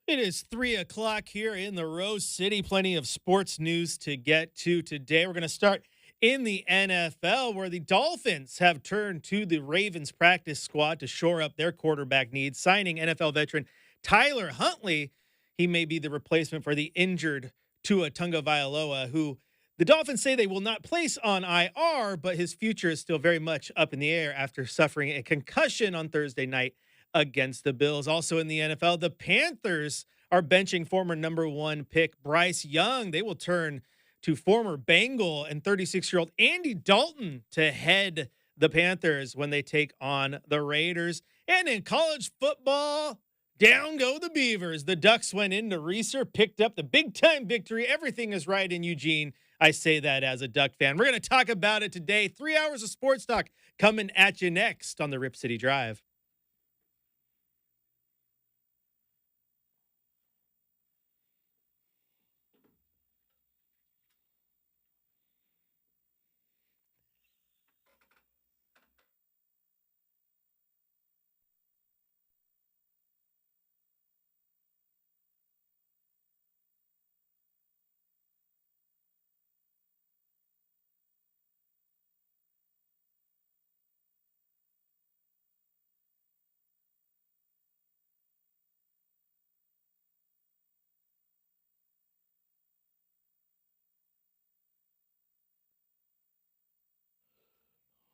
It is 3 o'clock here in the Rose City. Plenty of sports news to get to today. We're going to start in the NFL, where the Dolphins have turned to the Ravens practice squad to shore up their quarterback needs, signing NFL veteran Tyler Huntley. He may be the replacement for the injured Tua Tagovailoa, who the Dolphins say they will not place on IR, but his future is still very much up in the air after suffering a concussion on Thursday night against the Bills. Also in the NFL, the Panthers are benching former number one pick Bryce Young. They will turn to former Bengal and 36-year-old Andy Dalton to head the Panthers when they take on the Raiders. And in college football, down go the Beavers. The Ducks went into Reeser, picked up the big-time victory. Everything is right in Eugene. I say that as a Duck fan. We're going to talk about it today. 3 hours of sports talk coming at you next on the Rip City Drive.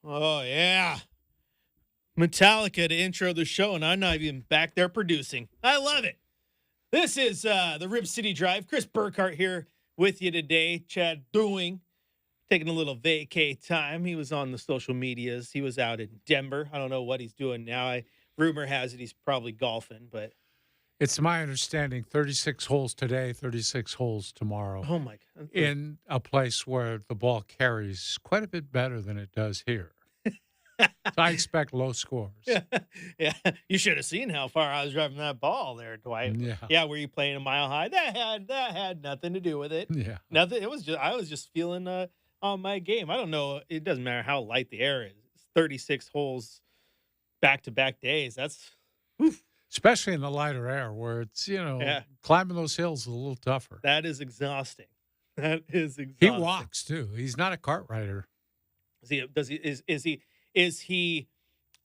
Oh, yeah. Metallica to intro the show, and I'm not even back there producing. I love it. This is the Rib City Drive. Chris Burkhart here with you today. Chad doing, taking a little vacay time. He was on the social medias. He was out in Denver. I don't know what he's doing now. Rumor has it he's probably golfing, but it's my understanding 36 holes today, 36 holes tomorrow. Oh, my God. In a place where the ball carries quite a bit better than it does here. So I expect low scores. Yeah. You should have seen how far I was driving that ball there, Dwight. Yeah. Were you playing a mile high? That had nothing to do with it. Yeah. Nothing. It was just I was just feeling on my game. I don't know. It doesn't matter how light the air is. It's 36 holes back-to-back days. That's oof. Especially in the lighter air where it's, climbing those hills is a little tougher. That is exhausting. That is exhausting. He walks too. He's not a cart rider. Is he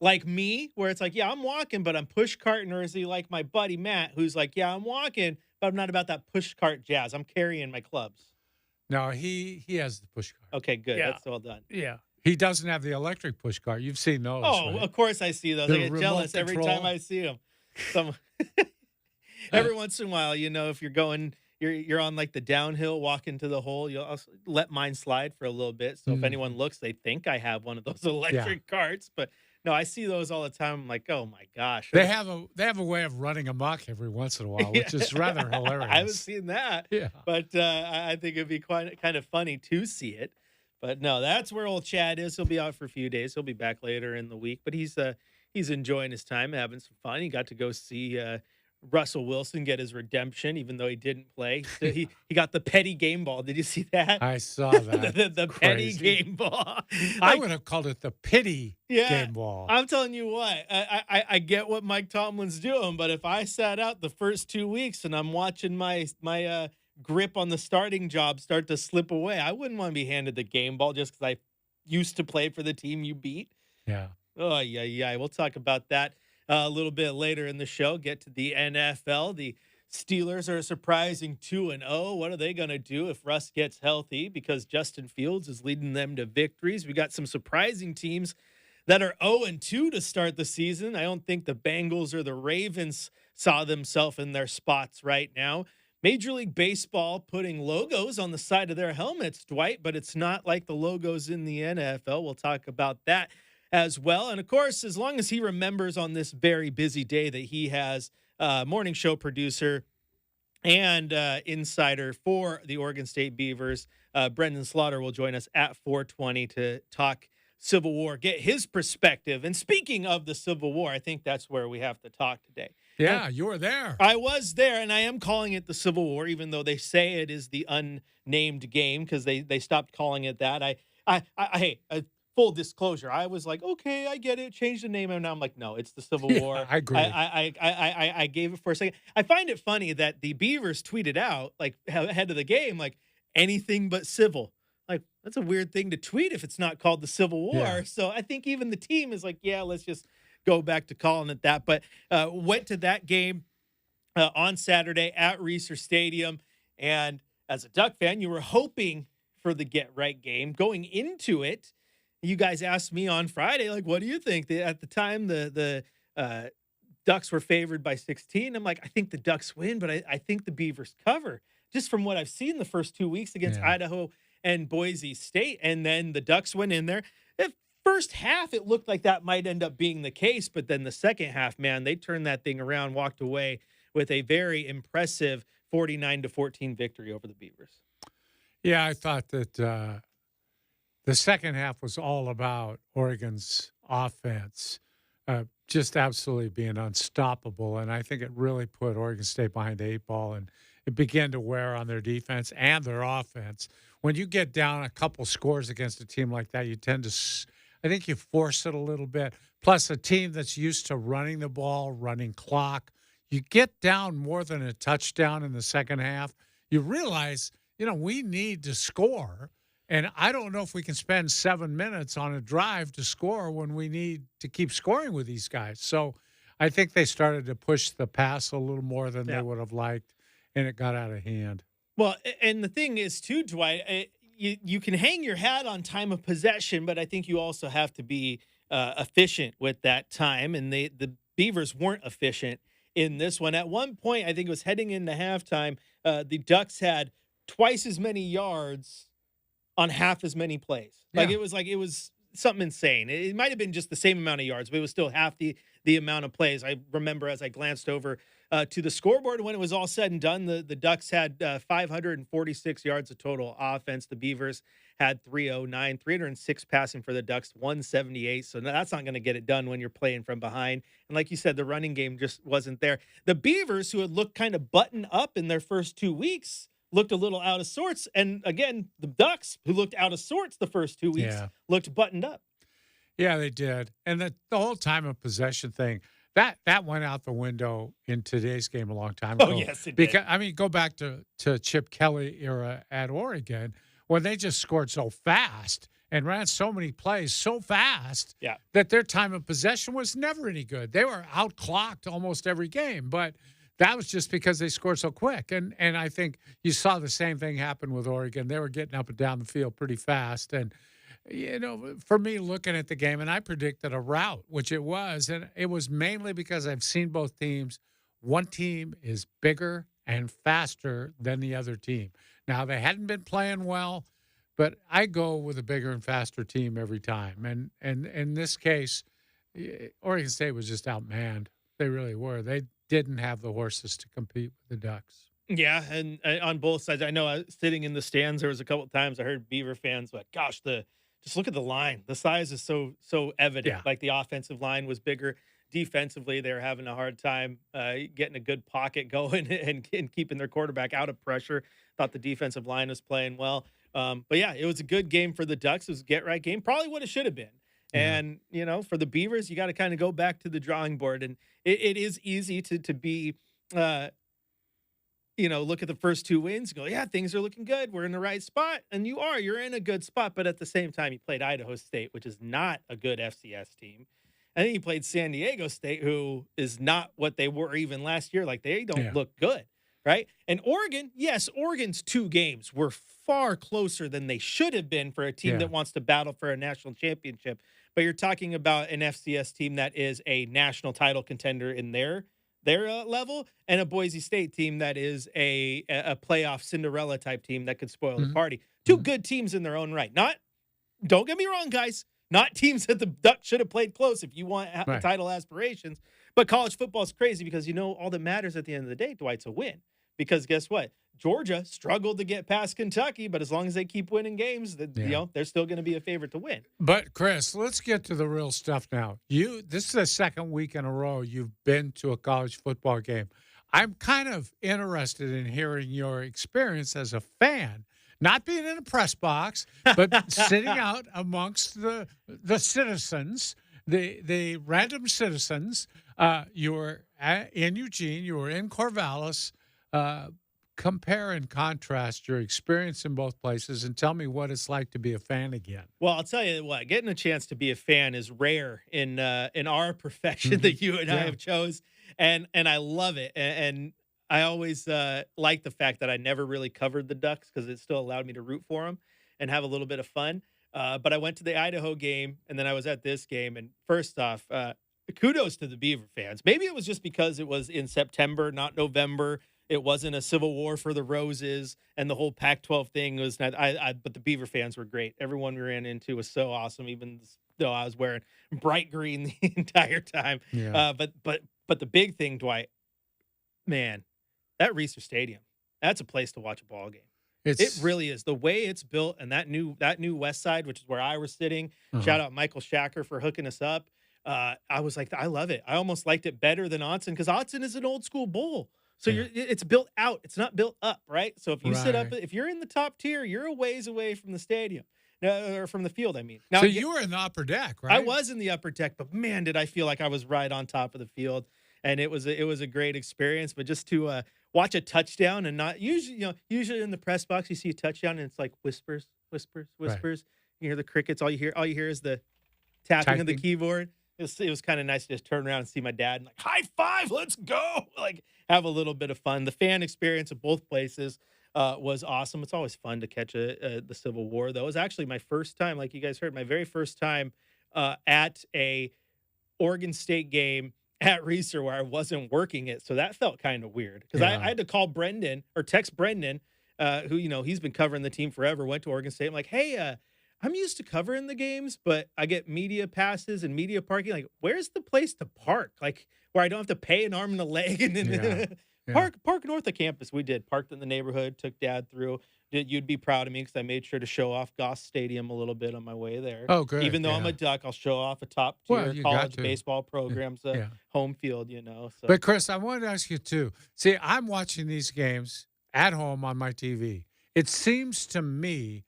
like me, where it's like, yeah, I'm walking, but I'm push carting, or is he like my buddy Matt, who's like, yeah, I'm walking, but I'm not about that push cart jazz. I'm carrying my clubs. No, he has the push cart. Okay, good. Yeah. That's well done. Yeah. He doesn't have the electric push cart. You've seen those. Oh, right? Of course I see those. I get jealous every time I see them. Every once in a while, if you're going, you're on like the downhill, walking to the hole, you'll also let mine slide for a little bit. So if anyone looks, they think I have one of those electric carts. But no, I see those all the time. I'm like, oh my gosh. They have a way of running amok every once in a while, which is rather hilarious. I haven't seen that. Yeah. But I think it'd be kind of funny to see it. But no, that's where old Chad is. He'll be out for a few days. He'll be back later in the week. But he's enjoying his time, having some fun. He got to go see Russell Wilson get his redemption, even though he didn't play. So he got the petty game ball. Did you see that? I saw that. the petty game ball. I would have called it the pity game ball. I'm telling you what, I get what Mike Tomlin's doing, but if I sat out the first 2 weeks and I'm watching my grip on the starting job start to slip away, I wouldn't want to be handed the game ball just because I used to play for the team you beat. Yeah. Oh, yeah. We'll talk about that a little bit later in the show. Get to the NFL. The Steelers are a surprising 2-0. What are they going to do if Russ gets healthy? Because Justin Fields is leading them to victories. We got some surprising teams that are 0-2 to start the season. I don't think the Bengals or the Ravens saw themselves in their spots right now. Major League Baseball putting logos on the side of their helmets, Dwight, but it's not like the logos in the NFL. We'll talk about that as well. And, of course, as long as he remembers on this very busy day that he has morning show producer and insider for the Oregon State Beavers, Brendan Slaughter will join us at 4:20 to talk Civil War, get his perspective. And speaking of the Civil War, I think that's where we have to talk today. Yeah, you were there. I was there, and I am calling it the Civil War, even though they say it is the unnamed game because they stopped calling it that. Hey, full disclosure, I was like, okay, I get it, change the name, and now I'm like, no, it's the Civil Yeah, War. I agree. I gave it for a second. I find it funny that the Beavers tweeted out like ahead of the game, like anything but civil. Like that's a weird thing to tweet if it's not called the Civil Yeah. War. So I think even the team is like, yeah, let's just go back to calling it that. But went to that game on Saturday at Reser Stadium. And as a Duck fan, you were hoping for the get right game going into it. You guys asked me on Friday, like, what do you think? At the time, the Ducks were favored by 16. I'm like, I think the Ducks win, but I think the Beavers cover just from what I've seen the first 2 weeks against Yeah. Idaho and Boise State. And then the Ducks went in there. The first half, it looked like that might end up being the case. But then the second half, man, they turned that thing around, walked away with a very impressive 49-14 victory over the Beavers. Yeah, I thought that the second half was all about Oregon's offense, just absolutely being unstoppable. And I think it really put Oregon State behind the eight ball, and it began to wear on their defense and their offense. When you get down a couple scores against a team like that, you tend to, I think you force it a little bit. Plus, a team that's used to running the ball, running clock, you get down more than a touchdown in the second half, you realize, we need to score. And I don't know if we can spend 7 minutes on a drive to score when we need to keep scoring with these guys. So I think they started to push the pass a little more than they would have liked, and it got out of hand. Well, and the thing is, too, Dwight, you can hang your hat on time of possession, but I think you also have to be efficient with that time. And the Beavers weren't efficient in this one. At one point, I think it was heading into halftime, the Ducks had twice as many yards on half as many plays. Like Yeah. it was something insane. It might have been just the same amount of yards, but it was still half the amount of plays. I remember as I glanced over to the scoreboard when it was all said and done, the Ducks had 546 yards of total offense. The Beavers had 309, 306 passing for the Ducks, 178. So that's not going to get it done when you're playing from behind. And like you said, the running game just wasn't there. The Beavers, who had looked kind of buttoned up in their first 2 weeks, looked a little out of sorts. And again, the Ducks, who looked out of sorts the first 2 weeks, looked buttoned up. Yeah, they did. And the whole time of possession thing, that went out the window in today's game a long time ago. Oh, yes, it did. I mean, go back to Chip Kelly era at Oregon, when they just scored so fast and ran so many plays so fast that their time of possession was never any good. They were outclocked almost every game, but that was just because they scored so quick. And I think you saw the same thing happen with Oregon. They were getting up and down the field pretty fast. And, for me, looking at the game, and I predicted a rout, which it was. And it was mainly because I've seen both teams. One team is bigger and faster than the other team. Now, they hadn't been playing well, but I go with a bigger and faster team every time. And in this case, Oregon State was just outmanned. They really were. They didn't have the horses to compete with the Ducks. Yeah, and on both sides, I know sitting in the stands, there was a couple of times I heard Beaver fans like, "Gosh, just look at the line. The size is so evident. Yeah. Like the offensive line was bigger. Defensively, they were having a hard time getting a good pocket going and keeping their quarterback out of pressure. Thought the defensive line was playing well. But yeah, it was a good game for the Ducks. It was a get right game. Probably what it should have been. Yeah. And for the Beavers, you got to kind of go back to the drawing board. And it is easy to be. Look at the first 2 wins, go, yeah, things are looking good. We're in the right spot. And you're in a good spot. But at the same time, you played Idaho State, which is not a good FCS team. And then you played San Diego State, who is not what they were even last year. Like, they don't look good, right? And Oregon, yes, Oregon's 2 games were far closer than they should have been for a team that wants to battle for a national championship. But you're talking about an FCS team that is a national title contender in their level, and a Boise State team that is a playoff Cinderella type team that could spoil the party. 2 good teams in their own right. Don't get me wrong, guys, not teams that the Ducks should have played close if you want title aspirations. But college football is crazy because all that matters at the end of the day, Dwight's a win. Because guess what? Georgia struggled to get past Kentucky, but as long as they keep winning games, they're still going to be a favorite to win. But Chris, let's get to the real stuff now. This is the second week in a row you've been to a college football game. I'm kind of interested in hearing your experience as a fan, not being in a press box, but sitting out amongst the citizens, the random citizens. You were in Eugene, you were in Corvallis. Compare and contrast your experience in both places and tell me what it's like to be a fan again. Well, I'll tell you what, getting a chance to be a fan is rare in our profession that you and I have chose, and I love it. And I always like the fact that I never really covered the Ducks because it still allowed me to root for them and have a little bit of fun. But I went to the Idaho game, and then I was at this game. And first off, kudos to the Beaver fans. Maybe it was just because it was in September, not November. It wasn't a civil war for the roses, and the whole Pac-12 thing was not. But the Beaver fans were great. Everyone we ran into was so awesome, even though I was wearing bright green the entire time. Yeah. But the big thing, Dwight, man, that Reser Stadium, that's a place to watch a ball game. It really is. The way it's built, and that new West Side, which is where I was sitting. Shout out Michael Shacker for hooking us up. I was like, I love it. I almost liked it better than Autzen because Autzen is an old school bowl. So it's built out. It's not built up, right? So if you sit up, if you're in the top tier, you're a ways away from the stadium, or from the field, I mean. Now, so you were in the upper deck, right? I was in the upper deck, but man, did I feel like I was right on top of the field, and it was a great experience. But just to watch a touchdown and not usually in the press box you see a touchdown and it's like whispers. Right. You hear the crickets. All you hear is the tapping of the keyboard. It was kind of nice to just turn around and see my dad and like, high five, let's go. Like, have a little bit of fun. The fan experience of both places was awesome. It's always fun to catch the Civil War, though. It was actually my first time, like you guys heard, my very first time at a Oregon State game at Reser where I wasn't working it. So that felt kind of weird because I had to call Brendan or text Brendan, who, he's been covering the team forever, went to Oregon State. I'm like, hey, I'm used to covering the games, but I get media passes and media parking. Like, where's the place to park? Like, where I don't have to pay an arm and a leg and then park north of campus. We did. Parked in the neighborhood, took Dad through. You'd be proud of me because I made sure to show off Goss Stadium a little bit on my way there. Oh, good. Even though I'm a Duck, I'll show off a top-tier college baseball program's home field, So. But, Chris, I wanted to ask you, too. See, I'm watching these games at home on my TV. It seems to me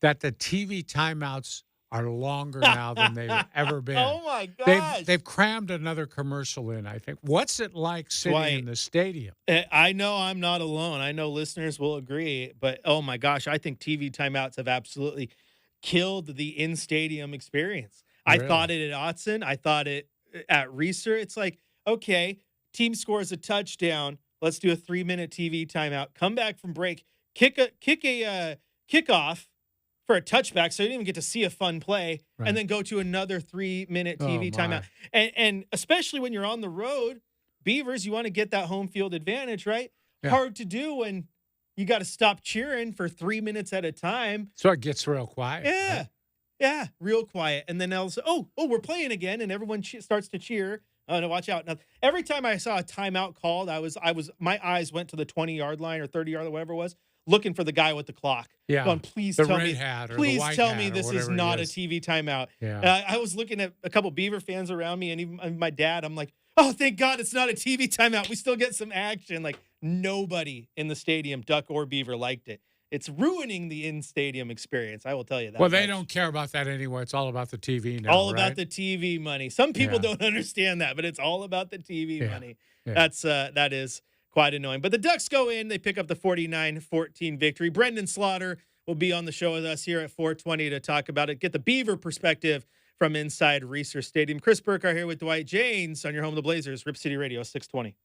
that the TV timeouts are longer now than they've ever been. Oh, my gosh. They've crammed another commercial in, I think. What's it like sitting in the stadium? I know I'm not alone. I know listeners will agree. But, oh, my gosh, I think TV timeouts have absolutely killed the in-stadium experience. Really? I thought it at Autzen. I thought it at Reser. It's like, okay, team scores a touchdown. Let's do a 3-minute TV timeout. Come back from break. Kick a kickoff for a touchback, so you didn't even get to see a fun play, and then go to another 3-minute TV timeout. And especially when you're on the road, Beavers, you want to get that home field advantage, right? Yeah. Hard to do when you got to stop cheering for 3 minutes at a time. So it gets real quiet. Yeah, right? Yeah, real quiet. And then else, we're playing again, and everyone starts to cheer. Oh, no, watch out. Now, every time I saw a timeout called, my eyes went to the 20-yard line or 30-yard, whatever it was, looking for the guy with the clock. Yeah. Going, please tell me this is not a TV timeout. Yeah. I was looking at a couple Beaver fans around me and even my dad. I'm like, oh, thank God it's not a TV timeout. We still get some action. Like, nobody in the stadium, Duck or Beaver, liked it. It's ruining the in-stadium experience. I will tell you that. Well, they don't care about that anyway. It's all about the TV now, all about the TV money. Some people don't understand that, but it's all about the TV money. Yeah. That is quite annoying. But the Ducks go in. They pick up the 49-14 victory. Brendan Slaughter will be on the show with us here at 420 to talk about it. Get the Beaver perspective from inside Reser Stadium. Chris Burkhardt here with Dwight Jaynes on your home of the Blazers, Rip City Radio 620.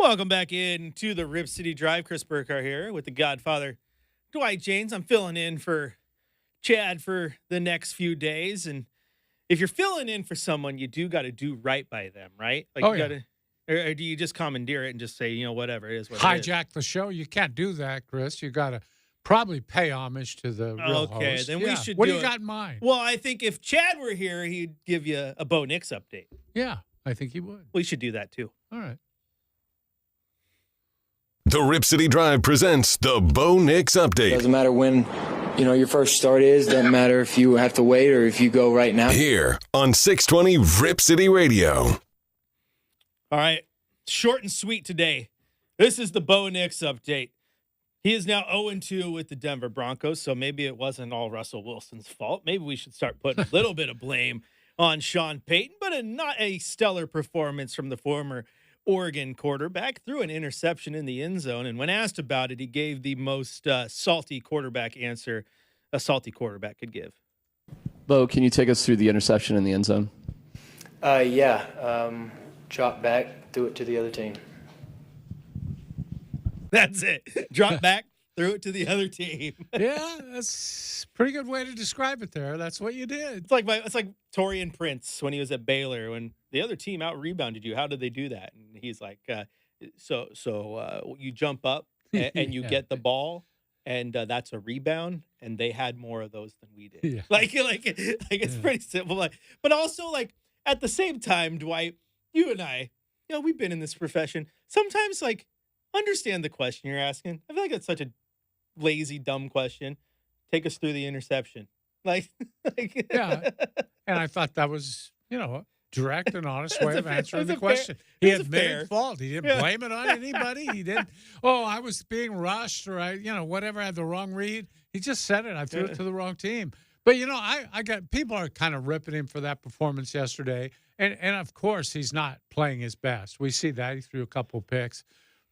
Welcome back in to the Rip City Drive. Chris Burkhardt here with the Godfather, Dwight James. I'm filling in for Chad for the next few days. And if you're filling in for someone, you do got to do right by them, right? Like you gotta, or do you just commandeer it and just say, you know, whatever it is, what it is? Hijack the show? You can't do that, Chris. You got to probably pay homage to the real host. Okay, then we should What do do you it. got in mind? Well, I think if Chad were here, he'd give you a Bo Nix update. Yeah, I think he would. We should do that too. All right. The Rip City Drive presents the Bo Nix Update. Doesn't matter when, your first start is. Doesn't matter if you have to wait or if you go right now. Here on 620 Rip City Radio. All right. Short and sweet today. This is the Bo Nix Update. He is now 0-2 with the Denver Broncos, so maybe it wasn't all Russell Wilson's fault. Maybe we should start putting a little bit of blame on Sean Payton, but not a stellar performance from the former Oregon quarterback. Threw an interception in the end zone, and when asked about it, he gave the most salty quarterback answer a salty quarterback could give. Bo, can you take us through the interception in the end zone? Drop back, threw it to the other team. That's it. Drop back, threw it to the other team. Yeah, that's a pretty good way to describe it there. That's what you did. It's like Torian Prince when he was at Baylor, when the other team out rebounded you. How did they do that? And he's like, so you jump up and you get the ball, and that's a rebound. And they had more of those than we did. Yeah. Like it's pretty simple. But also at the same time, Dwight, you and I, we've been in this profession. Sometimes understand the question you're asking. I feel like it's such a lazy, dumb question. Take us through the interception. Yeah. And I thought that was, a direct and honest way of answering the question. He admitted fault. He didn't blame it on anybody. He didn't, I was being rushed or whatever, I had the wrong read. He just said it. I threw it to the wrong team. But, I got people are kind of ripping him for that performance yesterday. And of course, he's not playing his best. We see that. He threw a couple picks.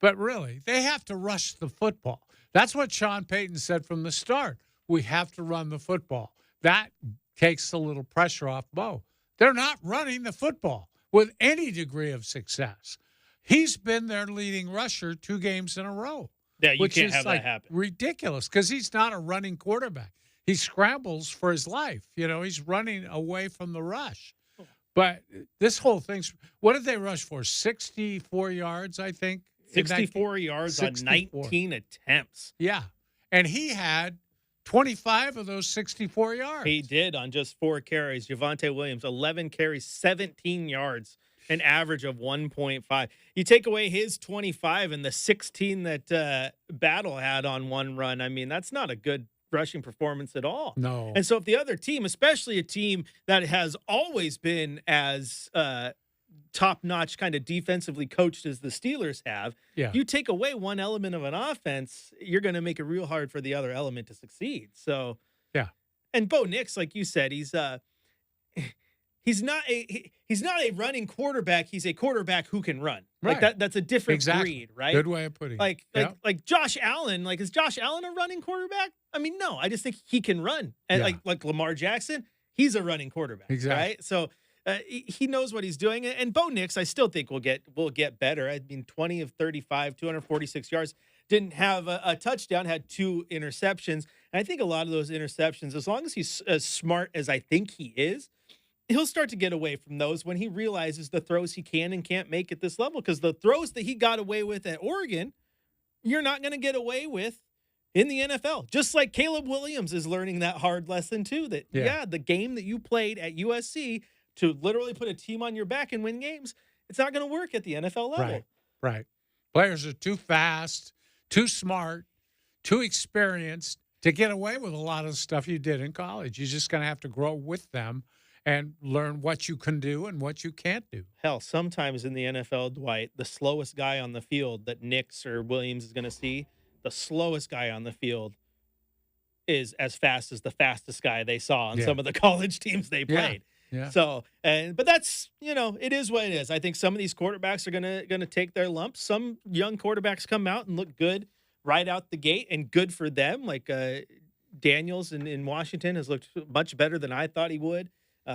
But really, they have to rush the football. That's what Sean Payton said from the start. We have to run the football. That takes a little pressure off Bo. They're not running the football with any degree of success. He's been their leading rusher 2 games in a row. Yeah, you which can't is have that happen. Ridiculous because he's not a running quarterback. He scrambles for his life. He's running away from the rush. But this whole thing's – what did they rush for? 64 yards, I think? 64 yards 64. On 19 attempts. Yeah. And he had 25 of those 64 yards. He did on just 4 carries. Javonte Williams, 11 carries, 17 yards, an average of 1.5. You take away his 25 and the 16 that Battle had on one run. I mean, that's not a good rushing performance at all. No. And so if the other team, especially a team that has always been as top-notch kind of defensively coached as the Steelers have, you take away one element of an offense, you're going to make it real hard for the other element to succeed. So, yeah. And Bo Nix, like you said, he's not a running quarterback. He's a quarterback who can run. Right. Like that's a different breed, right? Good way of putting it. Like Josh Allen. Like, is Josh Allen a running quarterback? I mean, no. I just think he can run. And like Lamar Jackson, he's a running quarterback. Exactly. Right. So he knows what he's doing. will Bo Nix, I still think will get better. I mean, 20 of 35, 246 yards. Didn't have a touchdown. Had 2 interceptions. And I think a lot of those interceptions, as long as he's as smart as I think he is, he'll start to get away from those when he realizes the throws he can and can't make at this level. Because the throws that he got away with at Oregon, you're not going to get away with in the NFL. Just like Caleb Williams is learning that hard lesson too, that, the game that you played at USC to literally put a team on your back and win games, it's not going to work at the NFL level. Right. Players are too fast, too smart, too experienced to get away with a lot of the stuff you did in college. You're just going to have to grow with them and learn what you can do and what you can't do. Hell, sometimes in the NFL, Dwight, the slowest guy on the field that Nix or Williams is going to see, the slowest guy on the field is as fast as the fastest guy they saw on some of the college teams they played. Yeah. So, but that's, it is what it is. I think some of these quarterbacks are gonna take their lumps. Some young quarterbacks come out and look good right out the gate, and good for them. Like Daniels in Washington has looked much better than I thought he would.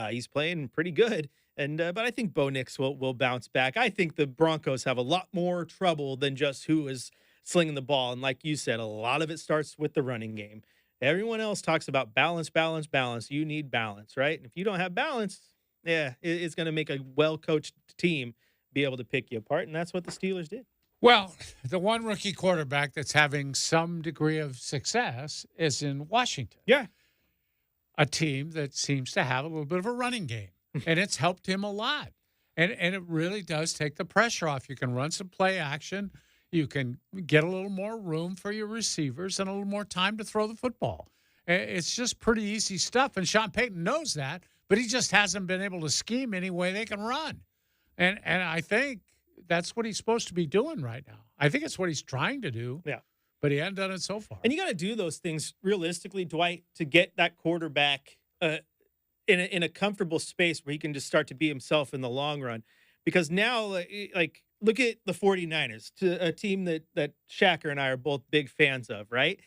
He's playing pretty good. But I think Bo Nix will bounce back. I think the Broncos have a lot more trouble than just who is slinging the ball. And like you said, a lot of it starts with the running game. Everyone else talks about balance, balance, balance. You need balance, right? And if you don't have balance, yeah, it's going to make a well-coached team be able to pick you apart. And that's what the Steelers did. Well, the one rookie quarterback that's having some degree of success is in Washington. Yeah. A team that seems to have a little bit of a running game, and it's helped him a lot. And it really does take the pressure off. You can run some play action. You can get a little more room for your receivers and a little more time to throw the football. It's just pretty easy stuff, and Sean Payton knows that, but he just hasn't been able to scheme any way they can run. And I think that's what he's supposed to be doing right now. I think it's what he's trying to do. Yeah. But he hasn't done it so far. And you got to do those things realistically, Dwight, to get that quarterback in a comfortable space where he can just start to be himself in the long run. Because now, like, look at the 49ers, to a team that Shacker and I are both big fans of, right?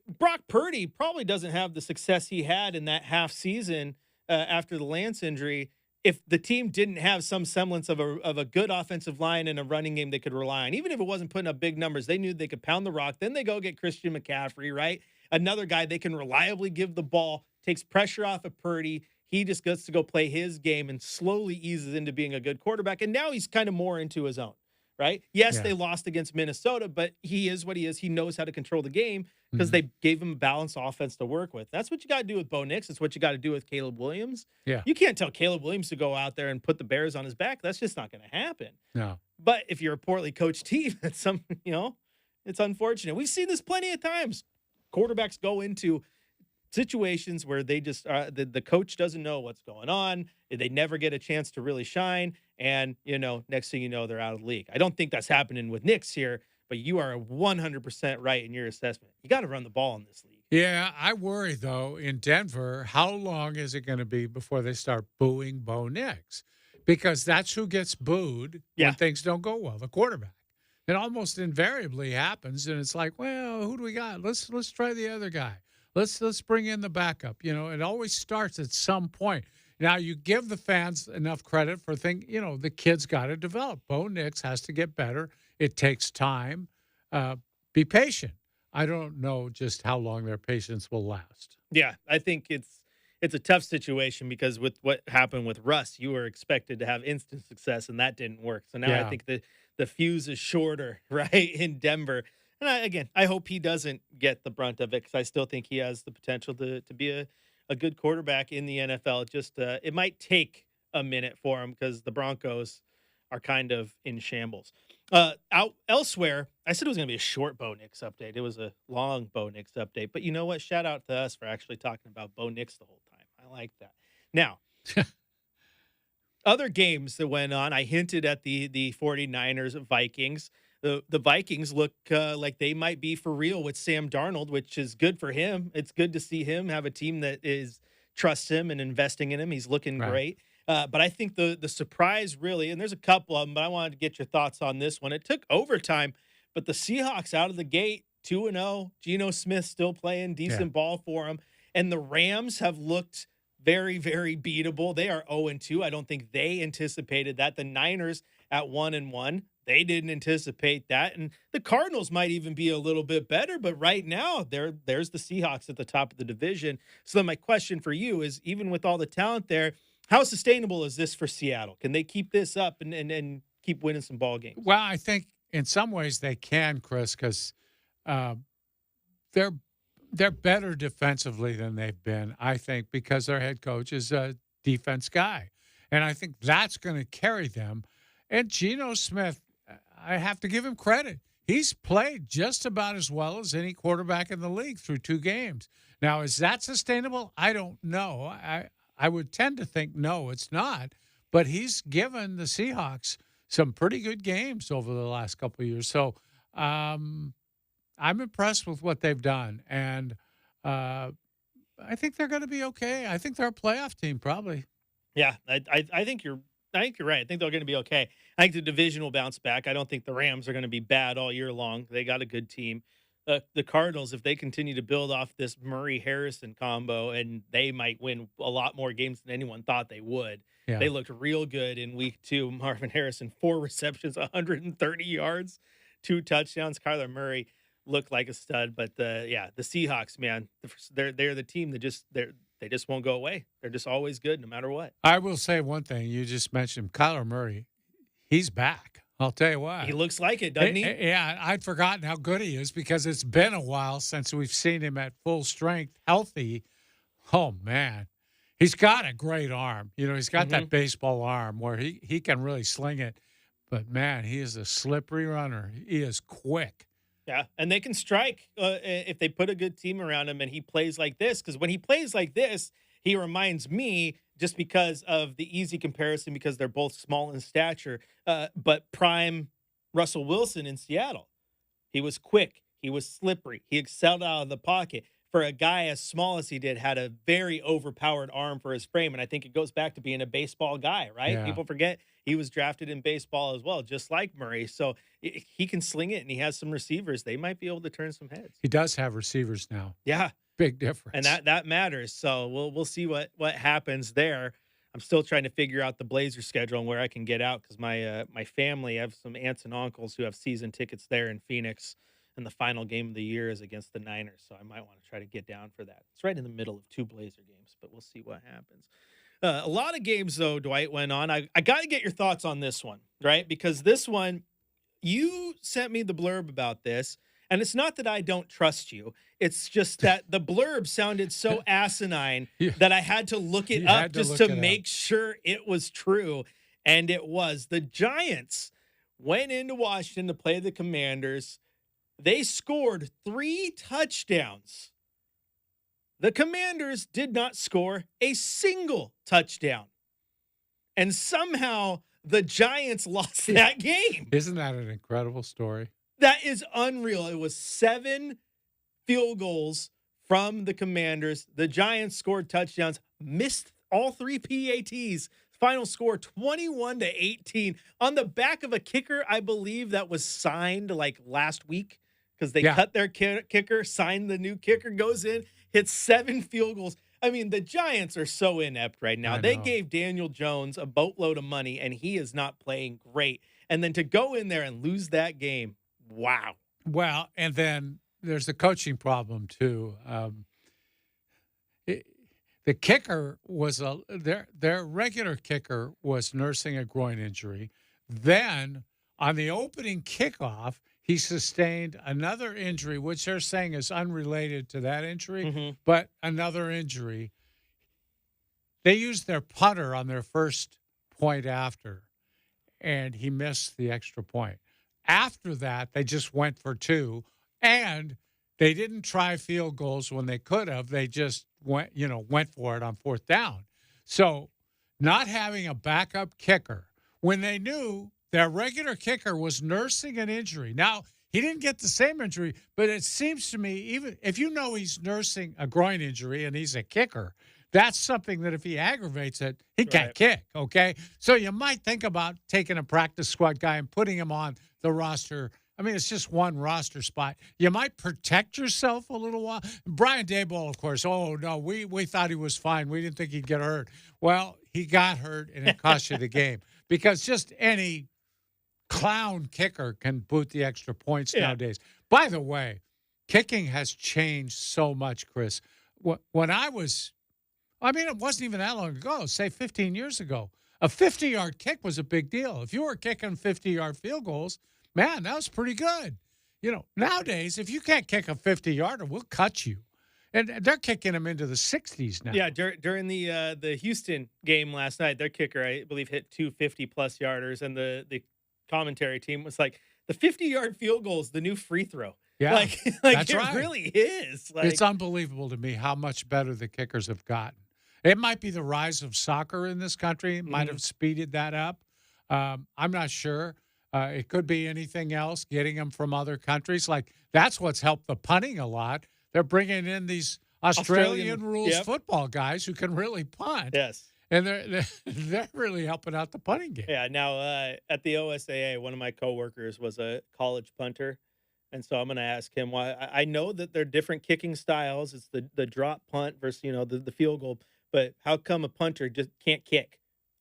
Brock Purdy probably doesn't have the success he had in that half season after the Lance injury if the team didn't have some semblance of a good offensive line and a running game they could rely on. Even if it wasn't putting up big numbers, they knew they could pound the rock. Then they go get Christian McCaffrey, right? Another guy they can reliably give the ball, takes pressure off of Purdy. He just gets to go play his game and slowly eases into being a good quarterback. And now he's kind of more into his own, right? Yes, They lost against Minnesota, but he is what he is. He knows how to control the game because they gave him a balanced offense to work with. That's what you got to do with Bo Nix. It's what you got to do with Caleb Williams. Yeah. You can't tell Caleb Williams to go out there and put the Bears on his back. That's just not going to happen. No. But if you're a poorly coached team, it's it's unfortunate. We've seen this plenty of times. Quarterbacks go into situations where they just the coach doesn't know what's going on. They never get a chance to really shine. And, next thing you know, they're out of the league. I don't think that's happening with Knicks here, but you are 100% right in your assessment. You got to run the ball in this league. Yeah, I worry, though, in Denver, how long is it going to be before they start booing Bo Nix? Because that's who gets booed when things don't go well, the quarterback. It almost invariably happens, and it's like, well, who do we got? Let's try the other guy. Let's bring in the backup. It always starts at some point. Now, you give the fans enough credit for the kid's got to develop. Bo Nix has to get better. It takes time. Be patient. I don't know just how long their patience will last. Yeah, I think it's a tough situation because with what happened with Russ, you were expected to have instant success, and that didn't work. So now I think the fuse is shorter, right, in Denver. And I hope he doesn't get the brunt of it because I still think he has the potential to be a good quarterback in the NFL. It might take a minute for him because the Broncos are kind of in shambles. Out elsewhere, I said it was going to be a short Bo Nix update. It was a long Bo Nix update. But you know what? Shout out to us for actually talking about Bo Nix the whole time. I like that. Now, other games that went on, I hinted at the 49ers Vikings. The Vikings look like they might be for real with Sam Darnold, which is good for him. It's good to see him have a team that trusts him and investing in him. He's looking great. But I think the surprise really, and there's a couple of them, but I wanted to get your thoughts on this one. It took overtime, but the Seahawks out of the gate, 2-0. Geno Smith still playing decent ball for him. And the Rams have looked very, very beatable. They are 0-2. I don't think they anticipated that. The Niners at 1-1. They didn't anticipate that. And the Cardinals might even be a little bit better, but right now there's the Seahawks at the top of the division. So then my question for you is, even with all the talent there, how sustainable is this for Seattle? Can they keep this up and keep winning some ball games? Well, I think in some ways they can, Chris, because they're better defensively than they've been, I think, because their head coach is a defense guy. And I think that's going to carry them. And Geno Smith, I have to give him credit. He's played just about as well as any quarterback in the league through 2 games. Now, is that sustainable? I don't know. I would tend to think no, it's not. But he's given the Seahawks some pretty good games over the last couple of years. So I'm impressed with what they've done. And I think they're going to be okay. I think they're a playoff team probably. Yeah, I think you're right. I think they're going to be okay. I think the division will bounce back. I don't think the Rams are going to be bad all year long. They got a good team. the Cardinals, if they continue to build off this Murray-Harrison combo, and they might win a lot more games than anyone thought they would. Yeah. They looked real good in week 2. Marvin Harrison, 4 receptions, 130 yards, 2 touchdowns. Kyler Murray looked like a stud, but the Seahawks, man, they're the team that they just won't go away. They're just always good no matter what. I will say one thing. You just mentioned Kyler Murray. He's back. I'll tell you what. He looks like it, doesn't he? Yeah, I'd forgotten how good he is because it's been a while since we've seen him at full strength, healthy. Oh, man. He's got a great arm. He's got that baseball arm where he can really sling it. But, man, he is a slippery runner. He is quick. Yeah, and they can strike if they put a good team around him and he plays like this. Because when he plays like this, he reminds me, just because of the easy comparison, because they're both small in stature, but prime Russell Wilson in Seattle. He was quick. He was slippery. He excelled out of the pocket. For a guy as small as he did, had a very overpowered arm for his frame. And I think it goes back to being a baseball guy, right? Yeah. People forget he was drafted in baseball as well, just like Murray. So he can sling it, and he has some receivers. They might be able to turn some heads. He does have receivers now. Yeah. Big difference. And that matters. So we'll see what happens there. I'm still trying to figure out the Blazers schedule and where I can get out, because my family, I have some aunts and uncles who have season tickets there in Phoenix, and the final game of the year is against the Niners. So I might want to try to get down for that. It's right in the middle of 2 Blazer games, but we'll see what happens. A lot of games, though, Dwight, went on. I got to get your thoughts on this one, right? Because this one, you sent me the blurb about this. And it's not that I don't trust you. It's just that the blurb sounded so asinine that I had to look it up just to make sure it was true. And it was. The Giants went into Washington to play the Commanders. They scored 3 touchdowns. The Commanders did not score a single touchdown. And somehow the Giants lost that game. Isn't that an incredible story? That is unreal. It was 7 field goals from the Commanders. The Giants scored touchdowns, missed all 3 PATs. Final score 21-18 on the back of a kicker, I believe, that was signed like last week, because they cut their kicker, signed the new kicker, goes in, hits 7 field goals. I mean, the Giants are so inept right now. They gave Daniel Jones a boatload of money, and he is not playing great. And then to go in there and lose that game, wow. Well, and then there's the coaching problem, too. The kicker was their regular kicker was nursing a groin injury. Then on the opening kickoff, he sustained another injury, which they're saying is unrelated to that injury, but another injury. They used their punter on their first point after, and he missed the extra point. After that, they just went for 2, and they didn't try field goals when they could have. They just went for it on 4th down. So not having a backup kicker when they knew their regular kicker was nursing an injury. Now, he didn't get the same injury, but it seems to me, even if he's nursing a groin injury and he's a kicker, that's something that if he aggravates it, he can't kick, okay? So you might think about taking a practice squad guy and putting him on the roster. I mean, it's just one roster spot. You might protect yourself a little while. Brian Daboll, of course, oh, no, we thought he was fine. We didn't think he'd get hurt. Well, he got hurt, and it cost you the game, because just any clown kicker can boot the extra points nowadays. By the way, kicking has changed so much, Chris. When it wasn't even that long ago, say 15 years ago. A 50-yard kick was a big deal. If you were kicking 50-yard field goals, man, that was pretty good. Nowadays, if you can't kick a 50-yarder, we'll cut you. And they're kicking them into the 60s now. Yeah, during the Houston game last night, their kicker, I believe, hit 2 50-plus yarders, and the commentary team was like, the 50-yard field goal is the new free throw. Yeah, like that's it right. really is. It's unbelievable to me how much better the kickers have gotten. It might be the rise of soccer in this country. It might have speeded that up. I'm not sure. It could be anything else, getting them from other countries. Like, that's what's helped the punting a lot. They're bringing in these Australian rules football guys who can really punt. Yes. And they're really helping out the punting game. Yeah. Now, at the OSAA, one of my coworkers was a college punter, And so I'm going to ask him why. I know that they're different kicking styles. It's the drop punt versus, the field goal. But how come a punter just can't kick?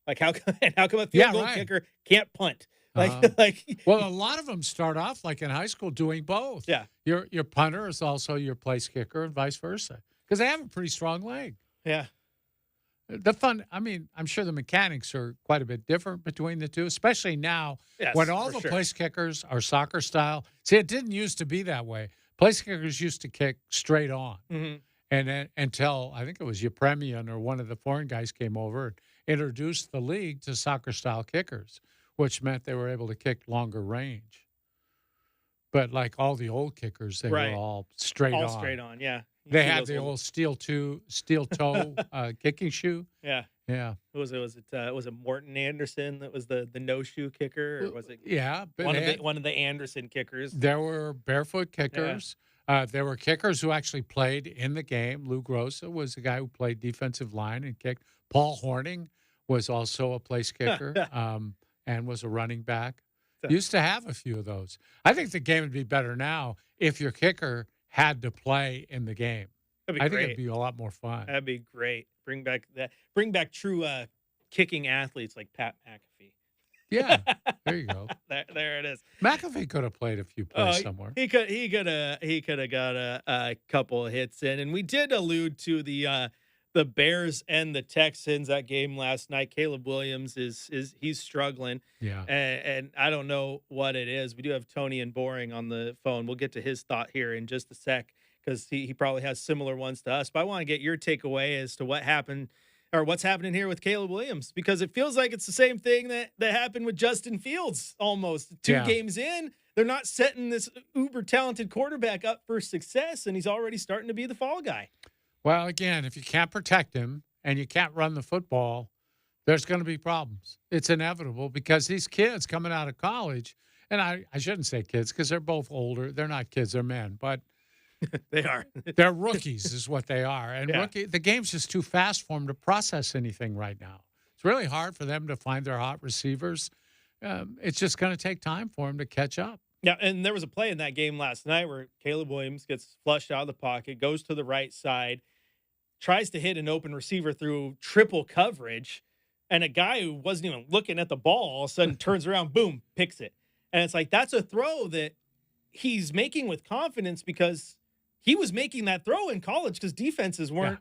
Like how come a field goal kicker can't punt? Well, a lot of them start off like in high school doing both. Yeah. Your punter is also your place kicker and vice versa because they have a pretty strong leg. Yeah. I'm sure the mechanics are quite a bit different between the two, especially now when all the place kickers are soccer style. See, it didn't used to be that way. Place kickers used to kick straight on. Mm-hmm. And then until I think it was Yepremian or one of the foreign guys came over and introduced the league to soccer style kickers, which meant they were able to kick longer range. But like all the old kickers, they were all straight on. All straight on, yeah. They had the old steel toe kicking shoe. Yeah. Yeah. Was it Morton Anderson that was the no shoe kicker, or was it? Yeah, but one of the Anderson kickers. There were barefoot kickers. Yeah. There were kickers who actually played in the game. Lou Grossa was a guy who played defensive line and kicked. Paul Horning was also a place kicker and was a running back. Used to have a few of those. I think the game would be better now if your kicker had to play in the game. That'd be I great. think it'd be a lot more fun. That'd be great. Bring back true kicking athletes like Pat McAfee. Yeah, there you go. there it is. McAfee could have played a few plays somewhere. He could have got a couple of hits in, and we did allude to the Bears and the Texans, that game last night. Caleb Williams he's struggling. Yeah. And I don't know what it is. We do have Tony and Boring on the phone. We'll get to his thought here in just a sec because he probably has similar ones to us. But I want to get your takeaway as to what happened or what's happening here with Caleb Williams, because it feels like it's the same thing that happened with Justin Fields almost. Two games in, they're not setting this uber talented quarterback up for success, and he's already starting to be the fall guy. Well, again, if you can't protect him and you can't run the football, there's going to be problems. It's inevitable because these kids coming out of college, and I shouldn't say kids because they're both older. They're not kids, they're men, but they are. They're rookies is what they are. And the game's just too fast for them to process anything right now. It's really hard for them to find their hot receivers. It's just going to take time for them to catch up. Yeah, and there was a play in that game last night where Caleb Williams gets flushed out of the pocket, goes to the right side, tries to hit an open receiver through triple coverage, and a guy who wasn't even looking at the ball all of a sudden turns around, boom, picks it. And it's like that's a throw that he's making with confidence because he was making that throw in college because defenses weren't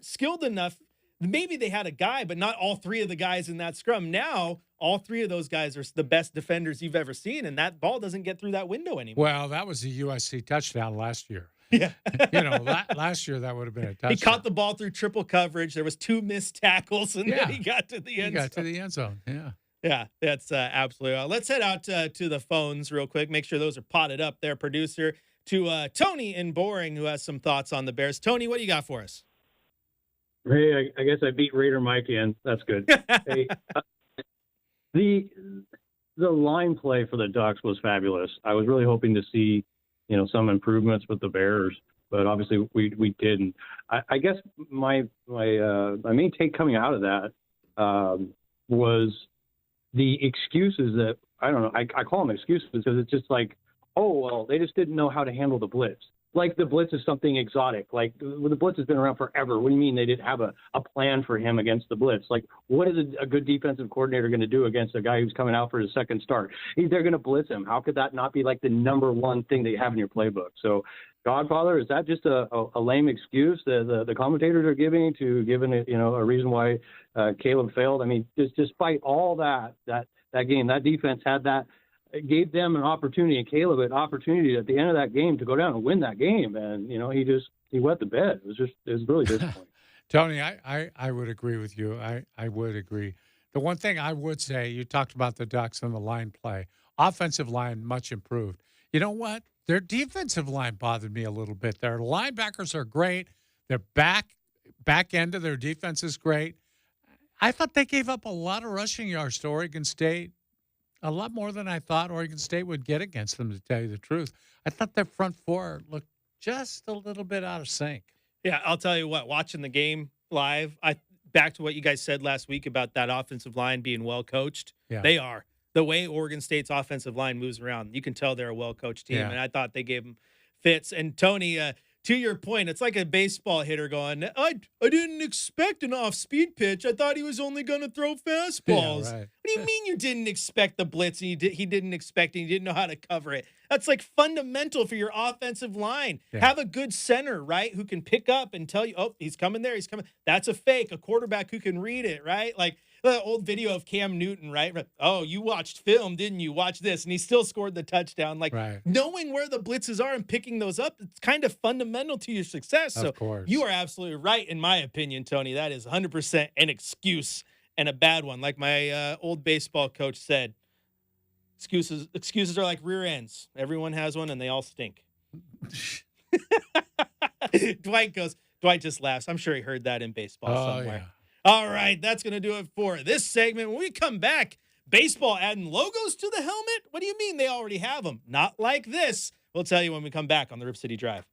skilled enough. Maybe they had a guy, but not all three of the guys in that scrum. Now, all three of those guys are the best defenders you've ever seen, and that ball doesn't get through that window anymore. Well, that was a USC touchdown last year. Yeah. Last year that would have been a touchdown. He caught the ball through triple coverage. There was 2 missed tackles, and then he got to the end zone. He got to the end zone, yeah. Yeah, that's absolutely. Let's head out to the phones real quick. Make sure those are potted up there, producer, to Tony in Boring, who has some thoughts on the Bears. Tony, what do you got for us? Hey, I guess I beat Raider Mike in. That's good. Hey, the line play for the Ducks was fabulous. I was really hoping to see, some improvements with the Bears, but obviously we didn't. I guess my main take coming out of that was the excuses that I don't know. I call them excuses because it's just like, oh well, they just didn't know how to handle the blitz. Like the blitz is something exotic. Like the blitz has been around forever. What do you mean they didn't have a plan for him against the blitz? Like what is a good defensive coordinator going to do against a guy who's coming out for his second start? They're going to blitz him. How could that not be like the number one thing that you have in your playbook? So Godfather, is that just a lame excuse that the commentators are giving a reason why Caleb failed? I mean, despite all that game, that defense had that. It gave them an opportunity, and Caleb an opportunity at the end of that game to go down and win that game. And, he wet the bed. It was really disappointing. Tony, I would agree with you. I would agree. The one thing I would say, you talked about the Ducks and the line play. Offensive line, much improved. You know what? Their defensive line bothered me a little bit. Their linebackers are great. Their back end of their defense is great. I thought they gave up a lot of rushing yards to Oregon State. A lot more than I thought Oregon State would get against them, to tell you the truth. I thought their front four looked just a little bit out of sync. Yeah, I'll tell you what, watching the game live, back to what you guys said last week about that offensive line being well coached. Yeah. They are. the way Oregon State's offensive line moves around, you can tell they're a well-coached team. Yeah. And I thought they gave them fits. And Tony, to your point, it's like a baseball hitter going, I didn't expect an off-speed pitch. I thought he was only going to throw fastballs. Yeah, right. What do you mean you didn't expect the blitz and he didn't expect it and you didn't know how to cover it? That's like fundamental for your offensive line. Yeah. Have a good center, right, who can pick up and tell you, oh, he's coming there, he's coming. That's a fake. A quarterback who can read it, right? Like the old video of Cam Newton, right? Oh, you watched film, didn't you? Watch this. And he still scored the touchdown. Like knowing where the blitzes are and picking those up, it's kind of fundamental to your success. So of course. You are absolutely right, in my opinion, Tony. That is 100% an excuse and a bad one. Like my old baseball coach said, excuses are like rear ends. Everyone has one and they all stink. Dwight just laughs. I'm sure he heard that in baseball somewhere. Yeah. All right, that's going to do it for this segment. When we come back, baseball adding logos to the helmet? What do you mean they already have them? Not like this. We'll tell you when we come back on the Rip City Drive.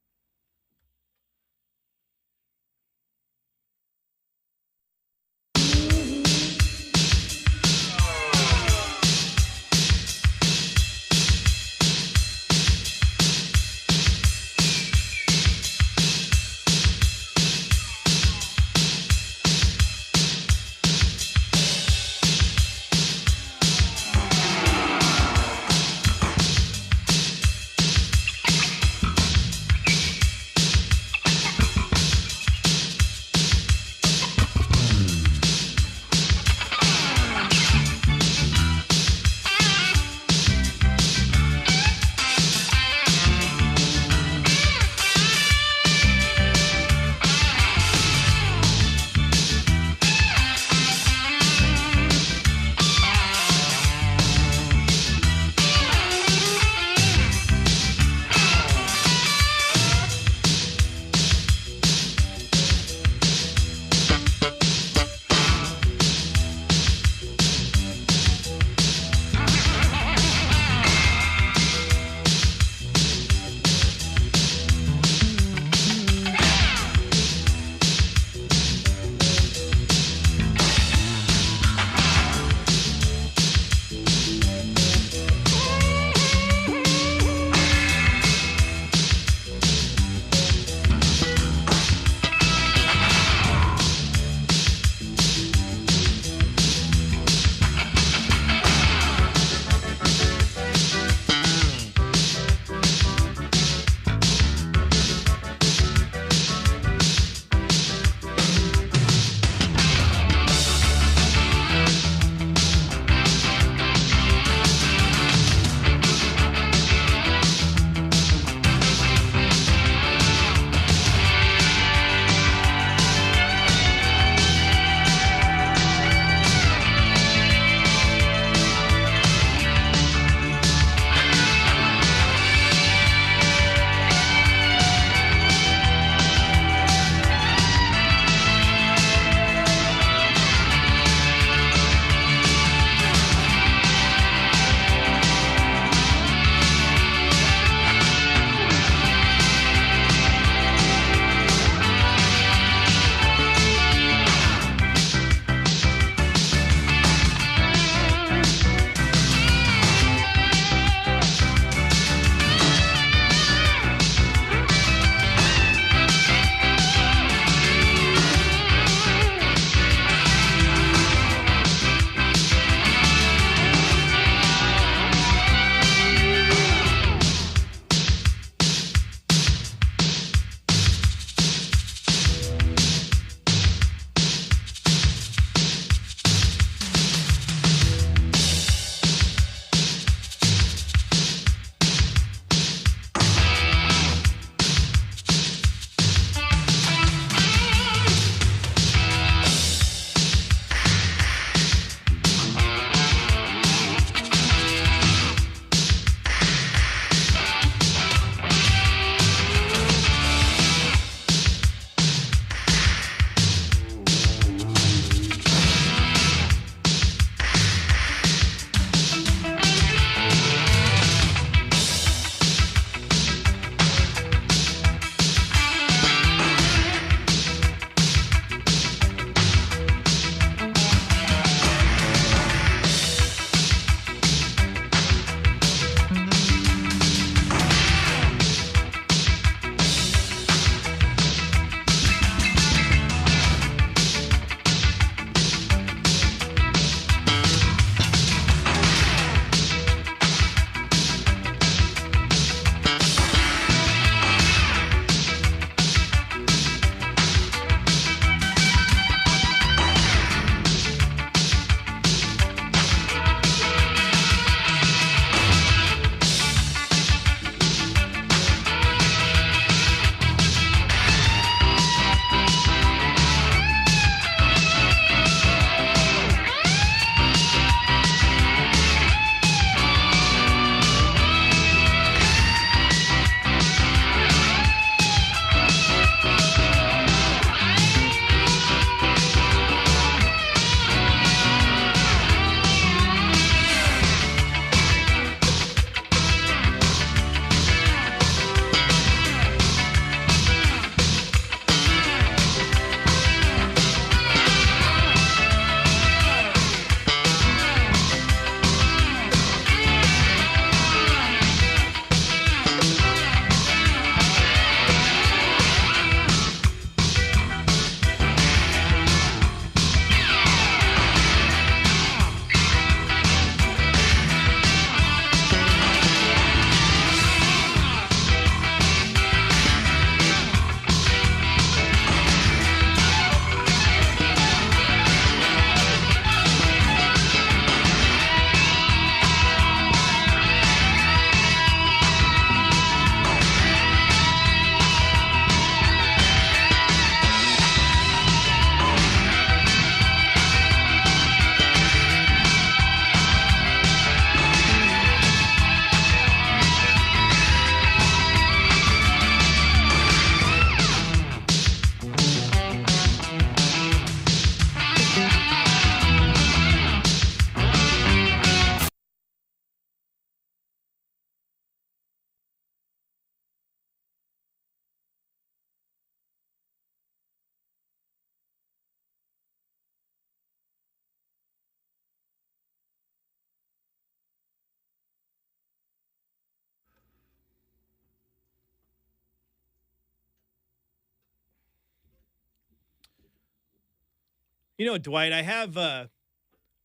Dwight, I have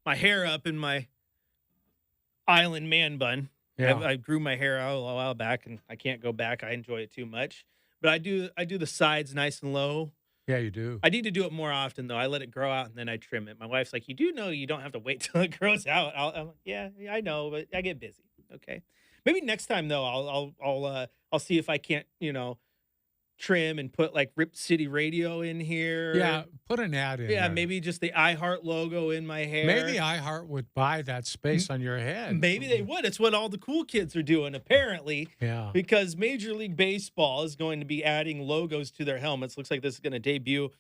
my hair up in my island man bun. Yeah. I grew my hair out a while back, and I can't go back. I enjoy it too much. But I do the sides nice and low. Yeah, you do. I need to do it more often, though. I let it grow out, and then I trim it. My wife's like, you do know you don't have to wait till it grows out. I'm like, yeah, I know, but I get busy. Okay. Maybe next time, though, I'll see if I can't, trim and put like Rip City Radio in here. Yeah, put an ad in there. Maybe just the iHeart logo in my hair. Maybe iHeart would buy that space on your head. Maybe they would. It's what all the cool kids are doing, apparently. Yeah. Because Major League Baseball is going to be adding logos to their helmets. Looks like this is going to debut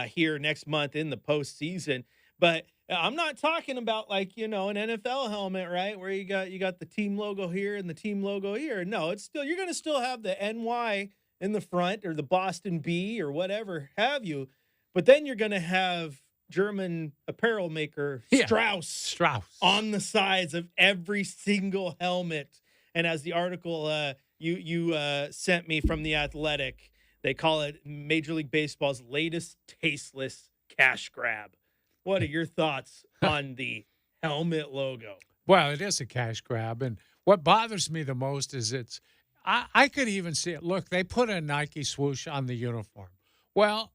here next month in the postseason. But I'm not talking about like, an NFL helmet, right? Where you got the team logo here and the team logo here. No, you're going to still have the NY in the front, or the Boston B, or whatever have you. But then you're going to have German apparel maker Strauss on the sides of every single helmet. And as the article you sent me from The Athletic, they call it Major League Baseball's latest tasteless cash grab. What are your thoughts on the helmet logo? Well, it is a cash grab. And what bothers me the most is I could even see it. Look, they put a Nike swoosh on the uniform. Well,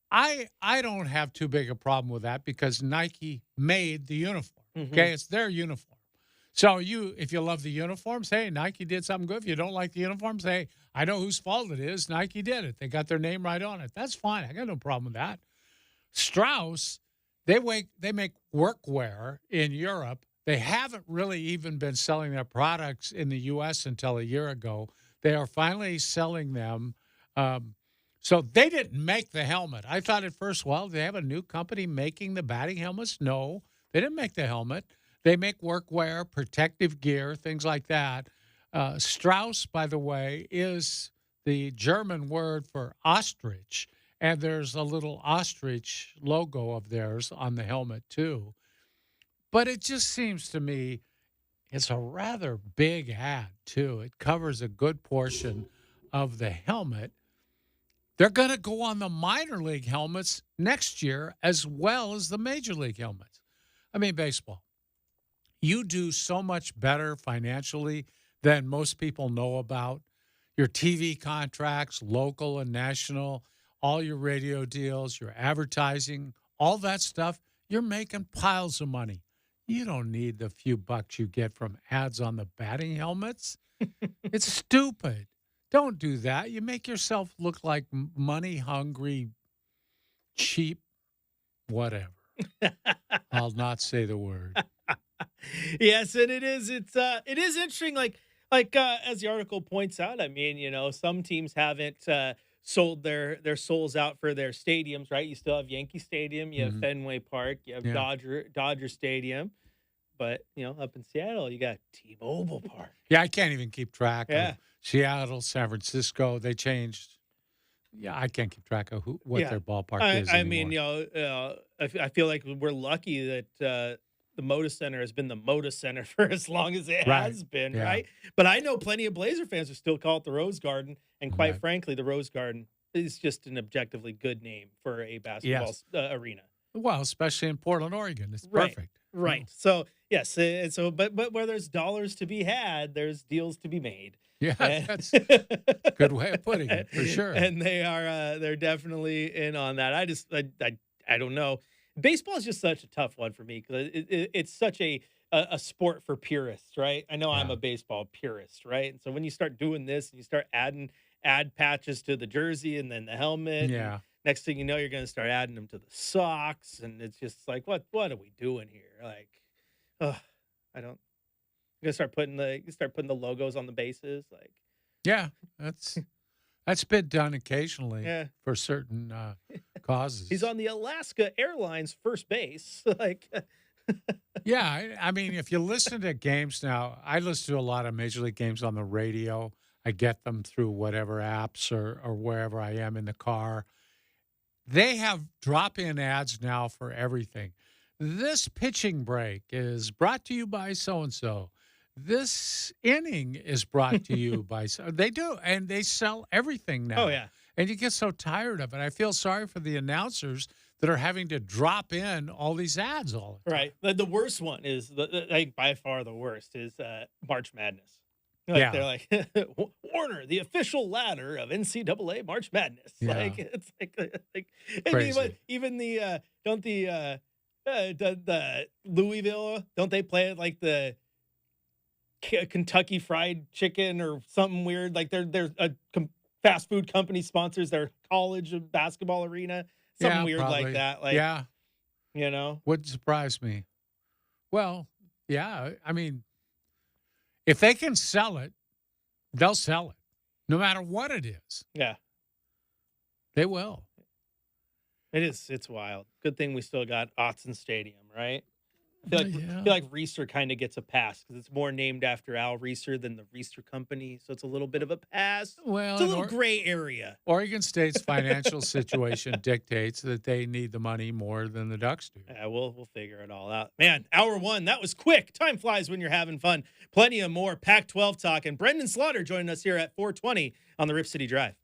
I don't have too big a problem with that because Nike made the uniform. Mm-hmm. Okay, it's their uniform. So if you love the uniforms, hey, Nike did something good. If you don't like the uniforms, hey, I know whose fault it is. Nike did it. They got their name right on it. That's fine. I got no problem with that. Strauss, they make workwear in Europe. They haven't really even been selling their products in the U.S. until a year ago. They are finally selling them. So they didn't make the helmet. I thought at first, well, they have a new company making the batting helmets? No, they didn't make the helmet. They make workwear, protective gear, things like that. Strauss, by the way, is the German word for ostrich, and there's a little ostrich logo of theirs on the helmet too. But it just seems to me it's a rather big ad, too. It covers a good portion of the helmet. They're going to go on the minor league helmets next year as well as the major league helmets. I mean, baseball. You do so much better financially than most people know about. Your TV contracts, local and national, all your radio deals, your advertising, all that stuff, you're making piles of money. You don't need the few bucks you get from ads on the batting helmets. It's stupid. Don't do that. You make yourself look like money-hungry, cheap, whatever. I'll not say the word. Yes, and it is. It is interesting. Like as the article points out. I mean, some teams haven't sold their souls out for their stadiums, right? You still have Yankee Stadium, you have Fenway Park, you have Dodger Stadium, but up in Seattle, you got T-Mobile Park. Yeah, I can't even keep track of Seattle, San Francisco. They changed. Yeah, I can't keep track of what their ballpark is anymore. I feel like we're lucky that the Moda Center has been the Moda Center for as long as it has been, right? But I know plenty of Blazer fans who still call it the Rose Garden, and quite frankly, the Rose Garden is just an objectively good name for a basketball arena. Well, especially in Portland, Oregon, it's perfect. Right. So yes, but where there's dollars to be had, there's deals to be made. Yeah, that's a good way of putting it, for sure. And they're definitely in on that. I don't know. Baseball is just such a tough one for me because it's such a sport for purists, right? I know I'm a baseball purist, right? And so when you start doing this and you start adding ad patches to the jersey and then the helmet, next thing you know, you're going to start adding them to the socks, and it's just like, what are we doing here? Like, I don't. You're gonna start putting the logos on the bases, like. Yeah, that's been done occasionally for certain causes. He's on the Alaska Airlines first base, like. Yeah, I mean, if you listen to games now, I listen to a lot of Major League games on the radio. I get them through whatever apps or wherever I am in the car. They have drop-in ads now for everything. This pitching break is brought to you by so-and-so. This inning is brought to you by they do, and they sell everything now. Oh, yeah. And you get so tired of it. I feel sorry for the announcers that are having to drop in all these ads all the time. Right. The worst one is like by far the worst is March Madness. Like, they're like Warner, the official ladder of NCAA March Madness. Yeah. Like it's like Crazy. even the don't the Louisville, don't they play it like the Kentucky Fried Chicken or something weird? Like there's a fast food company sponsors their college basketball arena, something weird probably. like that. Like, Yeah. you know, Wouldn't surprise me. Well, yeah. I mean, if they can sell it, they'll sell it, no matter what it is. yeah, They will. it is. It's wild. Good thing we still got Autzen Stadium, right? I feel like Reeser kind of gets a pass because it's more named after Al Reeser than the Reeser Company, so it's a little bit of a pass. Well, It's a little gray area. Oregon State's financial situation dictates that they need the money more than the Ducks do. Yeah, we'll figure it all out. Man, hour one, that was quick. Time flies when you're having fun. Plenty of more Pac-12 talk. And Brendan Slaughter joining us here at 420 on the Rip City Drive.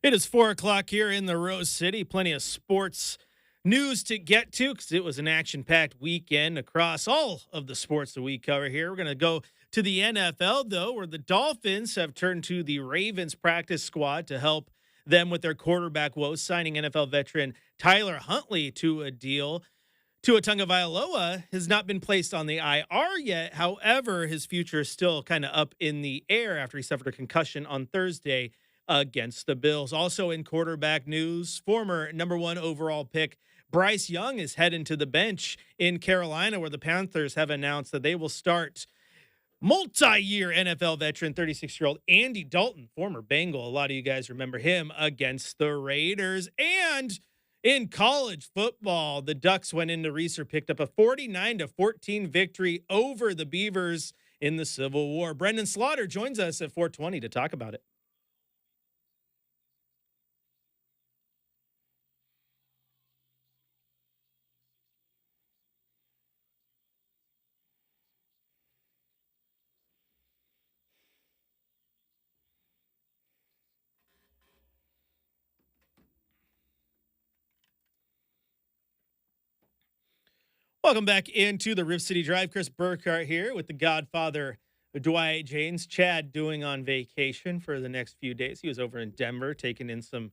It is 4 o'clock here in the Rose City. Plenty of sports news to get to because it was an action-packed weekend across all of the sports that we cover here. We're going to go to the NFL, though, where the Dolphins have turned to the Ravens practice squad to help them with their quarterback woes, signing NFL veteran Tyler Huntley to a deal. Tua Tagovailoa has not been placed on the IR yet. However, his future is still kind of up in the air after he suffered a concussion on Thursday against the Bills. Also in quarterback news, former number 1 overall pick Bryce Young is heading to the bench in Carolina, where the Panthers have announced that they will start multi-year NFL veteran 36-year-old Andy Dalton, former Bengal. A lot of you guys remember him against the Raiders. And in college football, the Ducks went into Reser, picked up a 49-14 victory over the Beavers in the Civil War. Brendan Slaughter joins us at 4:20 to talk about it. Welcome back into the Riv City Drive. Chris Burkhart here with the Godfather, Dwight James. Chad doing on vacation for the next few days. He was over in Denver taking in some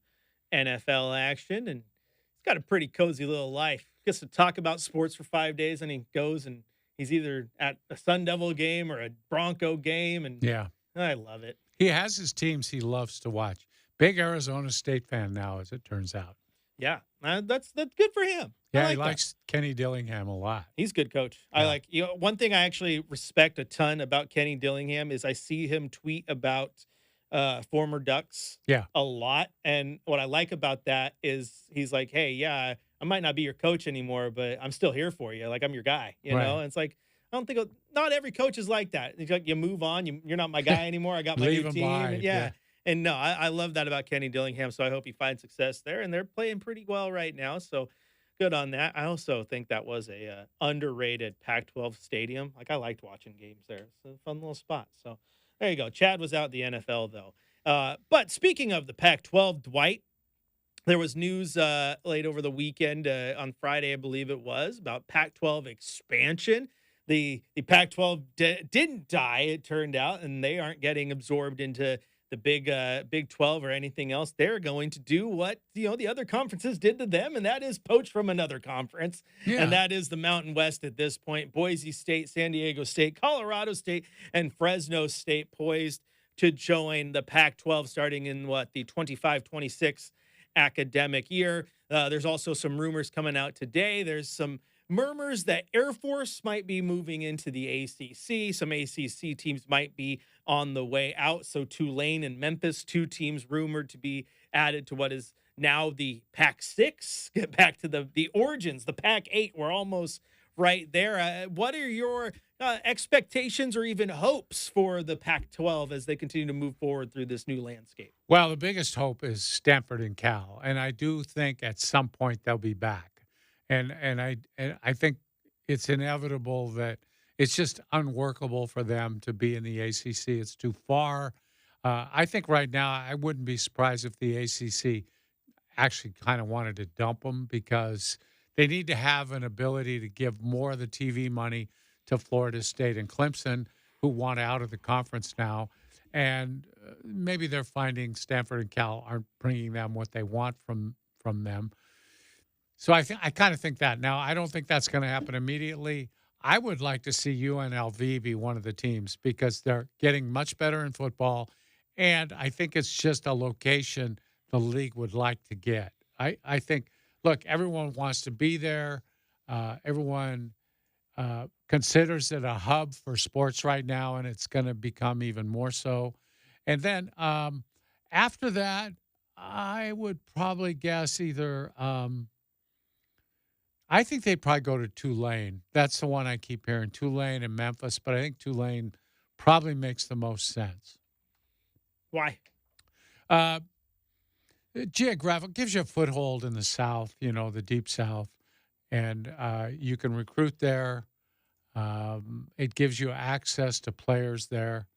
NFL action, and he's got a pretty cozy little life. Gets to talk about sports for 5 days, and he goes and he's either at a Sun Devil game or a Bronco game, and yeah, I love it. He has his teams he loves to watch. Big Arizona State fan now, as it turns out. Yeah, that's good for him. Yeah, he likes Kenny Dillingham a lot. He's a good coach. Yeah. One thing I actually respect a ton about Kenny Dillingham is I see him tweet about former Ducks a lot. And what I like about that is he's like, hey, yeah, I might not be your coach anymore, but I'm still here for you. Like, I'm your guy, you know? And it's like, I don't think not every coach is like that. It's like you move on. You're not my guy anymore. I got my new team. Yeah. And no, I love that about Kenny Dillingham. So I hope he finds success there. And they're playing pretty well right now. So good on that. I also think that was a underrated Pac-12 stadium. Like, I liked watching games there. It's a fun little spot. So there you go. Chad was out the NFL, though. But speaking of the Pac-12, Dwight, there was news late over the weekend on Friday, I believe it was, about Pac-12 expansion. The Pac-12 didn't die, it turned out, and they aren't getting absorbed into the Big 12 or anything else. They're going to do what the other conferences did to them, and that is poach from another conference. Yeah. And that is the Mountain West at this point. Boise State, San Diego State, Colorado State, and Fresno State poised to join the Pac-12 starting in the 25-26 academic year. There's also some rumors coming out today. There's some murmurs that Air Force might be moving into the ACC. Some ACC teams might be on the way out. So Tulane and Memphis, 2 teams rumored to be added to what is now the Pac-6. Get back to the origins, the Pac-8. We're almost right there. What are your expectations or even hopes for the Pac-12 as they continue to move forward through this new landscape? Well, the biggest hope is Stanford and Cal, and I do think at some point they'll be back. And I think it's inevitable that it's just unworkable for them to be in the ACC. It's too far. I think right now I wouldn't be surprised if the ACC actually kind of wanted to dump them because they need to have an ability to give more of the TV money to Florida State and Clemson, who want out of the conference now. And maybe they're finding Stanford and Cal aren't bringing them what they want from them. So I kind of think that. Now, I don't think that's going to happen immediately. I would like to see UNLV be one of the teams because they're getting much better in football, and I think it's just a location the league would like to get. I think, look, everyone wants to be there. Everyone considers it a hub for sports right now, and it's going to become even more so. And then after that, I would probably guess either I think they'd probably go to Tulane. That's the one I keep hearing, Tulane and Memphis, but I think Tulane probably makes the most sense. Why? Geographic gives you a foothold in the South, the deep South, and you can recruit there. It gives you access to players there.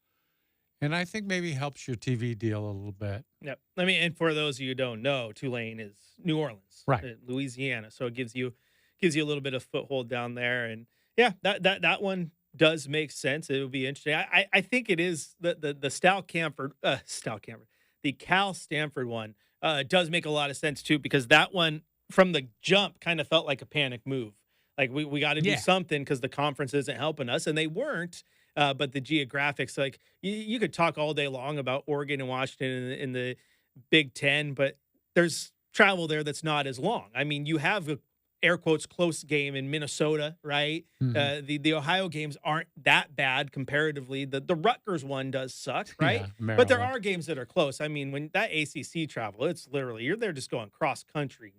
And I think maybe helps your TV deal a little bit. Yep. I mean, and for those of you who don't know, Tulane is New Orleans, Right. Louisiana. So it gives you a little bit of foothold down there. And yeah, that one does make sense. It would be interesting. I think it is the the Cal Stanford one does make a lot of sense too, because that one from the jump kind of felt like a panic move. Like we got to do something because the conference isn't helping us, and they weren't. But the geographics, like you could talk all day long about Oregon and Washington in the Big Ten, but there's travel there that's not as long. I mean, you have a air quotes close game in Minnesota, right? Mm-hmm. The Ohio games aren't that bad comparatively. The Rutgers one does suck, right? Yeah, but there are games that are close. I mean, when that ACC travel, it's literally you're there just going cross country,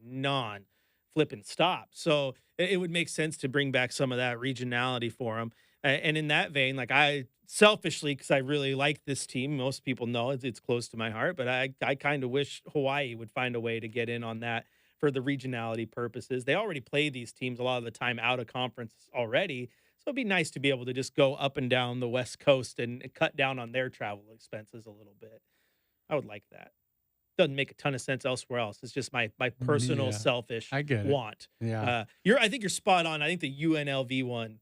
flip and stop. So it would make sense to bring back some of that regionality for them. And in that vein, like I selfishly, because I really like this team, most people know it's close to my heart, but I kind of wish Hawaii would find a way to get in on that for the regionality purposes. They already play these teams a lot of the time out of conference already. So it'd be nice to be able to just go up and down the West Coast and cut down on their travel expenses a little bit. I would like that. Doesn't make a ton of sense elsewhere else. It's just my personal selfish want. Yeah. I think you're spot on. I think the UNLV one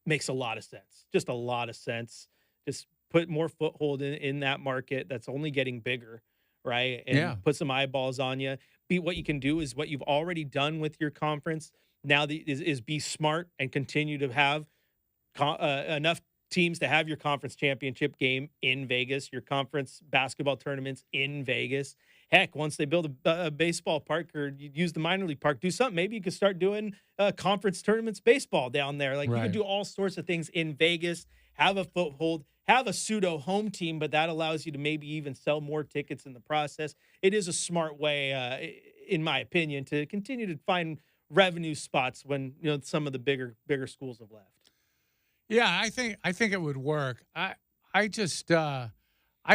makes a lot of sense. Just a lot of sense. Just put more foothold in that market that's only getting bigger, right? And put some eyeballs on you. What you can do is what you've already done with your conference. Now is be smart and continue to have enough teams to have your conference championship game in Vegas, your conference basketball tournaments in Vegas. Heck, once they build a baseball park or you use the minor league park, do something. Maybe you could start doing conference tournaments baseball down there. Like you could do all sorts of things in Vegas, have a foothold, have a pseudo home team, but that allows you to maybe even sell more tickets in the process. It is a smart way, in my opinion, to continue to find revenue spots when some of the bigger schools have left. Yeah, I think it would work. I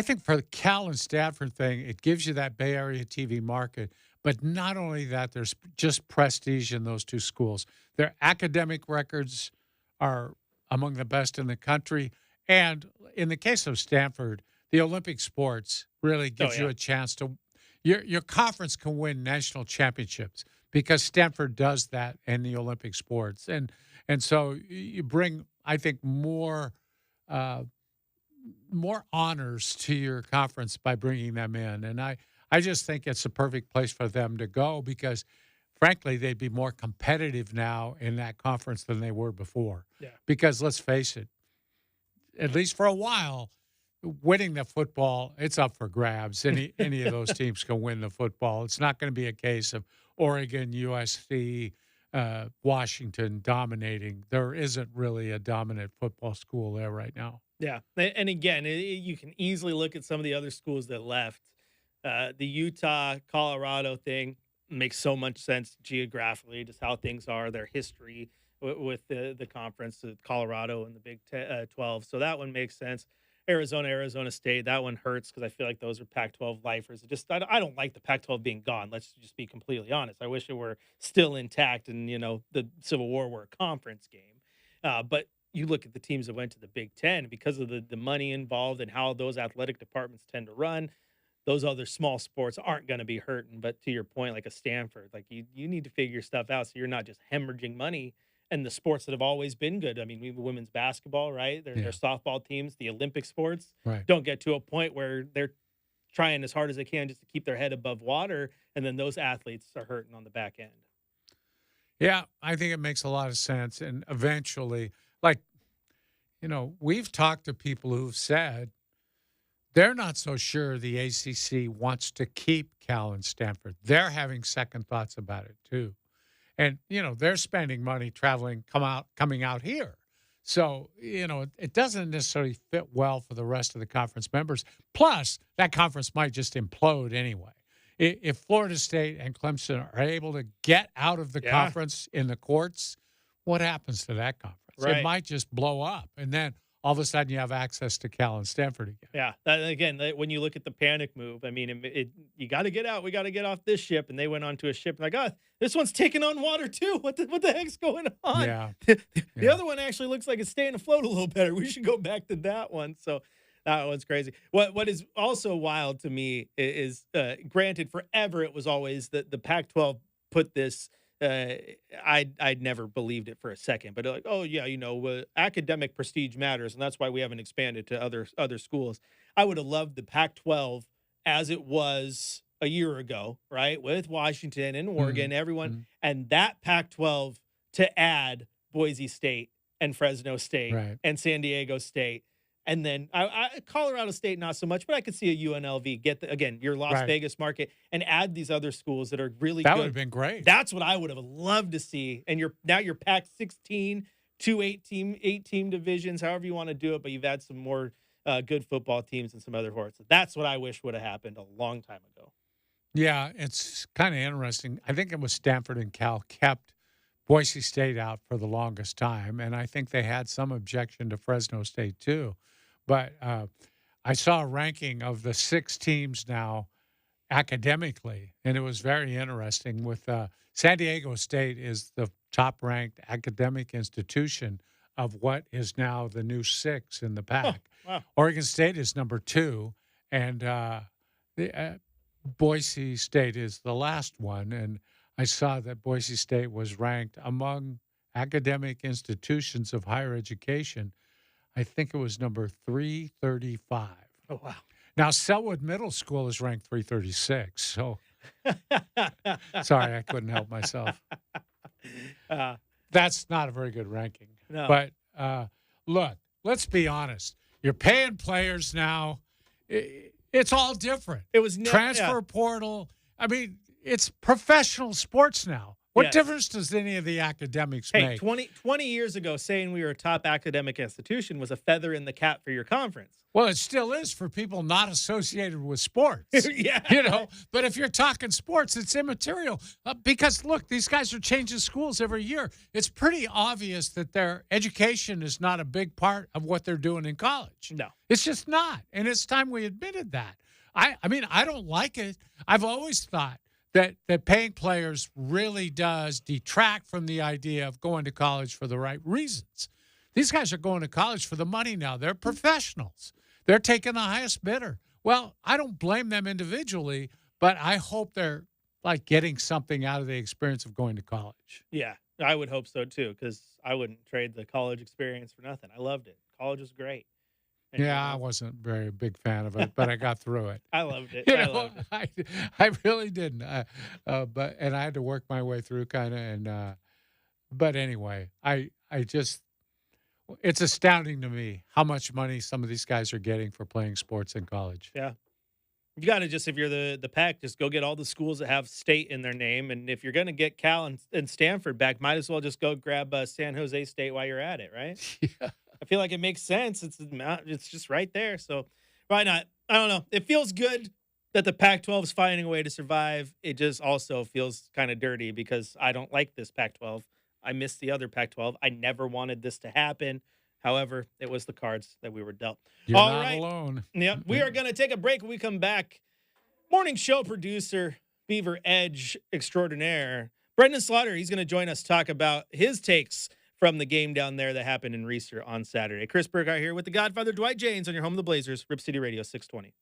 think for the Cal and Stanford thing, it gives you that Bay Area TV market. But not only that, there's just prestige in those two schools. Their academic records are among the best in the country. And in the case of Stanford, the Olympic sports really gives you a chance to your conference can win national championships because Stanford does that in the Olympic sports. And so you bring, I think, more honors to your conference by bringing them in. And I just think it's a perfect place for them to go because, frankly, they'd be more competitive now in that conference than they were before. Yeah. Because let's face it, at least for a while, winning the football, it's up for grabs. Any of those teams can win the football. It's not going to be a case of Oregon, USC, Washington dominating. There isn't really a dominant football school there right now. Yeah. And again, you can easily look at some of the other schools that left. The Utah, Colorado thing makes so much sense geographically, just how things are, their history with the conference, Colorado and the Big 12. So that one makes sense. Arizona State, that one hurts because I feel like those are Pac-12 lifers. I don't like the Pac-12 being gone. Let's just be completely honest. I wish it were still intact and, the Civil War were a conference game. But you look at the teams that went to the Big Ten because of the money involved and how those athletic departments tend to run. Those other small sports aren't going to be hurting. But to your point, like a Stanford, like you need to figure stuff out so you're not just hemorrhaging money. And the sports that have always been good. I mean, we have women's basketball, right? Their softball teams, the Olympic sports don't get to a point where they're trying as hard as they can just to keep their head above water. And then those athletes are hurting on the back end. Yeah, I think it makes a lot of sense. And eventually, we've talked to people who've said they're not so sure the ACC wants to keep Cal and Stanford. They're having second thoughts about it, too. And, they're spending money coming out here. So, it doesn't necessarily fit well for the rest of the conference members. Plus, that conference might just implode anyway. If Florida State and Clemson are able to get out of the conference in the courts, what happens to that conference? Right. It might just blow up. And then all of a sudden you have access to Cal and Stanford again. Yeah. Again, when you look at the panic move, I mean, you got to get out. We got to get off this ship. And they went onto a ship like, this one's taking on water too. What the heck's going on? Yeah. The other one actually looks like it's staying afloat a little better. We should go back to that one. So That one's crazy. What is also wild to me is granted, forever it was always the Pac-12 put this. I'd never believed it for a second, but like, oh yeah, academic prestige matters, and that's why we haven't expanded to other schools. I would have loved the Pac-12 as it was a year ago, right, with Washington and Oregon, everyone, and that Pac-12 to add Boise State and Fresno State and San Diego State. And then Colorado State, not so much, but I could see a UNLV get, your Las Vegas market and add these other schools that are really good. That would have been great. That's what I would have loved to see. And now you're Pac-16, 2 8-team divisions, however you want to do it, but you've had some more good football teams and some other horses. That's what I wish would have happened a long time ago. Yeah, it's kind of interesting. I think it was Stanford and Cal kept Boise State out for the longest time, and I think they had some objection to Fresno State too. But I saw a ranking of the 6 teams now academically, and it was very interesting. With San Diego State is the top-ranked academic institution of what is now the new 6 in the pack. Oh, wow. Oregon State is number 2, and Boise State is the last one. And I saw that Boise State was ranked among academic institutions of higher education. I think it was number 335. Oh, wow. Now, Selwood Middle School is ranked 336. So, sorry, I couldn't help myself. That's not a very good ranking. No. But look, let's be honest. You're paying players now. It's all different. It was transfer portal. I mean, it's professional sports now. What difference does any of the academics make? 20 years ago, saying we were a top academic institution was a feather in the cap for your conference. Well, it still is for people not associated with sports. Yeah. But if you're talking sports, it's immaterial. Because, look, these guys are changing schools every year. It's pretty obvious that their education is not a big part of what they're doing in college. No. It's just not. And it's time we admitted that. I mean, I don't like it. I've always thought that paying players really does detract from the idea of going to college for the right reasons. These guys are going to college for the money now. They're professionals. They're taking the highest bidder. Well, I don't blame them individually, but I hope they're like getting something out of the experience of going to college. Yeah, I would hope so too, because I wouldn't trade the college experience for nothing. I loved it. College was great. I wasn't very a big fan of it, but I got through it. I loved it. I really didn't. But I had to work my way through kind of. And but anyway, I just it's astounding to me how much money some of these guys are getting for playing sports in college. Yeah, you got to just, if you're the Pac, just go get all the schools that have state in their name, and if you're going to get Cal and Stanford back, might as well just go grab San Jose State while you're at it, right? Yeah. I feel like it makes sense. It's just right there. So why not? I don't know. It feels good that the Pac-12 is finding a way to survive. It just also feels kind of dirty because I don't like this Pac-12. I miss the other Pac-12. I never wanted this to happen. However, it was the cards that we were dealt. You're not alone. Yep. We are going to take a break. When we come back, morning show producer, Beaver Edge extraordinaire, Brendan Slaughter, he's going to join us, talk about his takes from the game down there that happened in Reeser on Saturday. Chris Burghardt here with the Godfather, Dwight James, on your home of the Blazers, Rip City Radio 620.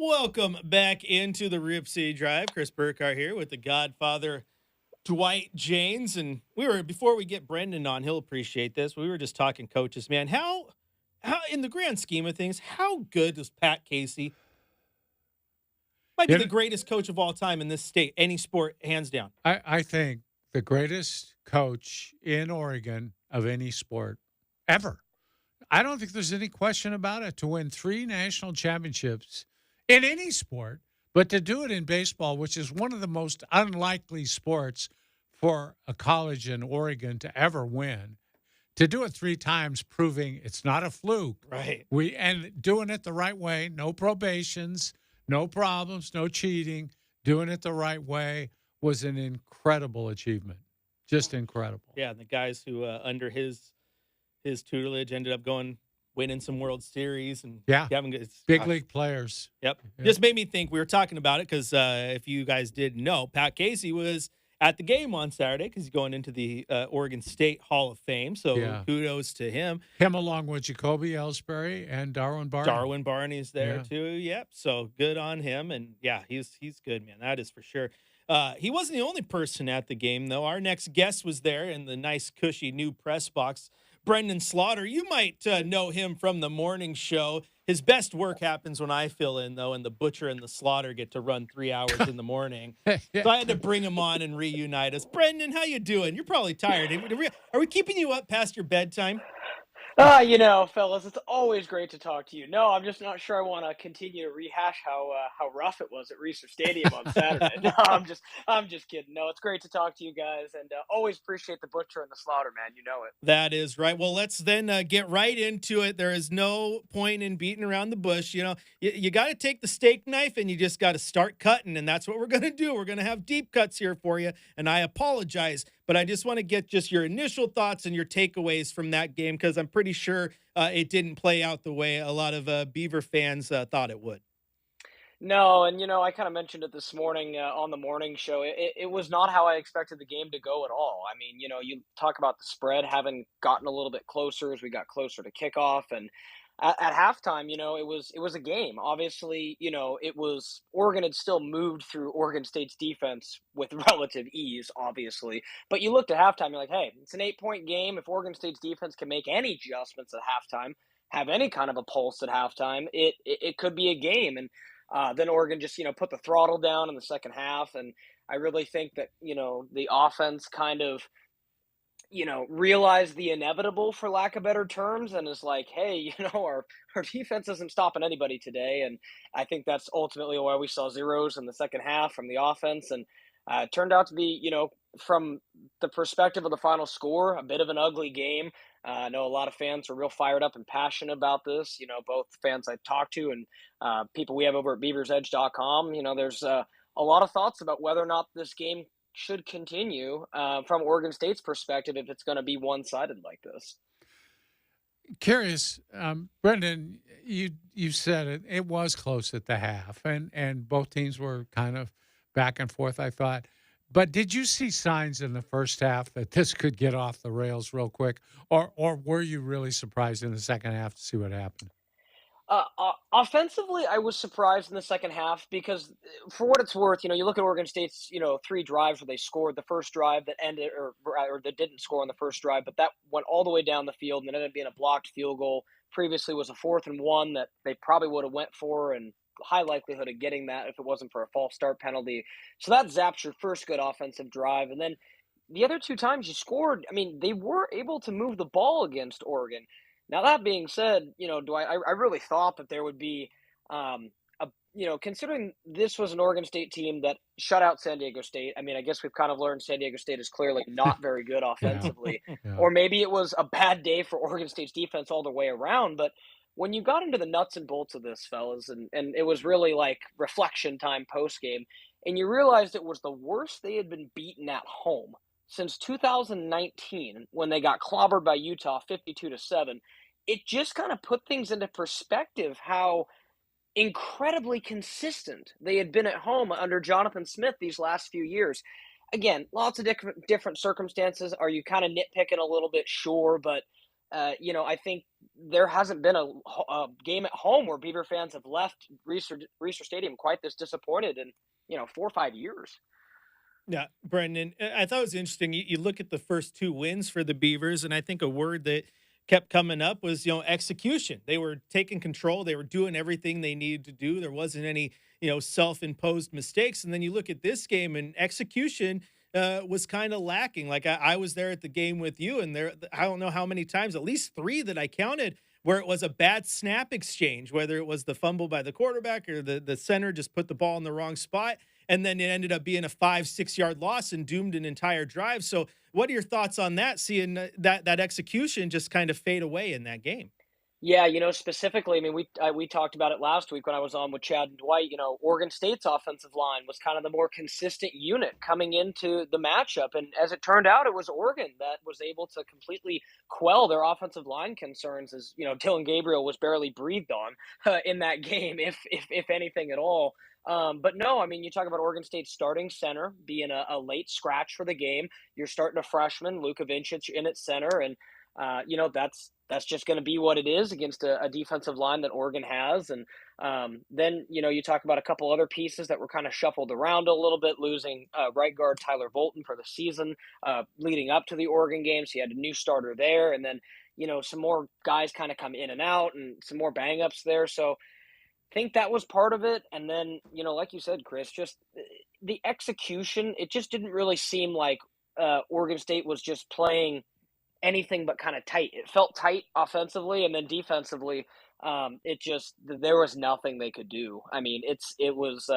Welcome back into the Rip City Drive. Chris Burkhardt here with the Godfather, Dwight James. And before we get Brendan on, he'll appreciate this. We were just talking coaches, man. How in the grand scheme of things, how good is Pat Casey? Might be the greatest coach of all time in this state, any sport, hands down. I think the greatest coach in Oregon of any sport ever. I don't think there's any question about it. To win 3 national championships in any sport, but to do it in baseball, which is one of the most unlikely sports for a college in Oregon to ever win, to do it 3 times, proving it's not a fluke. Right. And doing it the right way, no probations, no problems, no cheating, doing it the right way was an incredible achievement. Just incredible. Yeah, the guys who under his tutelage ended up winning some World Series and having big league players. Yep. Just made me think. We were talking about it because if you guys didn't know, Pat Casey was at the game on Saturday because he's going into the Oregon State Hall of Fame. So kudos to him. Him along with Jacoby Ellsbury and Darwin Barney. Darwin Barney's there too. Yep. So good on him. And he's good, man. That is for sure. He wasn't the only person at the game, though. Our next guest was there in the nice, cushy new press box. Brendan Slaughter, you might know him from the morning show. His best work happens when I fill in, though, and the Butcher and the Slaughter get to run 3 hours in the morning. So I had to bring him on and reunite us. Brendan, how you doing? You're probably tired. Are we keeping you up past your bedtime? Fellas, it's always great to talk to you. No, I'm just not sure I want to continue to rehash how rough it was at Reser Stadium on Saturday. No, I'm just kidding. No, it's great to talk to you guys, and always appreciate the Butcher and the Slaughter, man. You know it. That is right. Well, let's then get right into it. There is no point in beating around the bush. You got to take the steak knife and you just got to start cutting, and that's what we're going to do. We're going to have deep cuts here for you, and I apologize, but I just want to get just your initial thoughts and your takeaways from that game because I'm pretty sure it didn't play out the way a lot of Beaver fans thought it would. No, and I kind of mentioned it this morning on the morning show. It was not how I expected the game to go at all. I mean, you talk about the spread having gotten a little bit closer as we got closer to kickoff, and at halftime, it was a game. Obviously, it was Oregon had still moved through Oregon State's defense with relative ease, obviously. But you looked at halftime, you're like, hey, it's an 8-point game. If Oregon State's defense can make any adjustments at halftime, have any kind of a pulse at halftime, it could be a game. And then Oregon just, put the throttle down in the second half. And I really think that, the offense kind of, realize the inevitable, for lack of better terms, and is like, hey, our defense isn't stopping anybody today. And I think that's ultimately why we saw zeros in the second half from the offense. And it turned out to be, from the perspective of the final score, a bit of an ugly game. I know a lot of fans are real fired up and passionate about this, both fans I talked to and people we have over at beaversedge.com. There's a lot of thoughts about whether or not this game should continue from Oregon State's perspective if it's going to be one-sided like this. Curious, Brendan, you said it was close at the half, and both teams were kind of back and forth, I thought. But did you see signs in the first half that this could get off the rails real quick, or were you really surprised in the second half to see what happened? Offensively, I was surprised in the second half because, for what it's worth, you look at Oregon State's, 3 drives where they scored. The first drive that ended, or that didn't score on the first drive, but that went all the way down the field and ended up being a blocked field goal. Previously was a 4th and 1 that they probably would have went for, and high likelihood of getting that if it wasn't for a false start penalty. So that zaps your first good offensive drive. And then the other 2 times you scored, I mean, they were able to move the ball against Oregon. Now, that being said, I really thought that there would be, considering this was an Oregon State team that shut out San Diego State. I mean, I guess we've kind of learned San Diego State is clearly not very good offensively. Yeah. Or maybe it was a bad day for Oregon State's defense all the way around. But when you got into the nuts and bolts of this, fellas, and it was really like reflection time post-game, and you realized it was the worst they had been beaten at home since 2019 when they got clobbered by Utah 52-7, it just kind of put things into perspective how incredibly consistent they had been at home under Jonathan Smith these last few years. Again, lots of different circumstances. Are you kind of nitpicking a little bit? Sure, but I think there hasn't been a game at home where Beaver fans have left Reser Stadium quite this disappointed in 4 or 5 years. Yeah, Brendan, I thought it was interesting. You look at the first two wins for the Beavers, and I think a word that kept coming up was, execution. They were taking control. They were doing everything they needed to do. There wasn't any, self-imposed mistakes. And then you look at this game, and execution was kind of lacking. Like I was there at the game with you, and I don't know how many times, at least three that I counted, where it was a bad snap exchange, whether it was the fumble by the quarterback or the center just put the ball in the wrong spot. And then it ended up being a 5-6 yard loss and doomed an entire drive. So what are your thoughts on that, seeing that execution just kind of fade away in that game? Yeah, specifically, I mean, we talked about it last week when I was on with Chad and Dwight. Oregon State's offensive line was kind of the more consistent unit coming into the matchup, and as it turned out, it was Oregon that was able to completely quell their offensive line concerns. As Dylan Gabriel was barely breathed on in that game, if anything at all. But no, I mean, you talk about Oregon State's starting center being a late scratch for the game. You're starting a freshman, Luka Vincic, in at center, and that's just going to be what it is against a defensive line that Oregon has. And then, you talk about a couple other pieces that were kind of shuffled around a little bit, losing right guard Tyler Bolton for the season leading up to the Oregon game. So you had a new starter there. And then, some more guys kind of come in and out and some more bang-ups there. So I think that was part of it. And then, like you said, Chris, just the execution, it just didn't really seem like Oregon State was just playing anything but kind of tight. It felt tight offensively, and then defensively, there was nothing they could do. I mean, it was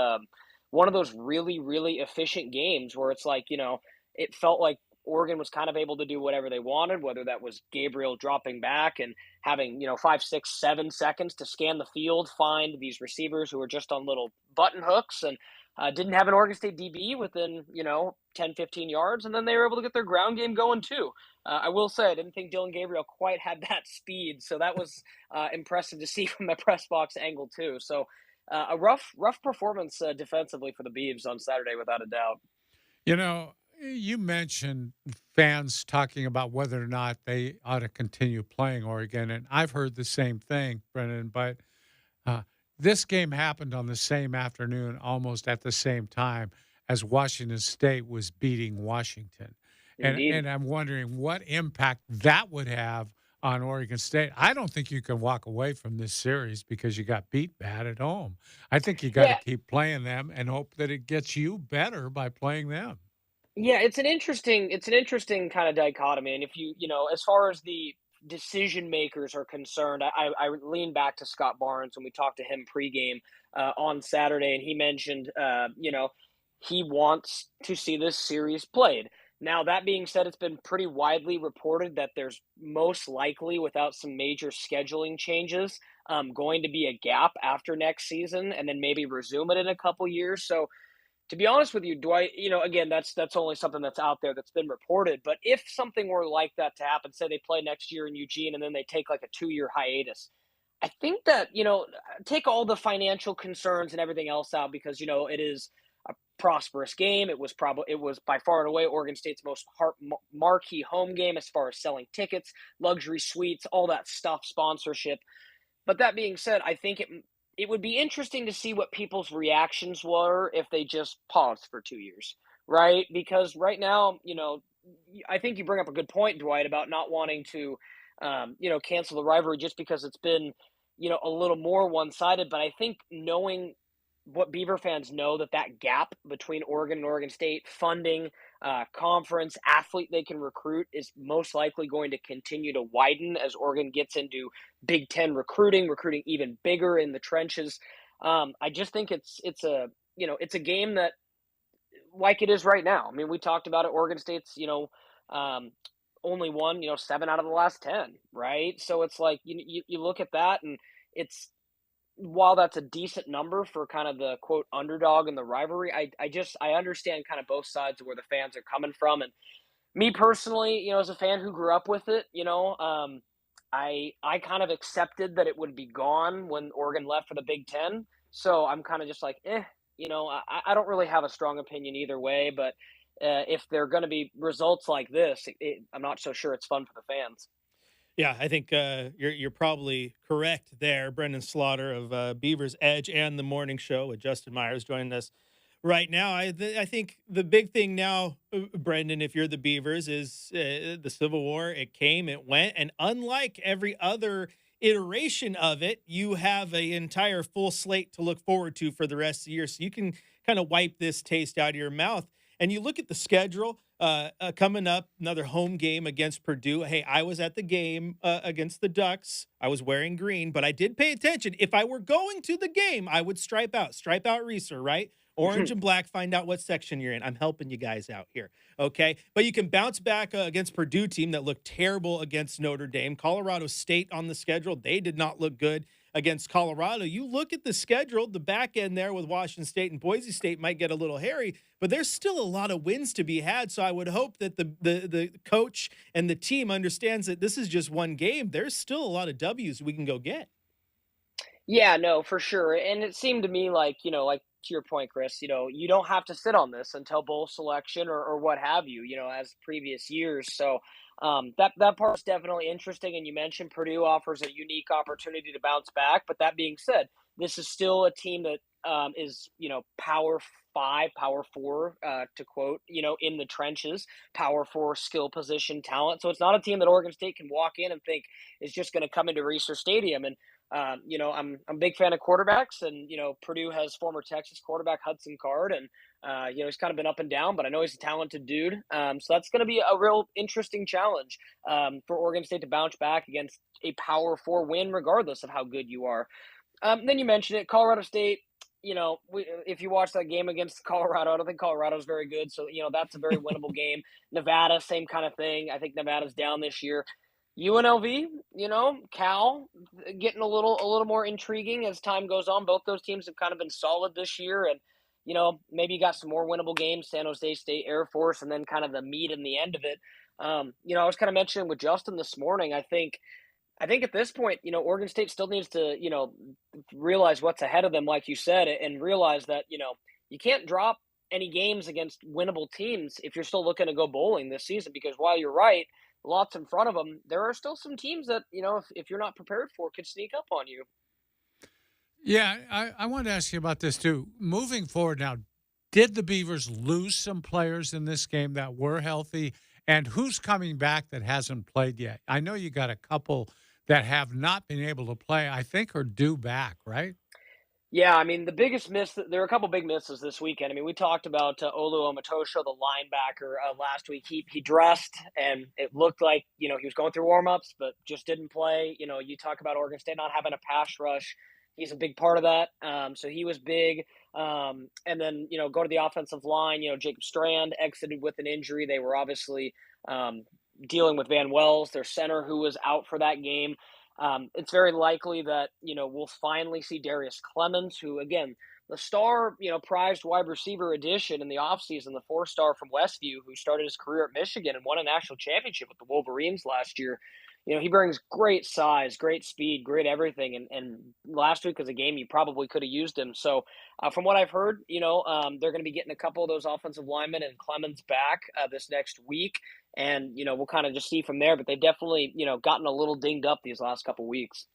one of those really, really efficient games where it's like, it felt like Oregon was kind of able to do whatever they wanted, whether that was Gabriel dropping back and having, 5, 6, 7 seconds to scan the field, find these receivers who were just on little button hooks, and didn't have an Oregon State DB within, 10, 15 yards, and then they were able to get their ground game going too. I will say, I didn't think Dylan Gabriel quite had that speed, so that was impressive to see from the press box angle too. So a rough performance defensively for the Beavs on Saturday, without a doubt. You mentioned fans talking about whether or not they ought to continue playing Oregon, and I've heard the same thing, Brennan, but this game happened on the same afternoon, almost at the same time as Washington State was beating Washington. And I'm wondering what impact that would have on Oregon State. I don't think you can walk away from this series because you got beat bad at home. I think you got to keep playing them and hope that it gets you better by playing them. Yeah, it's an interesting kind of dichotomy. And if as far as the decision makers are concerned, I lean back to Scott Barnes when we talked to him pregame on Saturday, and he mentioned, he wants to see this series played. Now, that being said, it's been pretty widely reported that there's most likely, without some major scheduling changes, going to be a gap after next season, and then maybe resume it in a couple years. So, to be honest with you, Dwight, again, that's only something that's out there that's been reported. But if something were like that to happen, say they play next year in Eugene and then they take like a 2-year hiatus, I think that, take all the financial concerns and everything else out because, it is a prosperous game. It was by far and away Oregon State's most marquee home game as far as selling tickets, luxury suites, all that stuff, sponsorship. But that being said, I think it would be interesting to see what people's reactions were if they just paused for 2 years, right? Because right now, I think you bring up a good point, Dwight, about not wanting to, cancel the rivalry just because it's been, a little more one-sided. But I think knowing what Beaver fans know, that gap between Oregon and Oregon State, funding, conference, athlete they can recruit is most likely going to continue to widen as Oregon gets into Big Ten recruiting even bigger in the trenches. I just think it's a game that, like it is right now. I mean, we talked about it. Oregon State's, only won, 7 out of the last 10, right? So it's like, you look at that and while that's a decent number for kind of the quote underdog in the rivalry, I understand kind of both sides of where the fans are coming from. And me personally, as a fan who grew up with it, I kind of accepted that it would be gone when Oregon left for the Big Ten. So I'm kind of just like, I don't really have a strong opinion either way. But if there are going to be results like this, I'm not so sure it's fun for the fans. Yeah, I think you're probably correct there. Brendan Slaughter of Beaver's Edge and the Morning Show with Justin Myers joining us right now. I think the big thing now, Brendan, if you're the Beavers, is the Civil War. It came, it went, and unlike every other iteration of it, you have an entire full slate to look forward to for the rest of the year. So you can kind of wipe this taste out of your mouth. And you look at the schedule coming up, another home game against Purdue. Hey, I was at the game against the Ducks. I was wearing green, but I did pay attention. If I were going to the game, I would stripe out Reeser, right? Orange and black, find out what section you're in. I'm helping you guys out here, okay? But you can bounce back against Purdue team that looked terrible against Notre Dame. Colorado State on the schedule, they did not look good against Colorado. You look at the schedule, the back end there with Washington State and Boise State might get a little hairy, but there's still a lot of wins to be had. So I would hope that the coach and the team understands that this is just one game. There's still a lot of W's we can go get. Yeah, no, for sure. And it seemed to me like, like to your point, Chris, you don't have to sit on this until bowl selection or what have you, as previous years. So that part's definitely interesting. And you mentioned Purdue offers a unique opportunity to bounce back. But that being said, this is still a team that is, power five, power four, to quote, in the trenches, power four skill position talent. So it's not a team that Oregon State can walk in and think is just going to come into Reser Stadium. And I'm a big fan of quarterbacks, and Purdue has former Texas quarterback Hudson Card, and he's kind of been up and down, but I know he's a talented dude. So that's going to be a real interesting challenge for Oregon State to bounce back against a Power Four win, regardless of how good you are. Then you mentioned it, Colorado State. If you watch that game against Colorado, I don't think Colorado's very good, so that's a very winnable game. Nevada, same kind of thing. I think Nevada's down this year. UNLV, Cal, getting a little more intriguing as time goes on. Both those teams have kind of been solid this year, and maybe you got some more winnable games. San Jose State, Air Force, and then kind of the meat and the end of it. I was kind of mentioning with Justin this morning. I think at this point, Oregon State still needs to realize what's ahead of them, like you said, and realize that you can't drop any games against winnable teams if you're still looking to go bowling this season. Because while you're right, lots in front of them, there are still some teams that, if you're not prepared for, could sneak up on you. Yeah, I wanted to ask you about this too. Moving forward now, did the Beavers lose some players in this game that were healthy? And who's coming back that hasn't played yet? I know you got a couple that have not been able to play, I think are due back, right? Yeah, I mean, the biggest miss, there are a couple big misses this weekend. I mean, we talked about Olu Omatosho, the linebacker, last week. He dressed, and it looked like, he was going through warmups, but just didn't play. You talk about Oregon State not having a pass rush. He's a big part of that. So he was big. And then, go to the offensive line. Jacob Strand exited with an injury. They were obviously dealing with Van Wells, their center, who was out for that game. It's very likely that, we'll finally see Darius Clemens, who, again, the star, prized wide receiver addition in the offseason, the 4-star from Westview, who started his career at Michigan and won a national championship with the Wolverines last year. He brings great size, great speed, great everything. And last week was a game you probably could have used him. So from what I've heard, they're going to be getting a couple of those offensive linemen and Clemens back this next week. And, we'll kind of just see from there. But they've definitely, gotten a little dinged up these last couple of weeks.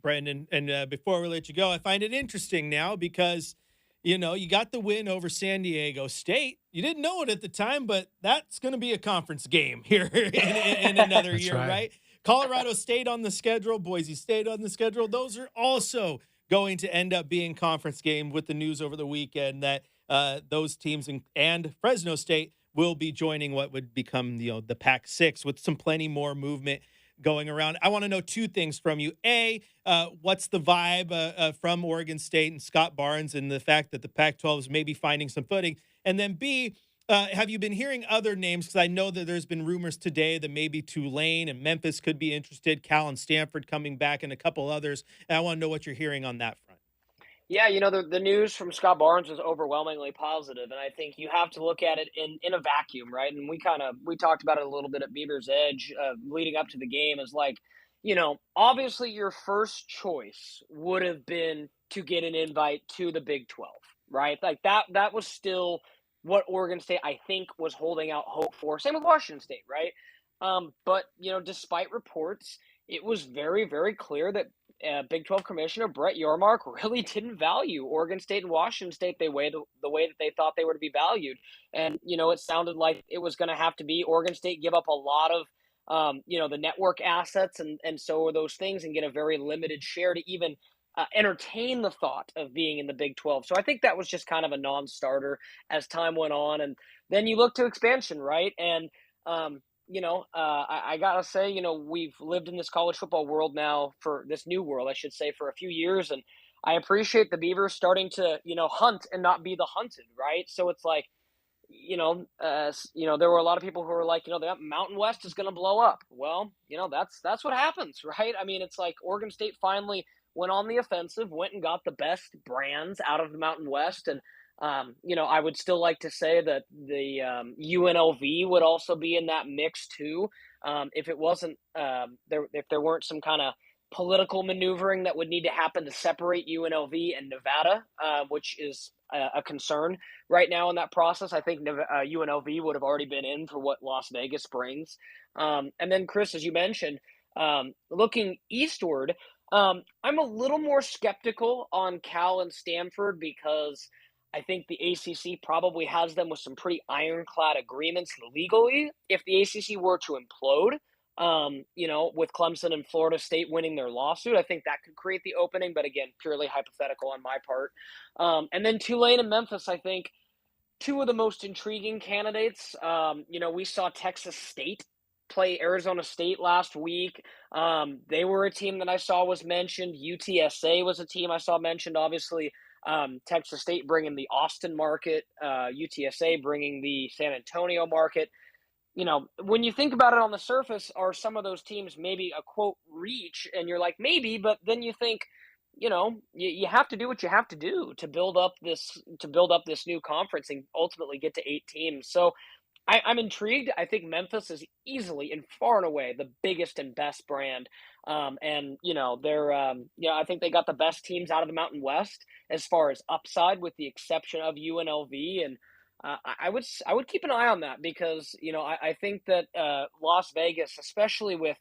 Brandon, and before we let you go, I find it interesting now because, you got the win over San Diego State. You didn't know it at the time, but that's going to be a conference game here in another year, right? Colorado State on the schedule, Boise State on the schedule. Those are also going to end up being conference game with the news over the weekend that those teams and Fresno State will be joining what would become the Pac-6 with some plenty more movement going around. I want to know two things from you. A, what's the vibe from Oregon State and Scott Barnes and the fact that the Pac-12 is maybe finding some footing? And then B, have you been hearing other names? Because I know that there's been rumors today that maybe Tulane and Memphis could be interested, Cal and Stanford coming back, and a couple others. And I want to know what you're hearing on that front. Yeah, the news from Scott Barnes was overwhelmingly positive, and I think you have to look at it in a vacuum, right? And we talked about it a little bit at Beaver's Edge leading up to the game. Is like, obviously your first choice would have been to get an invite to the Big 12, right? Like that was still what Oregon State, I think, was holding out hope for. Same with Washington State, right? But, despite reports, it was very, very clear that Big 12 Commissioner Brett Yormark really didn't value Oregon State and Washington State the way that they thought they were to be valued. And, it sounded like it was going to have to be Oregon State give up a lot of, the network assets and so are those things and get a very limited share to even entertain the thought of being in the Big 12. So I think that was just kind of a non-starter as time went on. And then you look to expansion, right? And, I gotta say, we've lived in this college football world now for this new world, I should say, for a few years. And I appreciate the Beavers starting to, hunt and not be the hunted, right? So it's like, there were a lot of people who were like, the Mountain West is going to blow up. Well, that's what happens, right? I mean, it's like Oregon State finally went on the offensive, went and got the best brands out of the Mountain West. And, I would still like to say that the UNLV would also be in that mix too. If it wasn't, if there weren't some kind of political maneuvering that would need to happen to separate UNLV and Nevada, which is a concern right now in that process. I think UNLV would have already been in for what Las Vegas brings. And then, Chris, as you mentioned, looking eastward, I'm a little more skeptical on Cal and Stanford because I think the ACC probably has them with some pretty ironclad agreements legally. If the ACC were to implode, with Clemson and Florida State winning their lawsuit, I think that could create the opening. But again, purely hypothetical on my part. And then Tulane and Memphis, I think, two of the most intriguing candidates. We saw Texas State play Arizona State last week. They were a team that I saw was mentioned. UTSA was a team I saw mentioned, obviously. Texas State bringing the Austin market, UTSA bringing the San Antonio market. When you think about it on the surface, are some of those teams maybe a quote reach? And you're like, maybe, but then you think, you have to do what you have to do to build up this new conference and ultimately get to 8 teams. So I'm intrigued. I think Memphis is easily and far and away the biggest and best brand. They're, I think they got the best teams out of the Mountain West as far as upside, with the exception of UNLV. And I would keep an eye on that because, I think that Las Vegas, especially with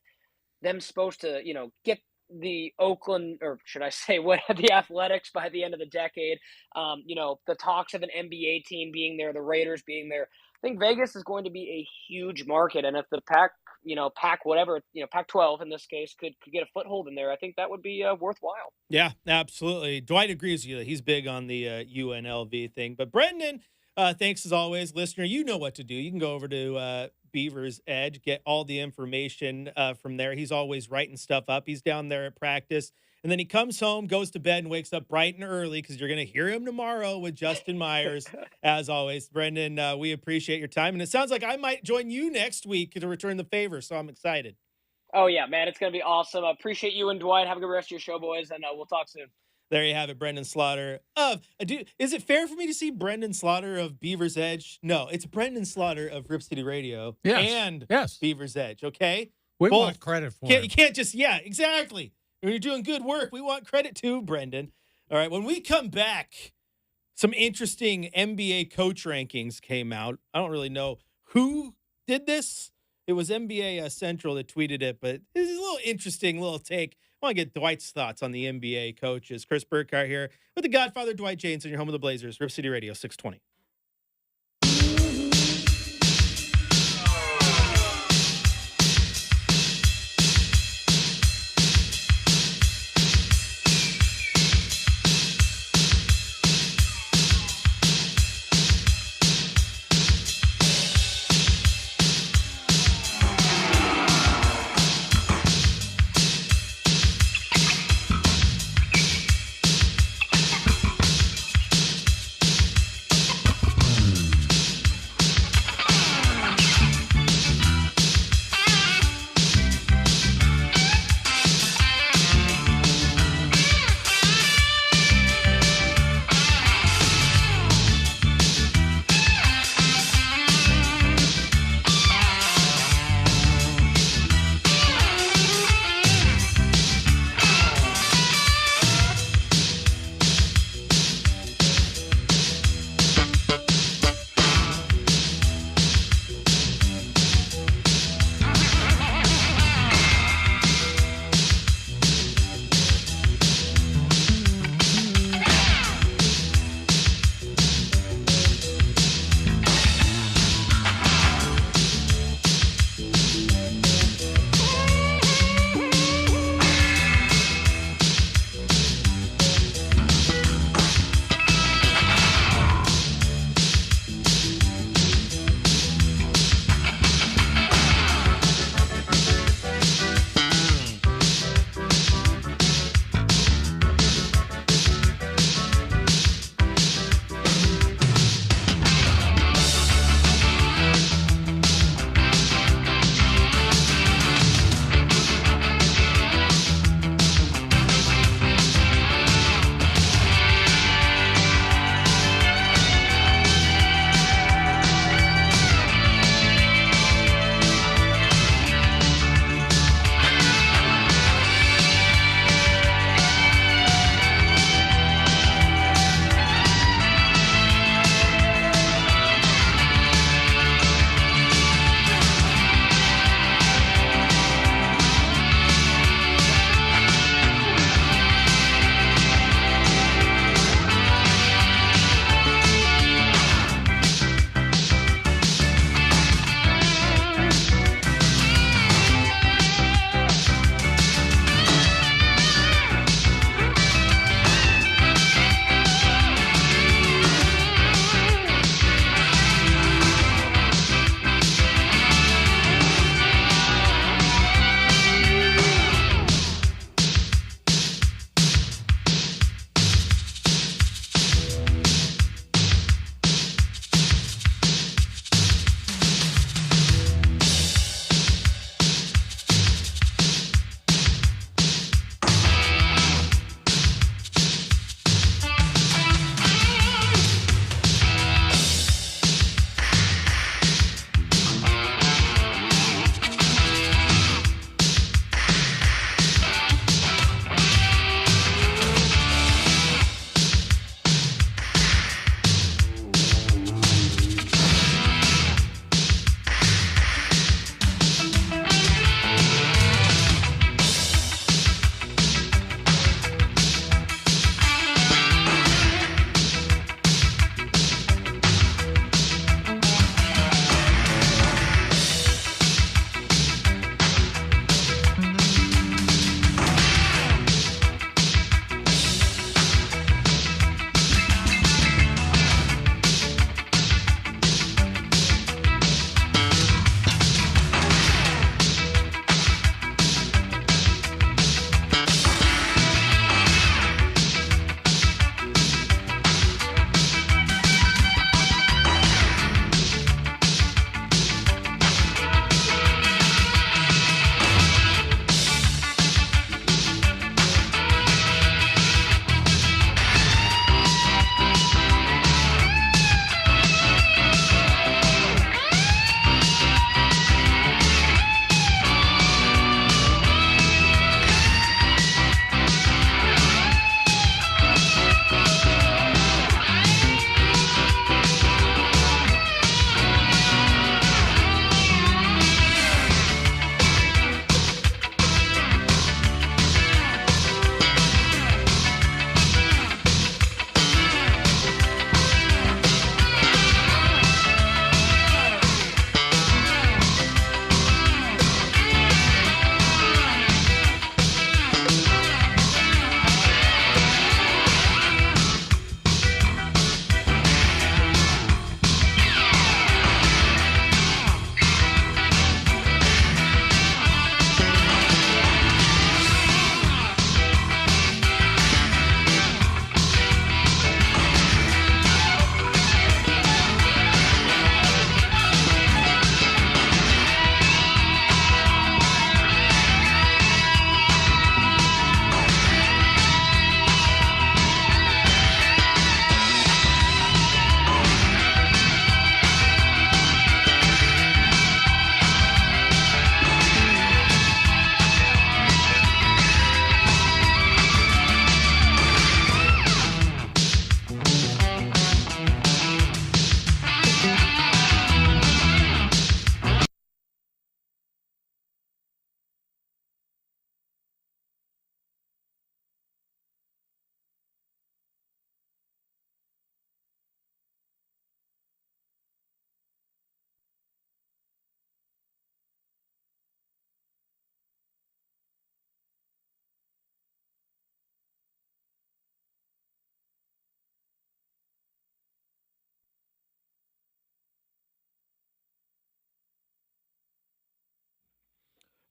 them supposed to, get the Oakland, or should I say what, the Athletics by the end of the decade, the talks of an NBA team being there, the Raiders being there. I think Vegas is going to be a huge market. And if the Pac-12 in this case could get a foothold in there, I think that would be worthwhile. Yeah, absolutely. Dwight agrees with you. He's big on the UNLV thing. But Brendan, thanks as always. Listener, you know what to do. You can go over to Beaver's Edge, get all the information from there. He's always writing stuff up. He's down there at practice. And then he comes home, goes to bed, and wakes up bright and early because you're going to hear him tomorrow with Justin Myers, as always. Brendan, we appreciate your time. And it sounds like I might join you next week to return the favor, so I'm excited. Oh, yeah, man. It's going to be awesome. I appreciate you and Dwight. Have a good rest of your show, boys, and we'll talk soon. There you have it, Brendan Slaughter of. Is it fair for me to see Brendan Slaughter of Beaver's Edge? No, it's Brendan Slaughter of Rip City Radio and Beaver's Edge, okay? We want credit for it. You can't just, exactly. When you're doing good work, we want credit too, Brendan. All right, when we come back, some interesting NBA coach rankings came out. I don't really know who did this. It was NBA Central that tweeted it, but it's a little interesting little take. I want to get Dwight's thoughts on the NBA coaches. Chris Burkhardt here with the Godfather, Dwight James, on your home of the Blazers, Rip City Radio 620.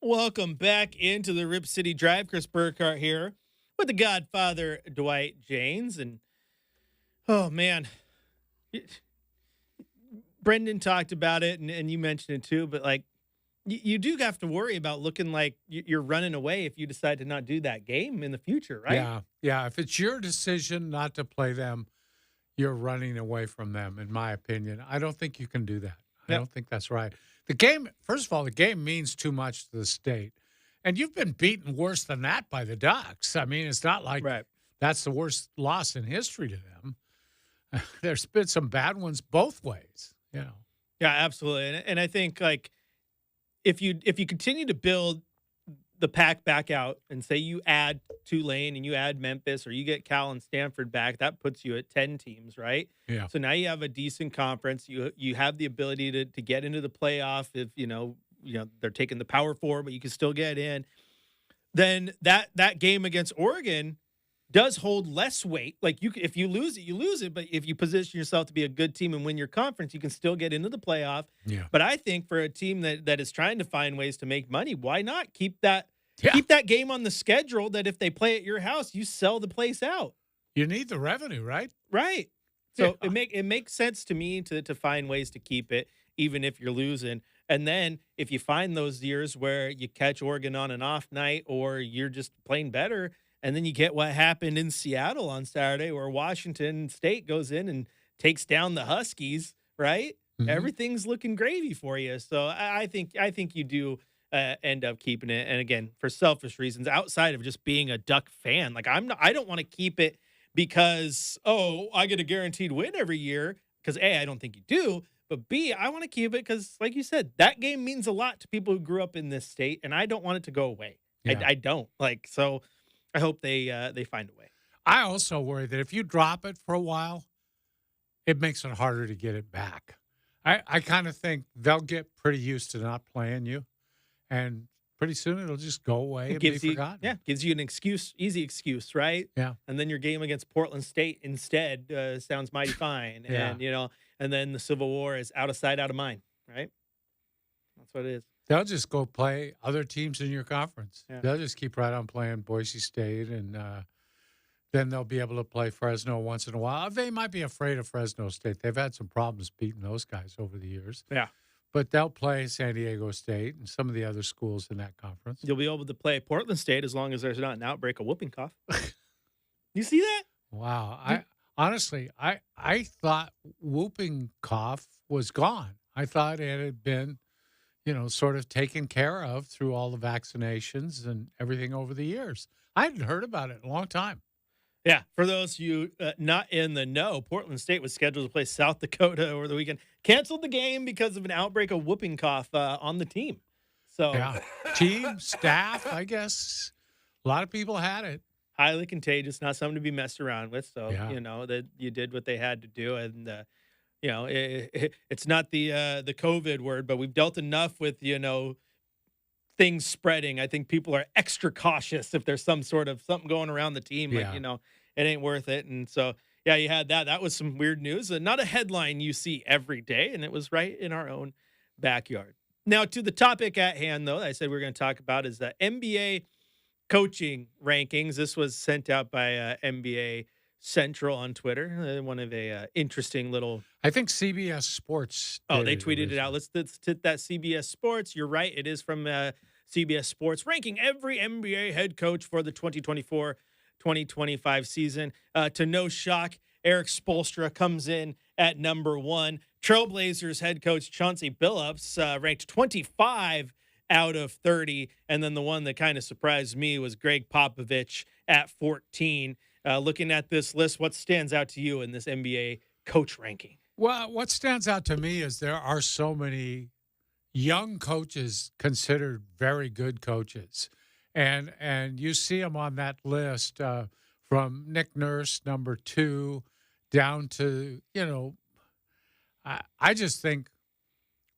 Welcome back into the Rip City Drive. Chris Burkhart here with the Godfather Dwight Janes. And, oh, man, Brendan talked about it, and you mentioned it too, but, like, you do have to worry about looking like you're running away if you decide to not do that game in the future, right? Yeah, yeah. If it's your decision not to play them, you're running away from them, in my opinion. I don't think you can do that. I don't think that's right. The game, first of all, the game means too much to the state. And you've been beaten worse than that by the Ducks. I mean, it's not like that's the worst loss in history to them. There's been some bad ones both ways, you know. Yeah, absolutely. And I think, like, if you continue to build the pack back out and say you add Tulane and you add Memphis or you get Cal and Stanford back, that puts you at 10 teams, right? Yeah. So now you have a decent conference. You have the ability to get into the playoff if, you know, they're taking the Power Four, but you can still get in. Then that game against Oregon does hold less weight. Like, if you lose it, you lose it. But if you position yourself to be a good team and win your conference, you can still get into the playoff. Yeah. But I think for a team that is trying to find ways to make money, why not keep that game on the schedule that if they play at your house, you sell the place out? You need the revenue, right? Right. So it makes sense to me to find ways to keep it, even if you're losing. And then if you find those years where you catch Oregon on an off night or you're just playing better, and then you get what happened in Seattle on Saturday where Washington State goes in and takes down the Huskies, right? Mm-hmm. Everything's looking gravy for you. So I think you do end up keeping it. And again, for selfish reasons, outside of just being a Duck fan, like I don't want to keep it because, I get a guaranteed win every year because A, I don't think you do, but B, I want to keep it because, like you said, that game means a lot to people who grew up in this state, and I don't want it to go away. Yeah. I don't. So I hope they find a way. I also worry that if you drop it for a while, it makes it harder to get it back. I kind of think they'll get pretty used to not playing you, and pretty soon it'll just go away and be forgotten. Yeah, gives you an easy excuse, right? Yeah. And then your game against Portland State instead sounds mighty fine. Yeah. And then the Civil War is out of sight, out of mind, right? That's what it is. They'll just go play other teams in your conference. Yeah. They'll just keep right on playing Boise State, and then they'll be able to play Fresno once in a while. They might be afraid of Fresno State. They've had some problems beating those guys over the years. Yeah. But they'll play San Diego State and some of the other schools in that conference. You'll be able to play Portland State as long as there's not an outbreak of whooping cough. You see that? Wow. I thought whooping cough was gone. I thought it had been, sort of taken care of through all the vaccinations and everything over the years. I hadn't heard about it in a long time. Yeah, for those of you not in the know, Portland State was scheduled to play South Dakota over the weekend. Canceled the game because of an outbreak of whooping cough on the team. So, yeah. Team, staff, I guess. A lot of people had it. Highly contagious, not something to be messed around with. So, yeah. That you did what they had to do. And, it's not the COVID word, but we've dealt enough with, things spreading. I think people are extra cautious if there's some sort of something going around the team. Yeah. Like, it ain't worth it. And so, yeah, you had that. That was some weird news. Not a headline you see every day, and it was right in our own backyard. Now, to the topic at hand, though, I said we're going to talk about is the NBA coaching rankings. This was sent out by NBA Central on Twitter. One of a interesting little. I think CBS Sports. They tweeted it out. Let's hit that CBS Sports. You're right. It is from CBS Sports, ranking every NBA head coach for the 2024-2025 season. To no shock, Eric Spoelstra comes in at number 1. Trailblazers head coach Chauncey Billups ranked 25 out of 30. And then the one that kind of surprised me was Greg Popovich at 14. Looking at this list, what stands out to you in this NBA coach ranking? Well, what stands out to me is there are so many young coaches considered very good coaches. And you see them on that list from Nick Nurse, number 2, down to, I just think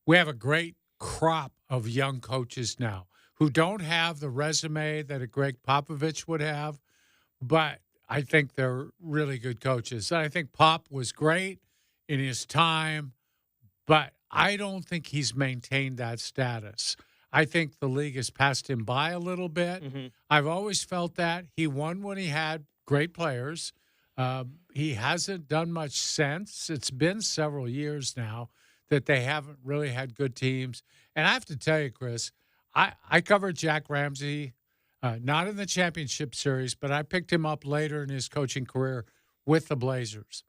we have a great crop of young coaches now who don't have the resume that a Greg Popovich would have, but I think they're really good coaches. And I think Pop was great in his time, but I don't think he's maintained that status. I think the league has passed him by a little bit. Mm-hmm. I've always felt that. He won when he had great players. He hasn't done much since. It's been several years now that they haven't really had good teams. And I have to tell you, Chris, I covered Jack Ramsey, not in the championship series, but I picked him up later in his coaching career with the Blazers.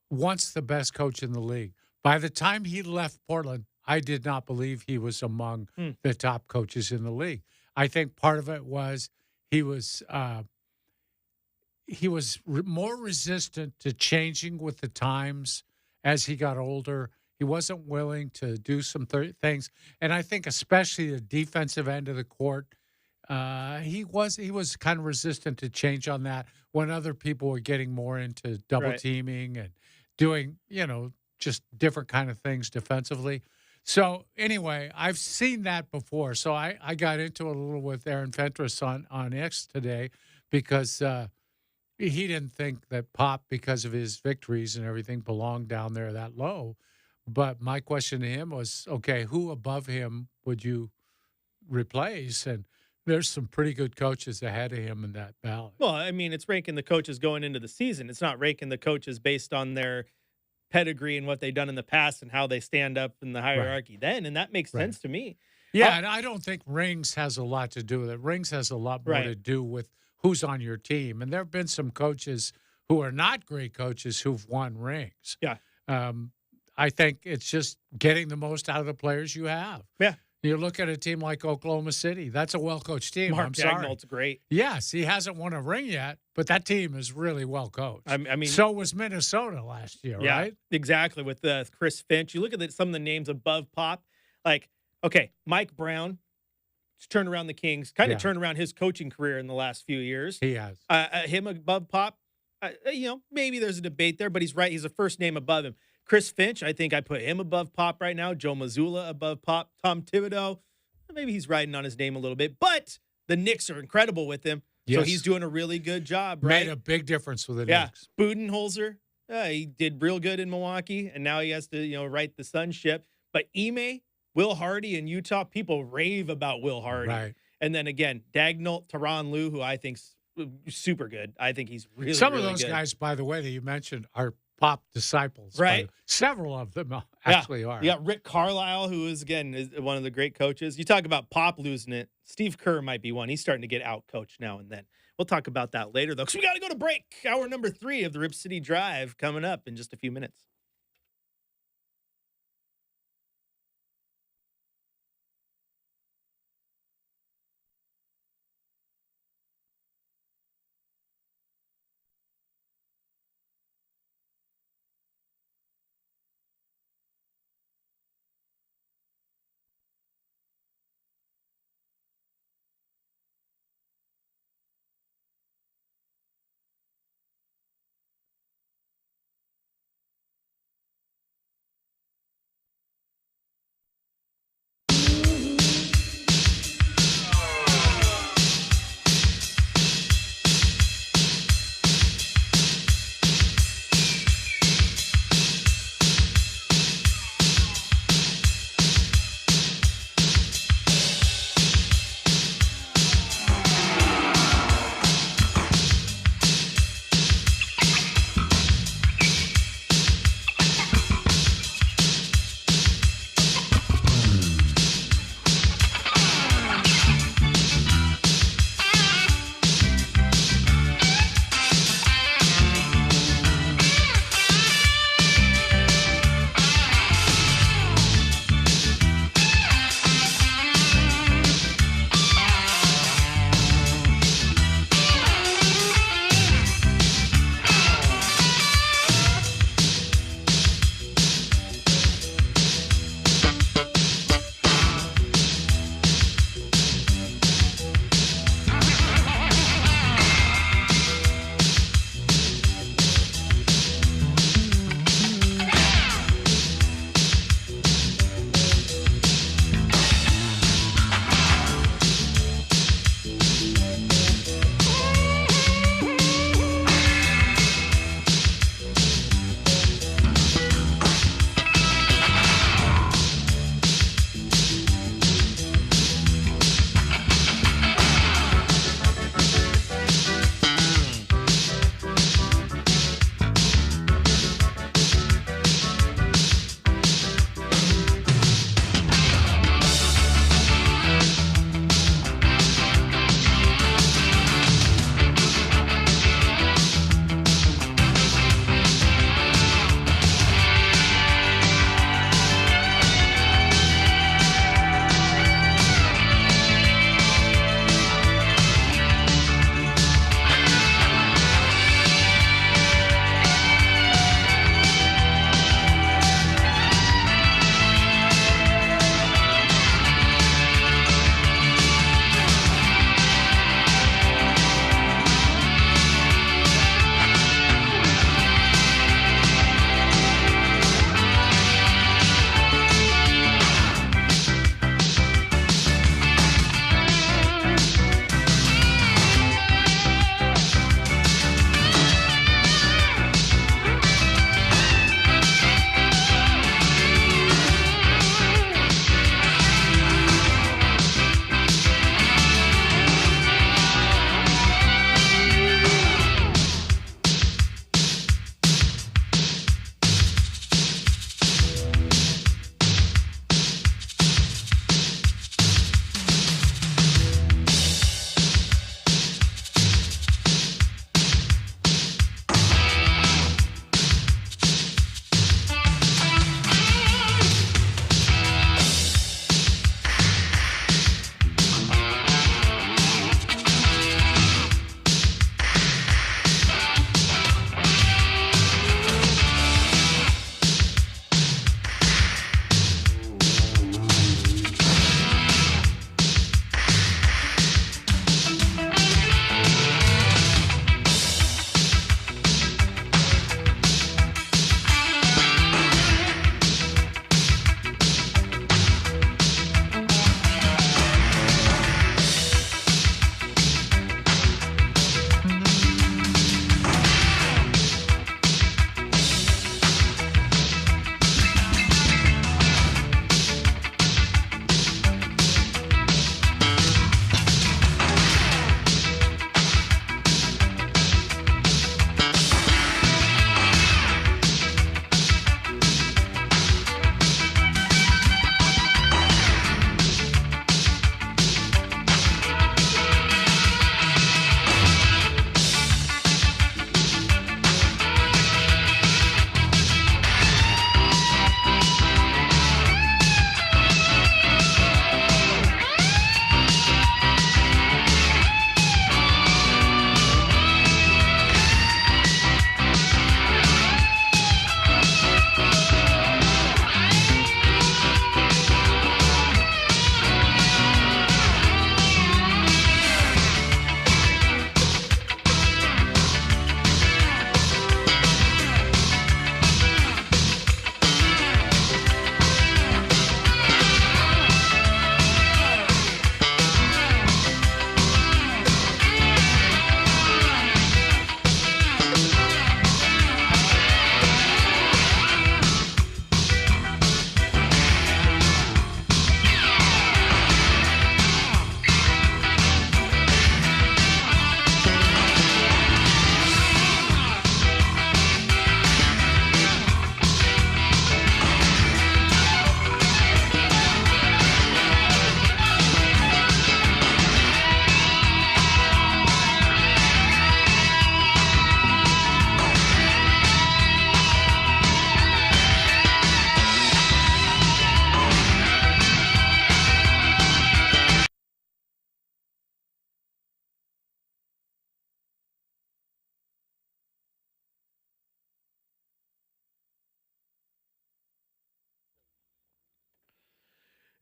Once the best coach in the league. By the time he left Portland, I did not believe he was among the top coaches in the league. I think part of it was he was more resistant to changing with the times as he got older. He wasn't willing to do some things, and I think especially the defensive end of the court, he was kind of resistant to change on that when other people were getting more into double teaming and doing, just different kind of things defensively. So anyway, I've seen that before. So I got into it a little with Aaron Fentress on X today because he didn't think that Pop, because of his victories and everything, belonged down there that low. But my question to him was, okay, who above him would you replace? And there's some pretty good coaches ahead of him in that ballot. Well, I mean, it's ranking the coaches going into the season. It's not ranking the coaches based on their pedigree and what they've done in the past and how they stand up in the hierarchy then. And that makes sense to me. Yeah, and I don't think rings has a lot to do with it. Rings has a lot more to do with who's on your team. And there have been some coaches who are not great coaches who've won rings. Yeah. I think it's just getting the most out of the players you have. Yeah. You look at a team like Oklahoma City. That's a well-coached team. Mark I'm sorry. Dagnall's great. Yes, he hasn't won a ring yet, but that team is really well coached. I mean, so was Minnesota last year, right? Exactly. With Chris Finch, you look at some of the names above Pop. Like, okay, Mike Brown, turned around the Kings, kind of turned around his coaching career in the last few years. He has. Him above Pop, maybe there's a debate there, but he's right. He's a first name above him. Chris Finch, I think I put him above Pop right now. Joe Mazzulla above Pop. Tom Thibodeau, maybe he's riding on his name a little bit, but the Knicks are incredible with him. Yes. So he's doing a really good job, right? Made a big difference with the Knicks. Budenholzer, he did real good in Milwaukee, and now he has to, right the Sun ship. But Ime, Will Hardy in Utah, people rave about Will Hardy. Right. And then again, Dagnall, Tyronn Lue, who I think's super good. I think he's really Some of really those good. guys, by the way, that you mentioned are Pop disciples. Right. Several of them actually are. You got Rick Carlisle, who is one of the great coaches. You talk about Pop losing it. Steve Kerr might be one. He's starting to get out-coached now and then. We'll talk about that later, though, because we got to go to break. Hour number 3 of the Rip City Drive coming up in just a few minutes.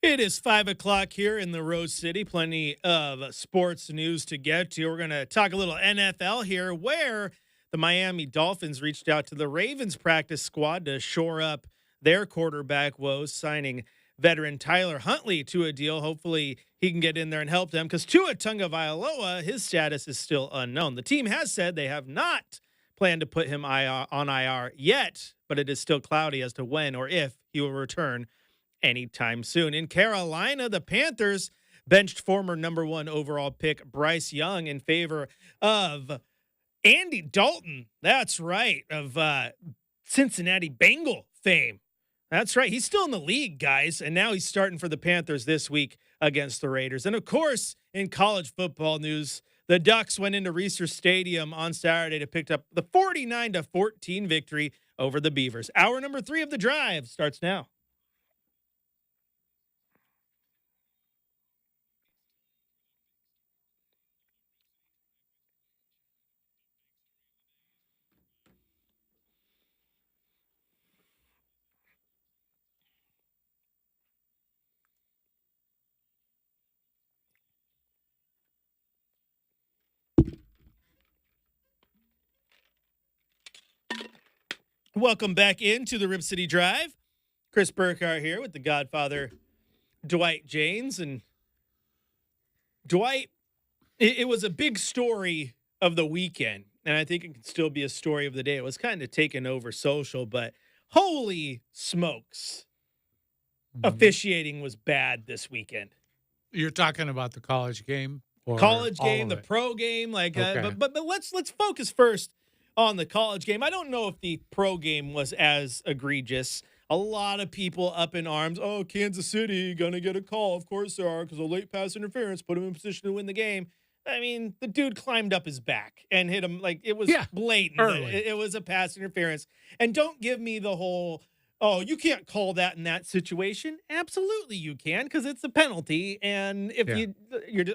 It is 5 o'clock here in the Rose City. Plenty of sports news to get to. We're going to talk a little NFL here, where the Miami Dolphins reached out to the Ravens practice squad to shore up their quarterback woes, signing veteran Tyler Huntley to a deal. Hopefully he can get in there and help them, because Tua Tagovailoa, his status is still unknown. The team has said they have not planned to put him on IR yet, but it is still cloudy as to when or if he will return anytime soon. In Carolina, the Panthers benched former number 1 overall pick Bryce Young in favor of Andy Dalton. That's right, of Cincinnati Bengal fame. That's right. He's still in the league, guys, and now he's starting for the Panthers this week against the Raiders. And, of course, in college football news, the Ducks went into Reser Stadium on Saturday to pick up the 49-14 victory over the Beavers. Hour number 3 of the drive starts now. Welcome back into the Rip City Drive. Chris Burkhardt here with the Godfather, Dwight James. And Dwight, it was a big story of the weekend, and I think it can still be a story of the day. It was kind of taken over social, but holy smokes, officiating was bad this weekend. You're talking about the college game? Or college game, the pro game, okay. But let's focus first on the college game. I don't know if the pro game was as egregious. A lot of people up in arms. Oh, Kansas City gonna get a call. Of course they are, because a late pass interference put him in position to win the game. I mean, the dude climbed up his back and hit him. Like, it was blatant. It was a pass interference. And don't give me the whole, oh, you can't call that in that situation. Absolutely you can, because it's a penalty. And if you're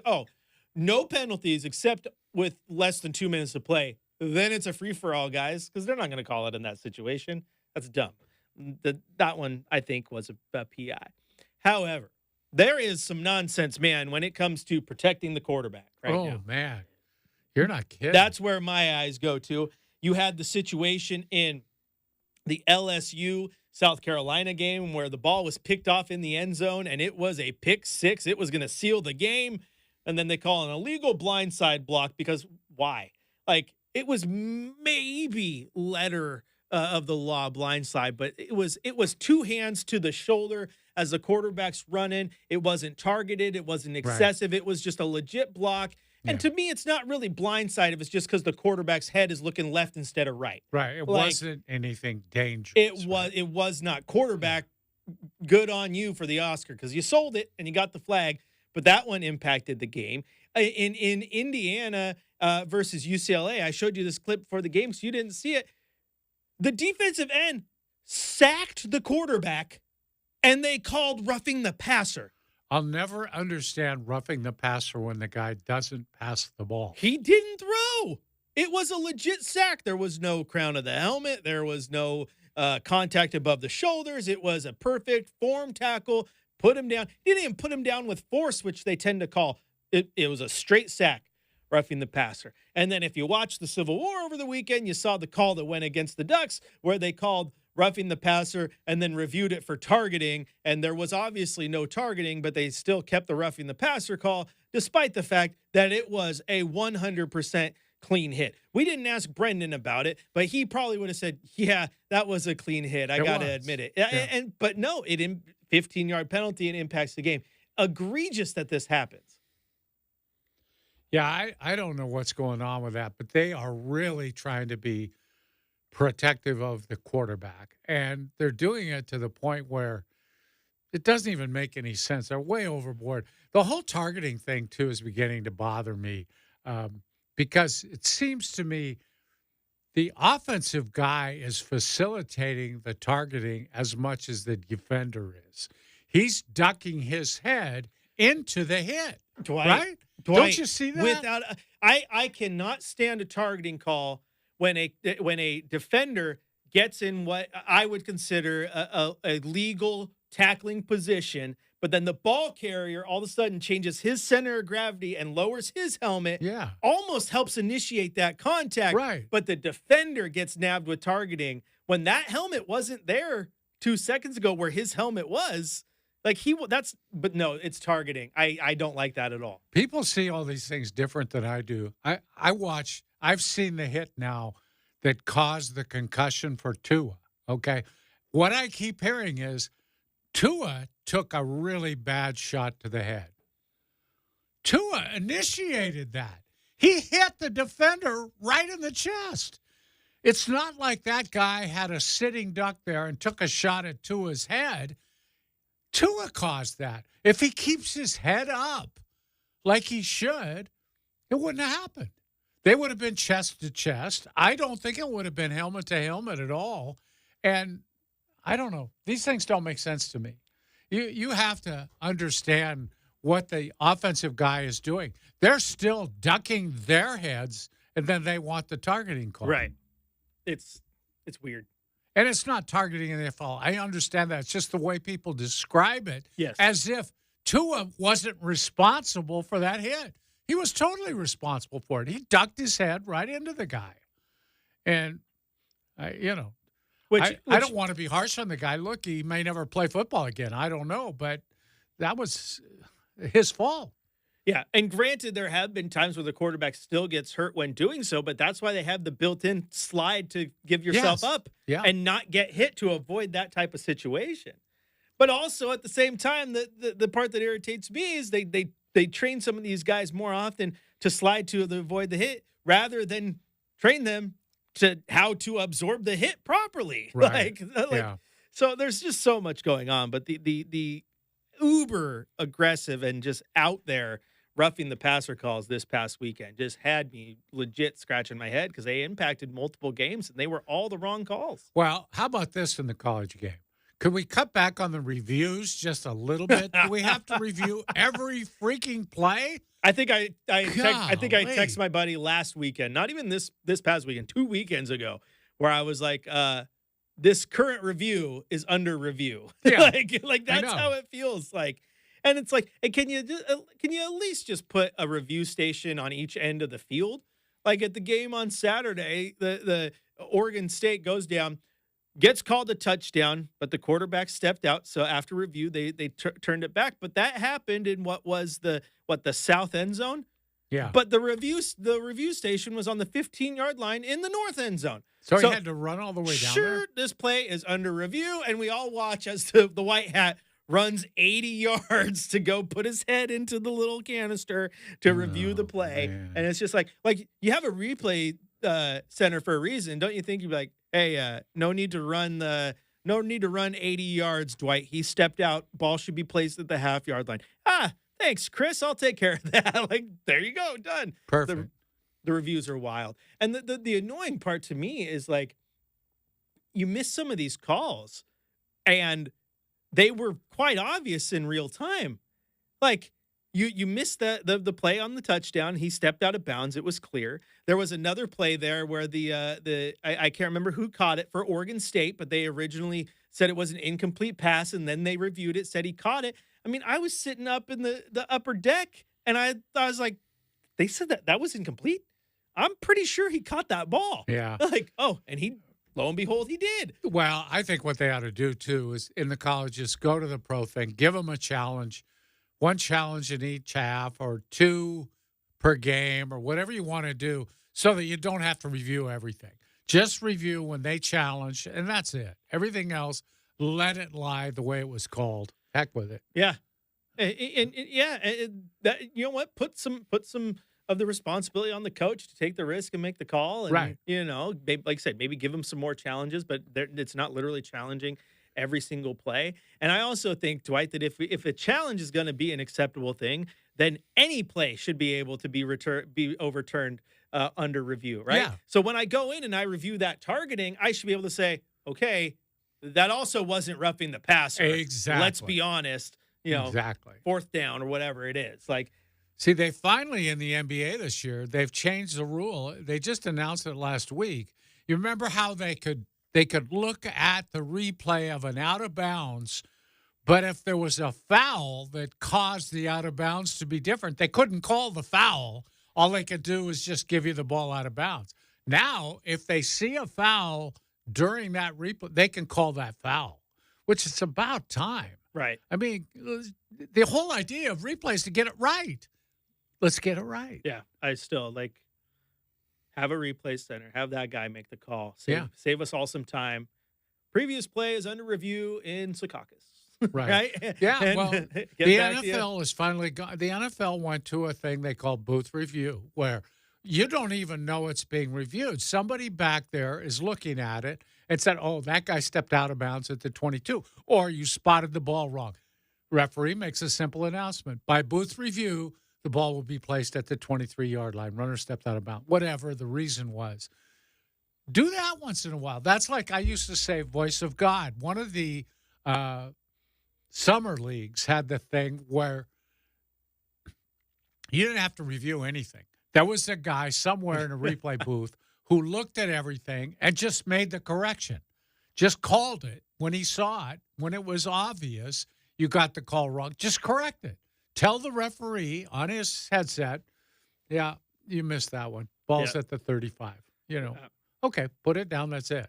no penalties except with less than 2 minutes to play, then it's a free-for-all, guys, because they're not going to call it in that situation. That's dumb. That one, I think, was a PI. However, there is some nonsense, man, when it comes to protecting the quarterback right now. Oh, man. You're not kidding. That's where my eyes go to. You had the situation in the LSU South Carolina game where the ball was picked off in the end zone, and it was a pick six. It was going to seal the game, and then they call an illegal blindside block because why? Like, it was maybe letter of the law blindside, but it was 2 hands to the shoulder as the quarterback's running. It wasn't targeted. It wasn't excessive. Right. It was just a legit block. And to me, it's not really blindside if it's just because the quarterback's head is looking left instead of right. Right. It wasn't anything dangerous. It was not. Quarterback, good on you for the Oscar, because you sold it and you got the flag. But that one impacted the game. In Indiana versus UCLA, I showed you this clip for the game, so you didn't see it. The defensive end sacked the quarterback, and they called roughing the passer. I'll never understand roughing the passer when the guy doesn't pass the ball. He didn't throw. It was a legit sack. There was no crown of the helmet. There was no contact above the shoulders. It was a perfect form tackle. Put him down. He didn't even put him down with force, which they tend to call. It was a straight sack, roughing the passer. And then if you watch the Civil War over the weekend, you saw the call that went against the Ducks where they called roughing the passer and then reviewed it for targeting. And there was obviously no targeting, but they still kept the roughing the passer call, despite the fact that it was a 100% clean hit. We didn't ask Brendan about it, but he probably would have said, yeah, that was a clean hit. I got to admit it. Yeah. But no, 15-yard penalty, and impacts the game. Egregious that this happens. Yeah, I don't know what's going on with that, but they are really trying to be protective of the quarterback. And they're doing it to the point where it doesn't even make any sense. They're way overboard. The whole targeting thing, too, is beginning to bother me because it seems to me the offensive guy is facilitating the targeting as much as the defender is. He's ducking his head into the hit, right? Don't you see that? I cannot stand a targeting call when a defender gets in what I would consider a legal tackling position, but then the ball carrier all of a sudden changes his center of gravity and lowers his helmet. Yeah. Almost helps initiate that contact. Right. But the defender gets nabbed with targeting when that helmet wasn't there 2 seconds ago where his helmet was. Like but no, it's targeting. I don't like that at all. People see all these things different than I do. I've seen the hit now that caused the concussion for Tua, okay? What I keep hearing is Tua took a really bad shot to the head. Tua initiated that. He hit the defender right in the chest. It's not like that guy had a sitting duck there and took a shot at Tua's head. Tua caused that. If he keeps his head up like he should, it wouldn't have happened. They would have been chest to chest. I don't think it would have been helmet to helmet at all. And I don't know. These things don't make sense to me. You have to understand what the offensive guy is doing. They're still ducking their heads, and then they want the targeting call. Right. It's weird. And it's not targeting an NFL. I understand that. It's just the way people describe it. Yes. As if Tua wasn't responsible for that hit. He was totally responsible for it. He ducked his head right into the guy. And, I don't want to be harsh on the guy. Look, he may never play football again. I don't know. But that was his fault. Yeah, and granted, there have been times where the quarterback still gets hurt when doing so, but that's why they have the built-in slide to give yourself up and not get hit to avoid that type of situation. But also at the same time, the part that irritates me is they train some of these guys more often to slide to avoid the hit rather than train them to how to absorb the hit properly. Right. So there's just so much going on, but the uber aggressive and just out there roughing the passer calls this past weekend just had me legit scratching my head because they impacted multiple games and they were all the wrong calls. Well, how about this in the college game? Could we cut back on the reviews just a little bit? Do we have to review every freaking play? I think I texted my buddy last weekend, not even this past weekend, 2 weekends ago, where I was like, this current review is under review. Yeah. like that's how it feels like. And it's like, hey, can you at least just put a review station on each end of the field? Like at the game on Saturday, the Oregon State goes down, gets called a touchdown, but the quarterback stepped out. So after review, they turned it back. But that happened in what was the south end zone. Yeah. But the review station was on the 15-yard line in the north end zone. So he had to run all the way down there? Sure, this play is under review, and we all watch as the white hat runs 80 yards to go put his head into the little canister to review the play. Man. And it's just like you have a replay center for a reason. Don't you think? You'd be like, hey, no need to run 80 yards, Dwight. He stepped out. Ball should be placed at the half-yard line. Thanks, Chris. I'll take care of that. Like, there you go. Done. Perfect. The reviews are wild. And the annoying part to me is like you miss some of these calls and they were quite obvious in real time. Like you missed the play on the touchdown. He stepped out of bounds. It was clear. There was another play there where I can't remember who caught it for Oregon State, but they originally said it was an incomplete pass, and then they reviewed it, said he caught it. I mean, I was sitting up in the upper deck, and I was like, they said that was incomplete. I'm pretty sure he caught that ball. Yeah. Like, and lo and behold, he did. Well, I think what they ought to do, too, is in the colleges, go to the pro thing, give them a challenge, one challenge in each half or 2 per game or whatever you want to do so that you don't have to review everything. Just review when they challenge, and that's it. Everything else, let it lie the way it was called. Heck with it. Yeah. And that, you know what? Put some of the responsibility on the coach to take the risk and make the call. And, right. Like I said, maybe give them some more challenges, but it's not literally challenging every single play. And I also think, Dwight, that if a challenge is going to be an acceptable thing, then any play should be able to be overturned under review, right? Yeah. So when I go in and I review that targeting, I should be able to say, okay, that also wasn't roughing the passer. Exactly. Let's be honest. Exactly. 4th down or whatever it is. Like, see, they finally in the NBA this year, they've changed the rule. They just announced it last week. You remember how they could look at the replay of an out of bounds But if there was a foul that caused the out of bounds to be different, they couldn't call the foul. All they could do is just give you the ball out of bounds. Now, if they see a foul during that replay, they can call that foul, which is about time. Right. I mean, the whole idea of replay is to get it right. Let's get it right. Yeah. I still have a replay center. Have that guy make the call. Save us all some time. Previous play is under review in Secaucus. Right. Yeah. And well, the NFL has finally got. The NFL went to a thing they call booth review, where you don't even know it's being reviewed. Somebody back there is looking at it and said, "Oh, that guy stepped out of bounds at the 22," or "You spotted the ball wrong." Referee makes a simple announcement: by booth review, the ball will be placed at the 23-yard line. Runner stepped out of bounds. Whatever the reason was. Do that once in a while. That's like I used to say, voice of God. One of the summer leagues had the thing where you didn't have to review anything. There was a guy somewhere in a replay booth who looked at everything and just made the correction, just called it when he saw it. When it was obvious you got the call wrong, just correct it. Tell the referee on his headset, yeah, you missed that one. Ball's at the 35, Okay, put it down. That's it.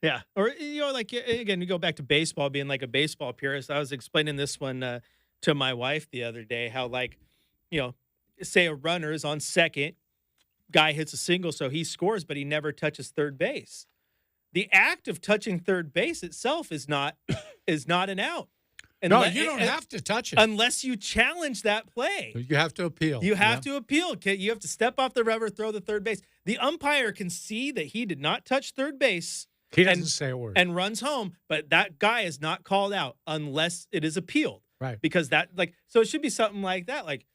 Yeah. Or, again, you go back to baseball being like a baseball purist. I was explaining this one to my wife the other day, how, say a runner is on second, guy hits a single, so he scores, but he never touches third base. The act of touching third base itself is not an out. No, you don't have to touch it. Unless you challenge that play. You have to appeal. You have to appeal. You have to step off the rubber, throw the third base. The umpire can see that he did not touch third base. He doesn't say a word. And runs home, but that guy is not called out unless it is appealed. Right. Because so it should be something like that. Like,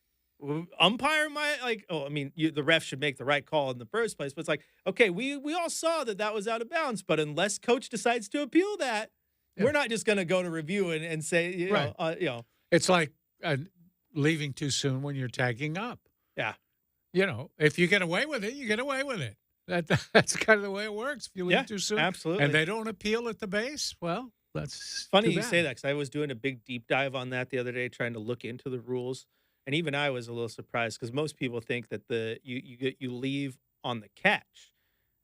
umpire might, the ref should make the right call in the first place. But it's like, okay, we all saw that was out of bounds, but unless coach decides to appeal that, we're not just going to go to review and say, you know. It's like leaving too soon when you're tagging up. Yeah. If you get away with it, you get away with it. That's kind of the way it works. If you leave too soon, absolutely, and they don't appeal at the base, well, that's funny you say that, because I was doing a big deep dive on that the other day, trying to look into the rules, and even I was a little surprised because most people think that you leave on the catch.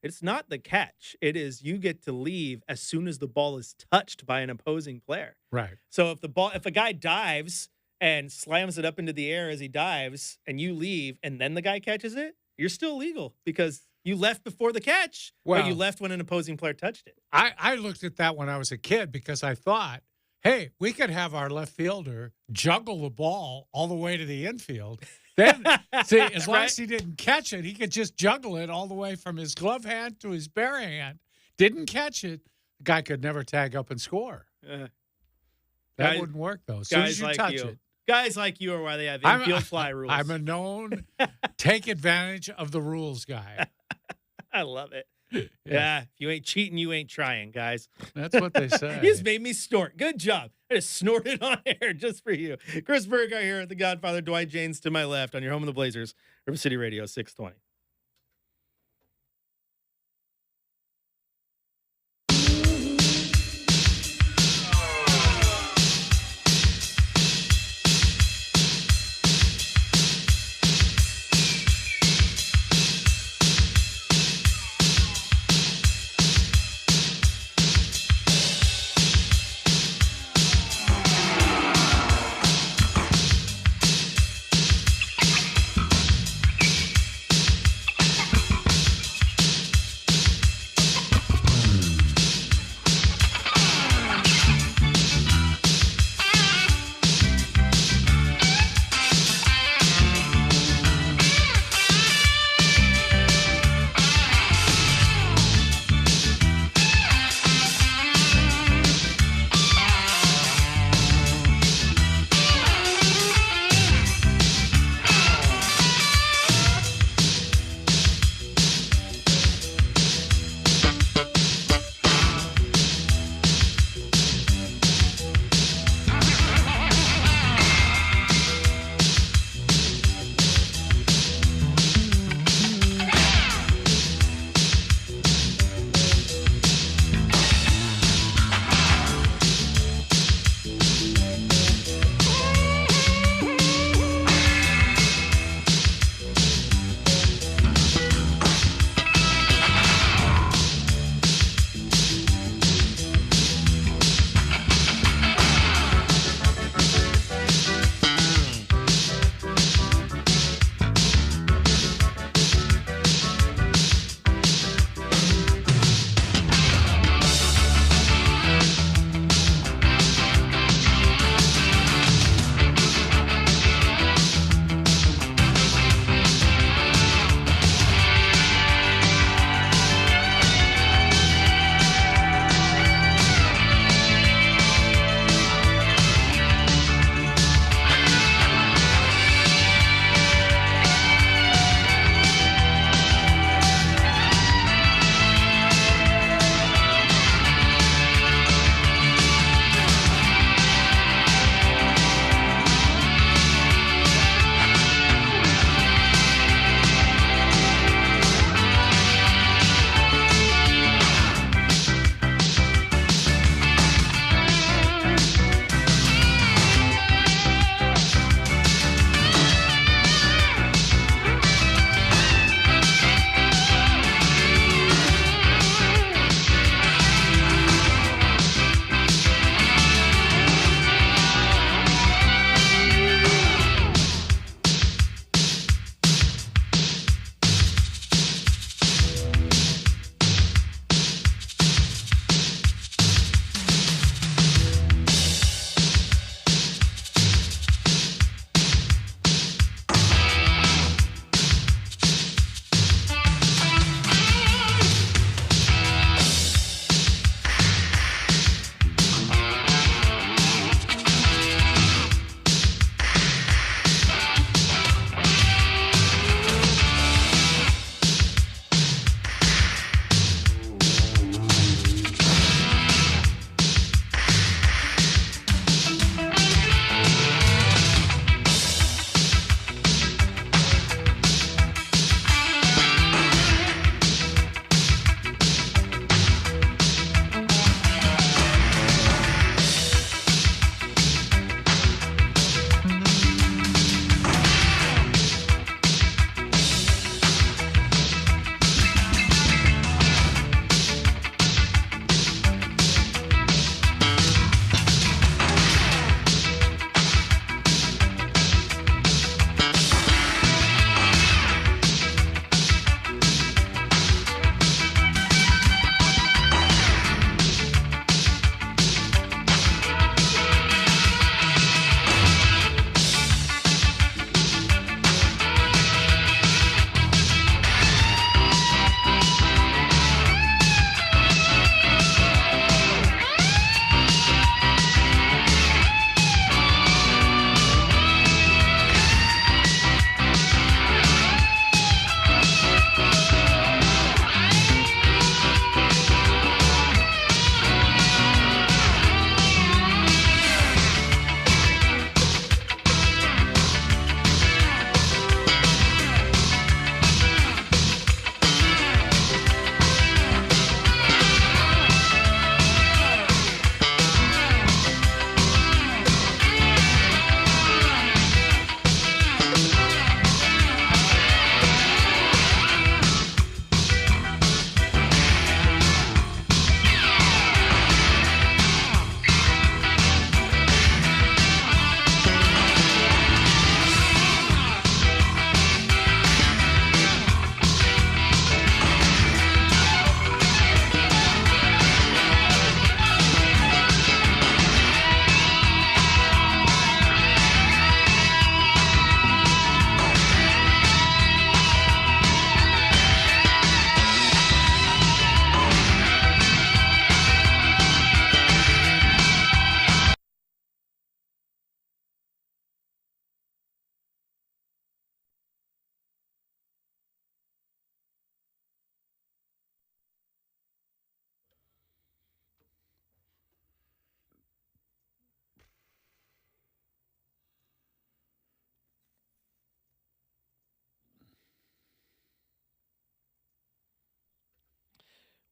It's not the catch. It is you get to leave as soon as the ball is touched by an opposing player. Right. So if a guy dives and slams it up into the air as he dives, and you leave, and then the guy catches it, you're still legal because you left before the catch, but you left when an opposing player touched it. I looked at that when I was a kid because I thought, hey, we could have our left fielder juggle the ball all the way to the infield. Then, see, as long as he didn't catch it, he could just juggle it all the way from his glove hand to his bare hand. Didn't catch it, the guy could never tag up and score. That wouldn't work, though. As soon as you touch it. Guys like you are why they have infield fly rules. I'm a known take advantage of the rules guy. I love it. Yeah. If you ain't cheating, you ain't trying, guys. That's what they say. You just made me snort. Good job. I just snorted on air just for you. Chris Burghardt here at the Godfather, Dwight James to my left on your home of the Blazers, River City Radio 620.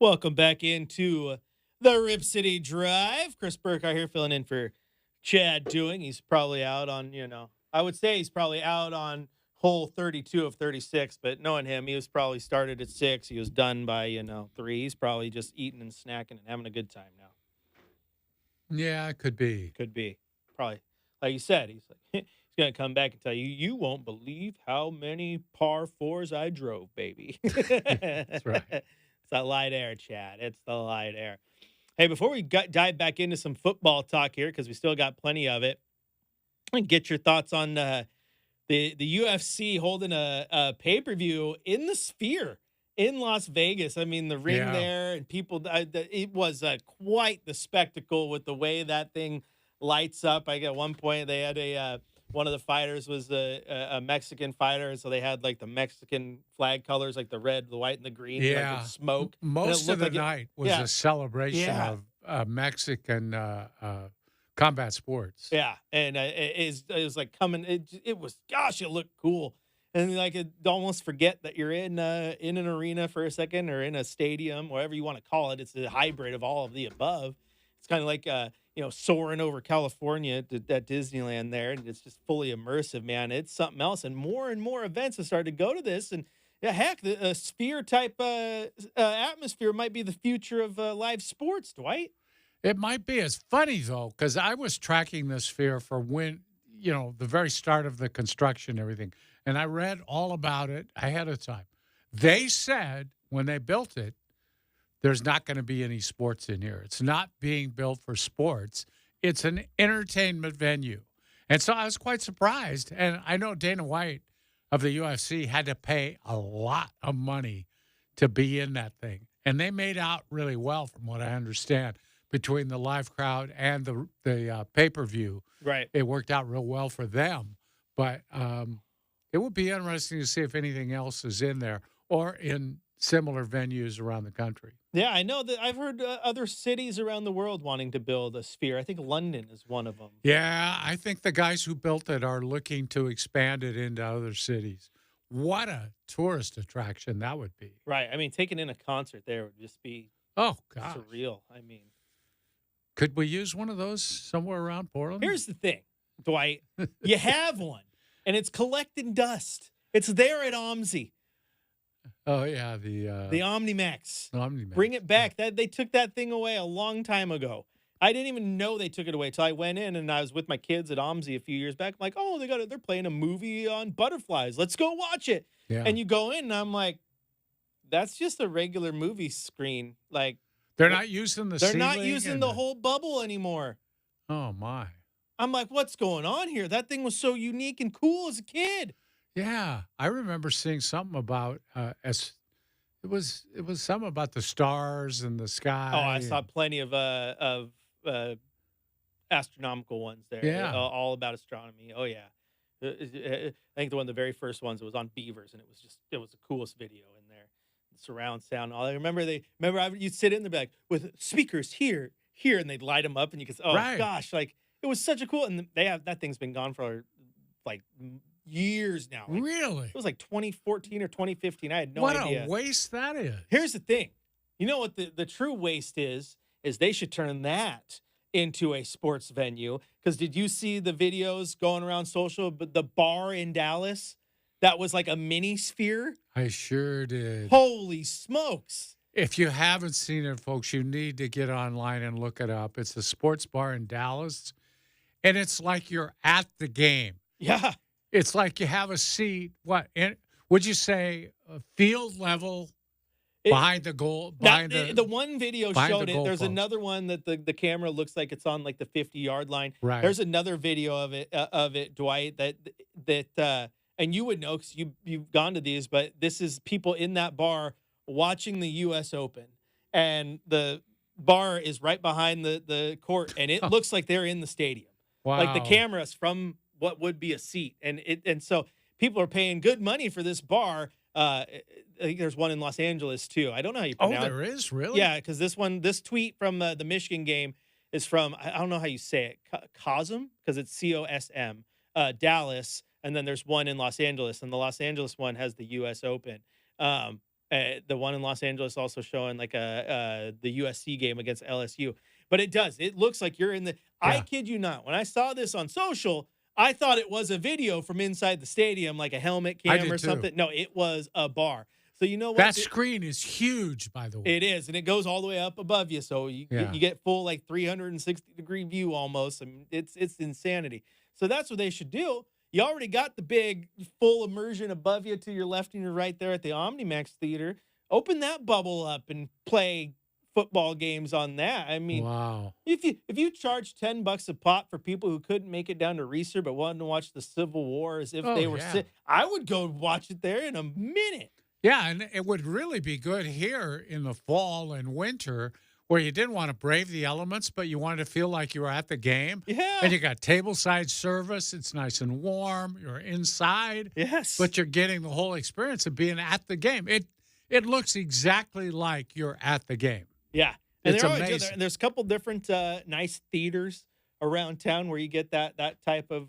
Welcome back into the Rip City Drive. Chris Burkhardt here filling in for Chad Doing. He's probably out on, I would say he's probably out on hole 32 of 36, but knowing him, he was probably started at 6. He was done by, 3. He's probably just eating and snacking and having a good time now. Yeah, it could be. Could be. Probably. Like you said, he's like, he's going to come back and tell you, you won't believe how many par 4s I drove, baby. That's right. It's that light air, Chad. It's the light air. Hey, before we dive back into some football talk here, because we still got plenty of it, and get your thoughts on the UFC holding a pay-per-view in the Sphere in Las Vegas. I mean, the ring there and people, it was quite the spectacle with the way that thing lights up. At one point, they had one of the fighters was a Mexican fighter, and so they had like the Mexican flag colors, like the red, the white, and the green, like, with smoke. Most of the night was a celebration of Mexican combat sports. Yeah, and it was like coming. It was, gosh, it looked cool, and like it almost forget that you're in an arena for a second or in a stadium, whatever you want to call it. It's a hybrid of all of the above. It's kind of like soaring over California at Disneyland there, and it's just fully immersive, man. It's something else, and more events have started to go to this, and heck, the Sphere type atmosphere might be the future of live sports, Dwight. It might be. It's funny, though, because I was tracking the Sphere for when, the very start of the construction and everything, and I read all about it ahead of time. They said when they built it, there's not going to be any sports in here. It's not being built for sports. It's an entertainment venue. And so I was quite surprised. And I know Dana White of the UFC had to pay a lot of money to be in that thing. And they made out really well, from what I understand, between the live crowd and the pay-per-view. Right. It worked out real well for them. But it would be interesting to see if anything else is in there or in similar venues around the country. Yeah, I know that I've heard other cities around the world wanting to build a Sphere. I think London is one of them. Yeah, I think the guys who built it are looking to expand it into other cities. What a tourist attraction that would be. Right. I mean, taking in a concert there would just be surreal. I mean, could we use one of those somewhere around Portland? Here's the thing, Dwight. You have one, and it's collecting dust. It's there at OMSI. Oh, yeah, the Omnimax. Omnimax. Bring it back. They took that thing away a long time ago. I didn't even know they took it away until I went in, and I was with my kids at OMSI a few years back. I'm like, oh, they're playing a movie on butterflies. Let's go watch it. Yeah. And you go in, and I'm like, that's just a regular movie screen. Like, they're not using They're not using the whole bubble anymore. Oh, my. I'm like, what's going on here? That thing was so unique and cool as a kid. Yeah, I remember seeing something about it was something about the stars and the sky. Oh, I saw plenty of astronomical ones there. Yeah, all about astronomy. Oh yeah, I think one of the very first ones was on beavers, and it was the coolest video in there. Surround sound. All I remember you'd sit in there like with speakers here, and they'd light them up, and you could gosh, like it was such a cool. And that thing's been gone for like years now. Like, really? It was like 2014 or 2015. I had no idea. What a waste that is. Here's the thing. You know what the true waste is they should turn that into a sports venue. Because did you see the videos going around social? But the bar in Dallas, that was like a mini Sphere. I sure did. Holy smokes. If you haven't seen it, folks, you need to get online and look it up. It's a sports bar in Dallas, and it's like you're at the game. Yeah. It's like you have a seat, would you say field level behind the goal? The one video showed it. There's post. Another one that the camera looks like it's on like the 50-yard line. Right. There's another video of it, Dwight, that and you would know because you've gone to these, but this is people in that bar watching the U.S. Open, and the bar is right behind the court, and it looks like they're in the stadium. Wow. Like the camera's from what would be a seat, and so people are paying good money for this bar. I think there's one in Los Angeles too. I don't know how you pronounce it. Oh, there is, really? Yeah, because this tweet from the Michigan game is from, I don't know how you say it, Cosm, because it's COSM, Dallas, and then there's one in Los Angeles, and the Los Angeles one has the U.S. Open. The one in Los Angeles also showing like the USC game against LSU. But it does. It looks like you're in the. I Yeah. kid you not. When I saw this on social, I thought it was a video from inside the stadium, like a helmet I cam did or too. something. No, it was a bar. So you know what? That screen is huge, by the way. It is, and it goes all the way up above you, so Yeah. you get full like 360-degree view almost. I mean, it's insanity. So that's what they should do. You already got the big full immersion above you to your left and your right there at the OmniMax Theater. Open that bubble up and play football games on that. I mean, Wow. if you charge $10 a pop for people who couldn't make it down to Reeser but wanted to watch the Civil War as if Oh, they were yeah. sick, I would go watch it there in a minute. Yeah, and it would really be good here in the fall and winter where you didn't want to brave the elements, but you wanted to feel like you were at the game. Yeah. And you got tableside service. It's nice and warm. You're inside. Yes. But you're getting the whole experience of being at the game. It looks exactly like you're at the game. Yeah. And It's they're always- amazing. There's a couple different nice theaters around town where you get that type of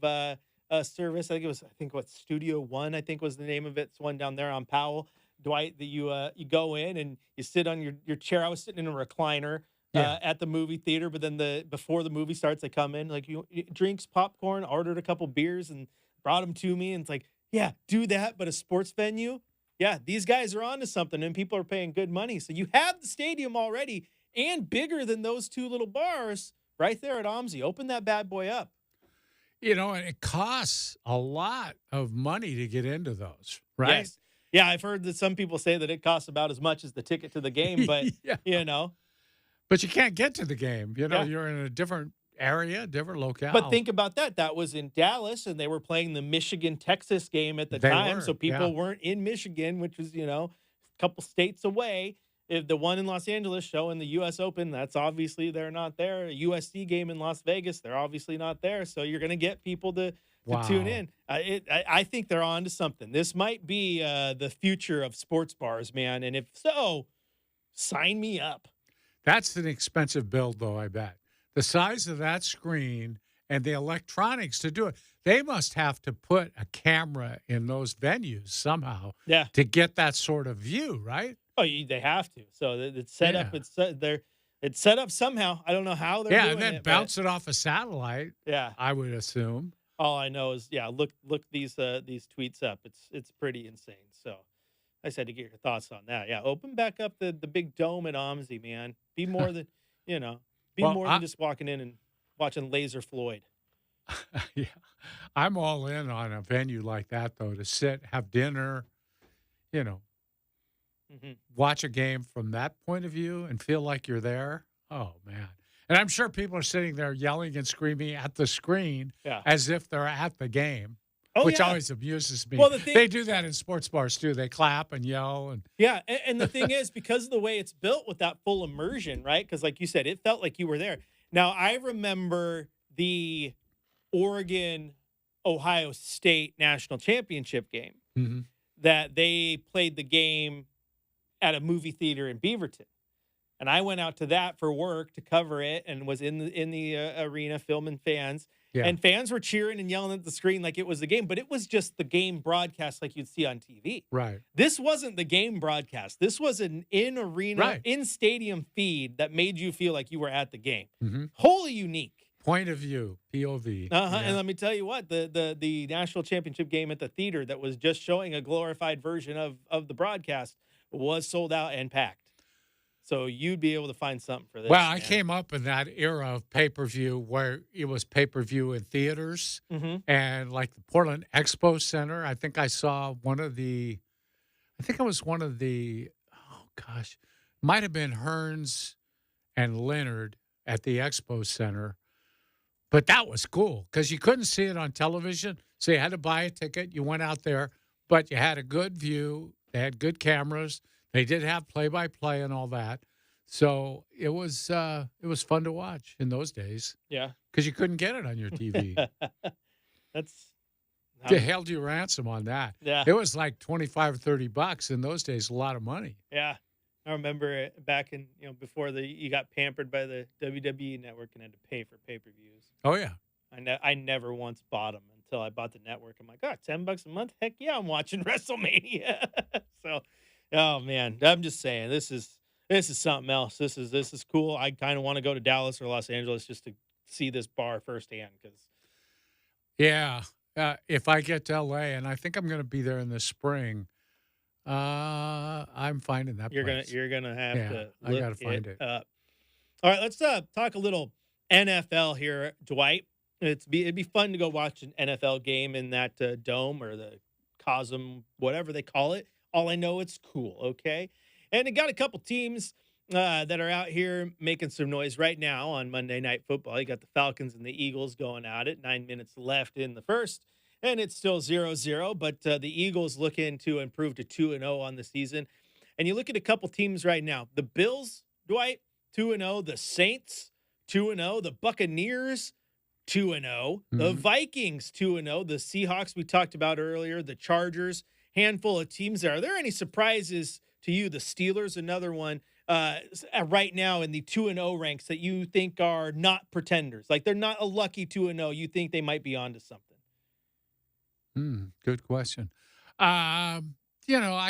service. I think what Studio One, I think was the name of it. It's one down there on Powell. Dwight, that you go in and you sit on your chair. I was sitting in a recliner Yeah. at the movie theater, but then before the movie starts, they come in like drinks, popcorn, ordered a couple beers and brought them to me. And it's like, yeah, do that, but a sports venue. Yeah, these guys are onto something, and people are paying good money. So you have the stadium already, and bigger than those two little bars right there at OMSI. Open that bad boy up. You know, and it costs a lot of money to get into those, right? Yes. Yeah, I've heard that some people say that it costs about as much as the ticket to the game, but Yeah. you know. But you can't get to the game. You know, Yeah. you're in a different area, different locale. But think about that. That was in Dallas, and they were playing the Michigan-Texas game at the They time, were, so people yeah. weren't in Michigan, which was, a couple states away. If the one in Los Angeles showing the U.S. Open, that's obviously they're not there. A USC game in Las Vegas, they're obviously not there. So you're going to get people to tune Wow. in. I think they're on to something. This might be the future of sports bars, man. And if so, sign me up. That's an expensive build, though, I bet. The size of that screen and the electronics to do it, they must have to put a camera in those venues somehow Yeah. to get that sort of view, right? Oh, they have to. So it's set up. It's set up somehow. I don't know how they're Yeah, doing and then it, bounce it off a satellite, but yeah. I would assume. All I know is, look these tweets up. It's pretty insane. So I said to get your thoughts on that. Yeah, open back up the big dome at OMSI, man. Be more than Well, more than just walking in and watching Laser Floyd. Yeah, I'm all in on a venue like that, though, to sit, have dinner, Mm-hmm. watch a game from that point of view and feel like you're there. Oh, man. And I'm sure people are sitting there yelling and screaming at the screen Yeah. as if they're at the game, Oh, which yeah. always amuses me. Well, the thing- they do that in sports bars, too. They clap and yell. And Yeah, and the thing is, because of the way it's built with that full immersion, right? Because like you said, it felt like you were there. Now, I remember the Oregon-Ohio State national championship game Mhm. that they played the game at a movie theater in Beaverton. And I went out to that for work to cover it and was in the arena filming fans. Yeah. And fans were cheering and yelling at the screen like it was the game, but it was just the game broadcast like you'd see on TV. Right. This wasn't the game broadcast. This was an in-arena, Right. in-stadium feed that made you feel like you were at the game. Mm-hmm. Wholly unique. Point of view, POV. Uh-huh. Yeah. And let me tell you what, the national championship game at the theater that was just showing a glorified version of the broadcast was sold out and packed. So you'd be able to find something for this. Well, I man. came up in that era of pay-per-view where it was pay-per-view in theaters and like the Portland Expo Center. I think I saw it was one of the, might have been Hearns and Leonard at the Expo Center. But that was cool because you couldn't see it on television. So you had to buy a ticket. You went out there, but you had a good view. They had good cameras. They did have play-by-play and all that. So it was fun to watch in those days. Yeah. Because you couldn't get it on your TV. That's They held you ransom on that. Yeah. It was like $25 or $30 in those days, a lot of money. Yeah. I remember it back in, before you got pampered by the WWE network and had to pay for pay-per-views. Oh, yeah. I never once bought them until I bought the network. I'm like, $10 a month? Heck yeah, I'm watching WrestleMania. So Oh man, I'm just saying this is something else. This is cool. I kind of want to go to Dallas or Los Angeles just to see this bar firsthand because Yeah. If I get to LA, and I think I'm going to be there in the spring, I'm finding that place. you're gonna have Yeah, to I look got to find it. up. All right, let's talk a little NFL here, Dwight. It'd be fun to go watch an NFL game in that dome or the Cosm, whatever they call it. All I know, it's cool. Okay, and it got a couple teams that are out here making some noise right now on Monday Night Football. You got the Falcons and the Eagles going at it. 9 minutes left in the first, and it's still 0-0. But the Eagles looking to improve to 2-0 on the season. And you look at a couple teams right now: the Bills, Dwight, 2-0; the Saints, 2-0; the Buccaneers, 2-0; the Vikings, 2-0; the Seahawks we talked about earlier; the Chargers. Handful of teams there. Are there any surprises to you? The Steelers, another one, right now in the 2-0 ranks that you think are not pretenders, like they're not a lucky 2-0. You think they might be onto something? Good question. I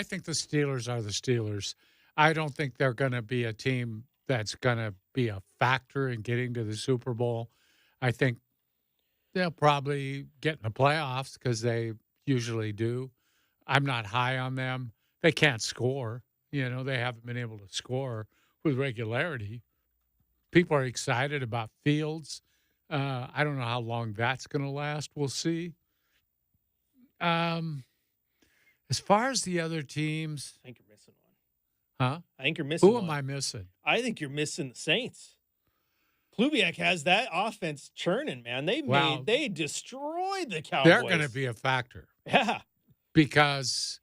think the Steelers are the Steelers. I don't think they're going to be a team that's going to be a factor in getting to the Super Bowl. I think they'll probably get in the playoffs because they usually do. I'm not high on them. They can't score. They haven't been able to score with regularity. People are excited about Fields. I don't know how long that's going to last. We'll see. As far as the other teams, I think you're missing one. huh? I think you're missing Who one. am I missing? I think you're missing the Saints. Kubiak has that offense churning, man. They destroyed the Cowboys. They're going to be a factor. Yeah. Because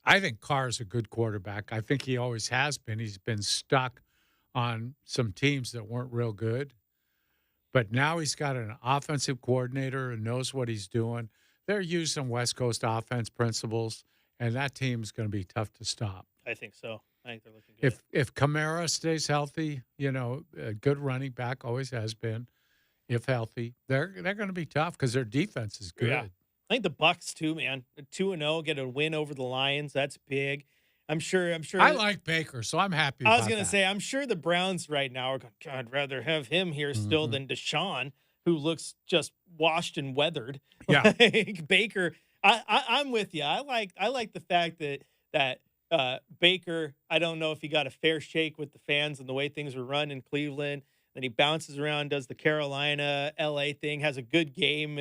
I think Carr's a good quarterback. I think he always has been. He's been stuck on some teams that weren't real good. But now he's got an offensive coordinator and knows what he's doing. They're using West Coast offense principles, and that team's going to be tough to stop. I think so. I think they're looking good. If Kamara stays healthy, a good running back, always has been, if healthy, they're going to be tough because their defense is good. Yeah. I think the Bucks too, man. 2-0, get a win over the Lions. That's big. I'm sure. I like Baker, so I'm happy. I was going to say, I'm sure the Browns right now are going, God, I'd rather have him here still than Deshaun, who looks just washed and weathered. Yeah, like Baker. I'm with you. I like the fact that Baker. I don't know if he got a fair shake with the fans and the way things were run in Cleveland. Then he bounces around, does the Carolina, LA thing, has a good game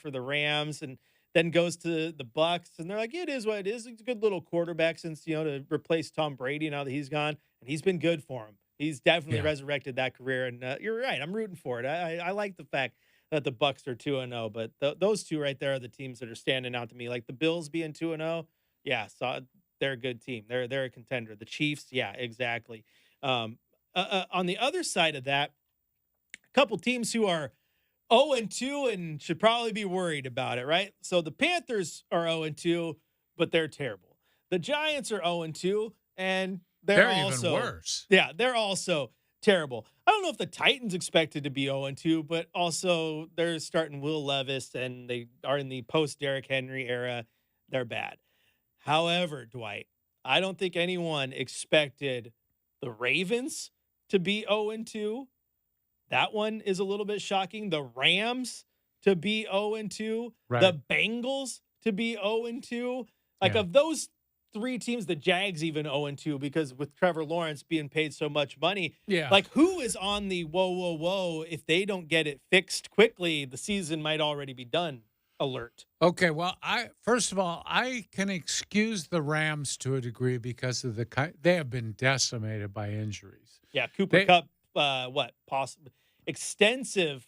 for the Rams, and then goes to the Bucks. And they're like, it is what it is. He's a good little quarterback since, to replace Tom Brady now that he's gone. And he's been good for him. He's definitely resurrected that career. And you're right. I'm rooting for it. I like the fact that the Bucks are 2-0. But those two right there are the teams that are standing out to me. Like the Bills being 2-0. Yeah, so they're a good team. They're a contender. The Chiefs, yeah, exactly. On the other side of that, a couple teams who are 0-2 and should probably be worried about it, right? So the Panthers are 0-2, but they're terrible. The Giants are 0-2, and they're also even worse. Yeah, they're also terrible. I don't know if the Titans expected to be 0-2, but also they're starting Will Levis, and they are in the post-Derrick Henry era. They're bad. However, Dwight, I don't think anyone expected the Ravens to be 0-2. That one is a little bit shocking. The Rams to be 0-2. Right. The Bengals to be 0-2. Of those three teams, the Jags even 0-2 because with Trevor Lawrence being paid so much money. Yeah. Who is on the whoa? If they don't get it fixed quickly, the season might already be done alert. Okay, well, first of all, I can excuse the Rams to a degree because of they have been decimated by injuries. Yeah, Cooper Kupp, possible extensive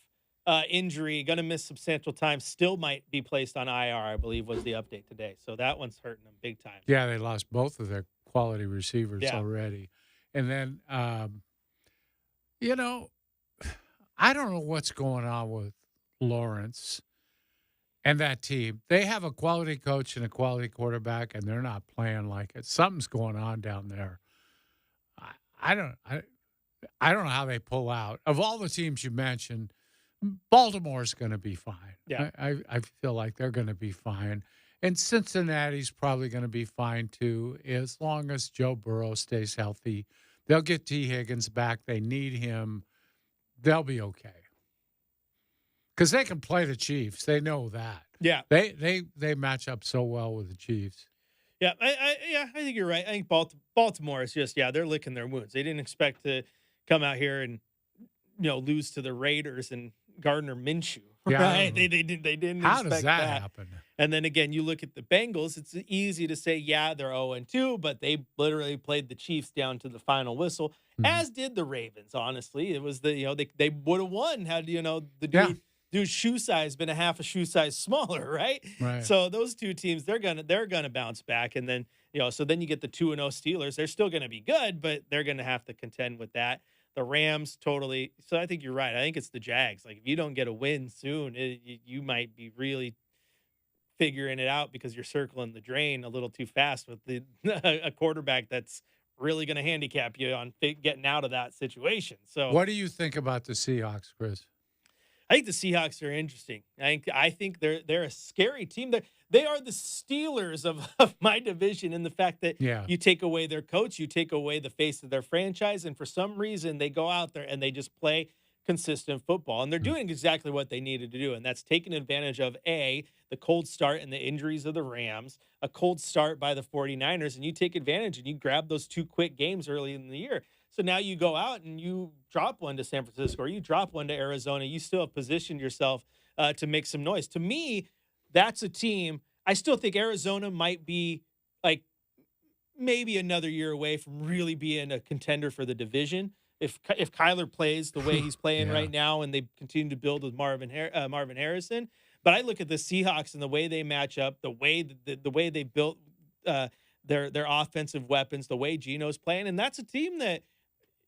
injury, going to miss substantial time, still might be placed on IR, I believe was the update today. So that one's hurting them big time. Yeah, they lost both of their quality receivers already. And then, I don't know what's going on with Lawrence and that team. They have a quality coach and a quality quarterback, and they're not playing like it. Something's going on down there. I don't know how they pull out. Of all the teams you mentioned, Baltimore's going to be fine. Yeah. I feel like they're going to be fine. And Cincinnati's probably going to be fine, too, as long as Joe Burrow stays healthy. They'll get T. Higgins back. They need him. They'll be okay. Because they can play the Chiefs. They know that. Yeah. They match up so well with the Chiefs. Yeah, I think you're right. I think Baltimore is just, they're licking their wounds. They didn't expect to come out here and, lose to the Raiders and Gardner Minshew, right? They didn't How expect does that happen? And then again, you look at the Bengals, it's easy to say, they're 0-2, but they literally played the Chiefs down to the final whistle, as did the Ravens, honestly. It was they would have won had, the dude's shoe size been a half a shoe size smaller, right? Right. So those two teams, they're gonna bounce back, and then so then you get the 2-0 Steelers. They're still gonna be good, but they're gonna have to contend with that. The Rams totally. So I think you're right. I think it's the Jags. Like if you don't get a win soon, you might be really figuring it out because you're circling the drain a little too fast with a quarterback that's really going to handicap you on getting out of that situation. So what do you think about the Seahawks, Chris? I think the Seahawks are interesting. I think they're a scary team. They are the Steelers of my division in the fact that you take away their coach, you take away the face of their franchise, and for some reason they go out there and they just play consistent football. And they're doing exactly what they needed to do, and that's taking advantage of, the cold start and the injuries of the Rams, a cold start by the 49ers, and you take advantage and you grab those 2 quick games early in the year. So now you go out and you drop one to San Francisco or you drop one to Arizona. You still have positioned yourself to make some noise. To me, that's a team. I still think Arizona might be like maybe another year away from really being a contender for the division. If Kyler plays the way he's playing right now and they continue to build with Marvin Harrison. But I look at the Seahawks and the way they match up, the way they built their offensive weapons, the way Geno's playing, and that's a team that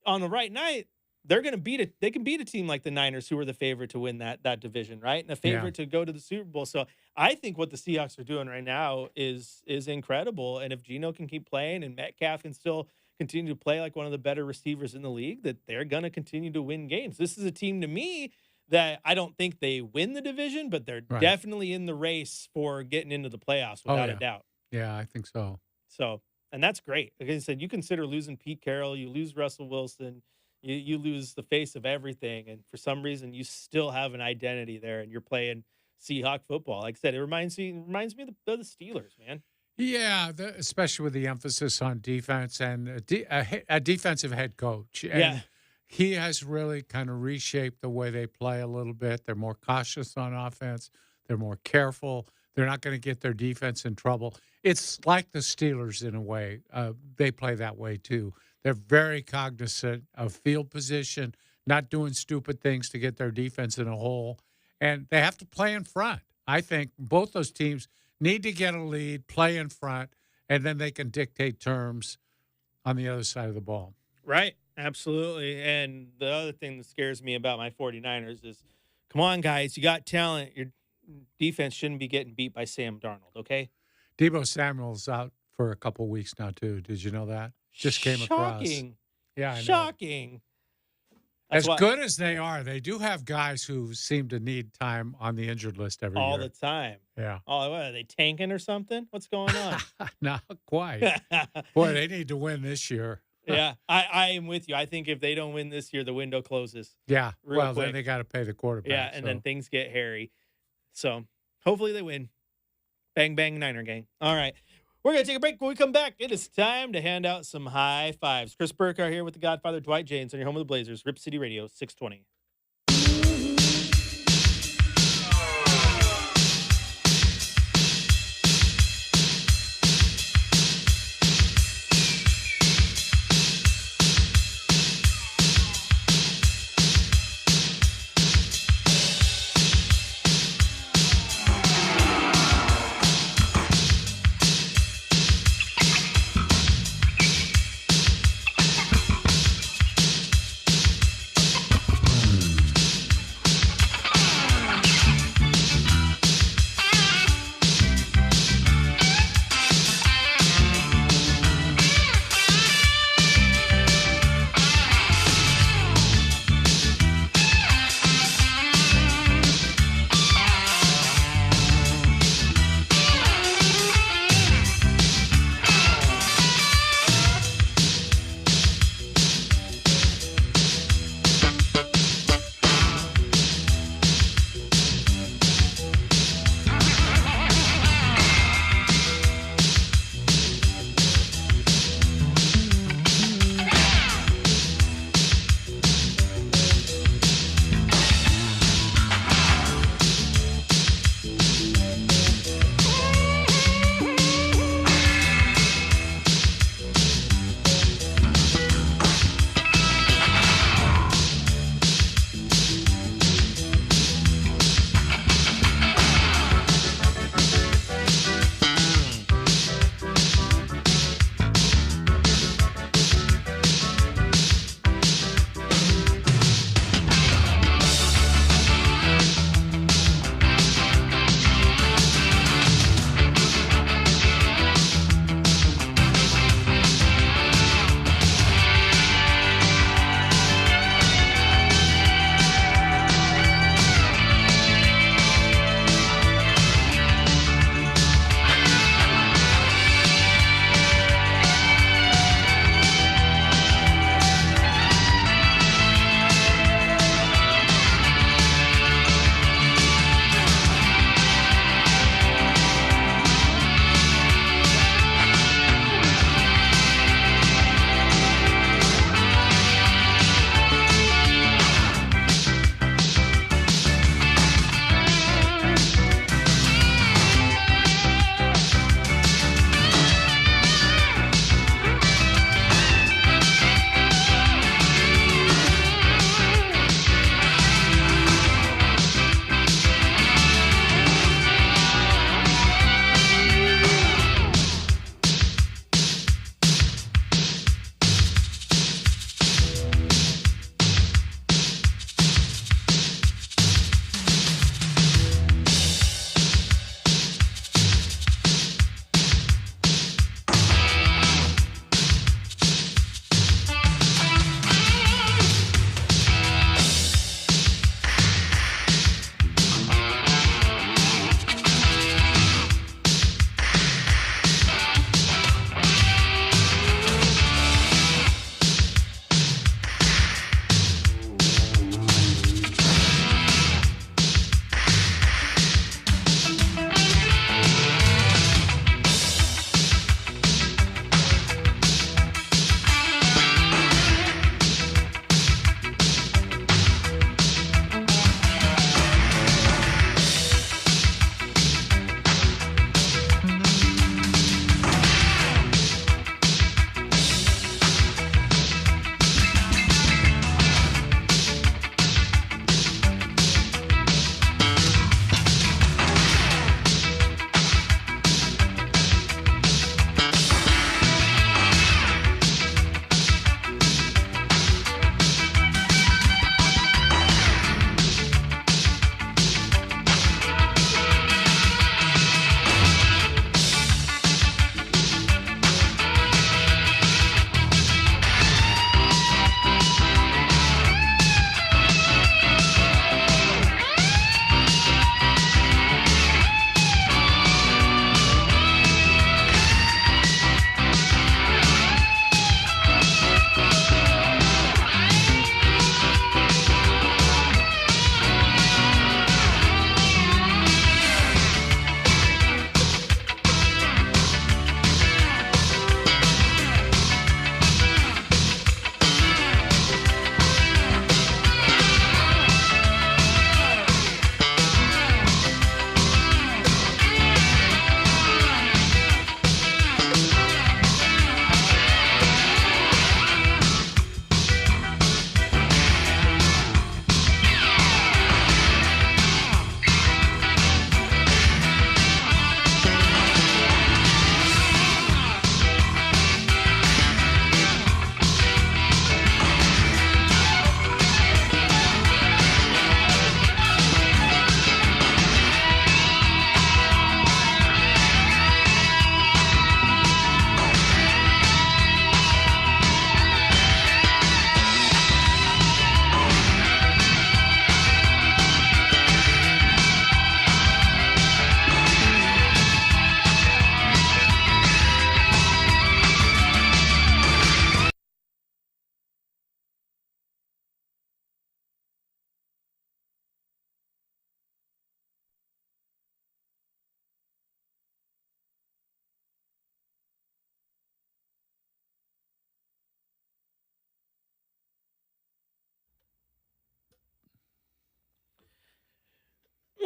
on the right night they can beat a team like the Niners, who are the favorite to win that division, right? And a favorite to go to the Super Bowl. So I think what the Seahawks are doing right now is incredible. And if Geno can keep playing and Metcalf can still continue to play like one of the better receivers in the league, that they're going to continue to win games. This is a team to me that I don't think they win the division, but they're definitely in the race for getting into the playoffs without a doubt. Yeah, I think so. So, and that's great. Like I said, you consider losing Pete Carroll, you lose Russell Wilson, you lose the face of everything, and for some reason you still have an identity there, and you're playing Seahawk football. Like I said, it reminds me of the Steelers, man. Yeah, especially with the emphasis on defense and a defensive head coach. And he has really kind of reshaped the way they play a little bit. They're more cautious on offense. They're more careful. They're not going to get their defense in trouble. It's like the Steelers in a way. They play that way too. They're very cognizant of field position, not doing stupid things to get their defense in a hole. And they have to play in front. I think both those teams need to get a lead, play in front, and then they can dictate terms on the other side of the ball. Right. Absolutely. And the other thing that scares me about my 49ers is, come on, guys, you got talent. Your defense shouldn't be getting beat by Sam Darnold, okay? Deebo Samuel's out for a couple of weeks now, too. Did you know that? Just came across. Yeah, I know. Shocking. As good as they are, they do have guys who seem to need time on the injured list every year. All the time. Yeah. Oh, what, are they tanking or something? What's going on? Not quite. Boy, they need to win this year. Yeah, I am with you. I think if they don't win this year, the window closes. Yeah, well, quick. Then they got to pay the quarterback. Yeah, and then things get hairy. So hopefully they win. Bang, bang, Niner gang. All right. We're going to take a break. When we come back, it is time to hand out some high fives. Chris Burkhardt here with the Godfather, Dwight James, on your home of the Blazers, Rip City Radio, 620.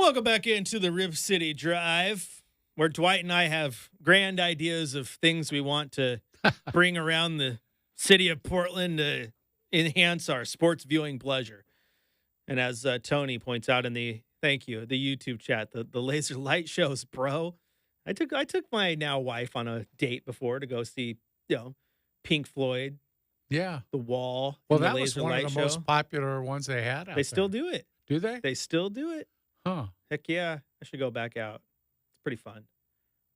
Welcome back into the Riv City Drive, where Dwight and I have grand ideas of things we want to bring around the city of Portland to enhance our sports viewing pleasure. And as Tony points out in the YouTube chat, the laser light shows, bro. I took my now wife on a date before to go see, Pink Floyd. Yeah. The Wall. Well, the that was laser one light of the show. most popular ones they had out They still there. do it. Do they? They still do it. Huh. Heck yeah. I should go back out. It's pretty fun.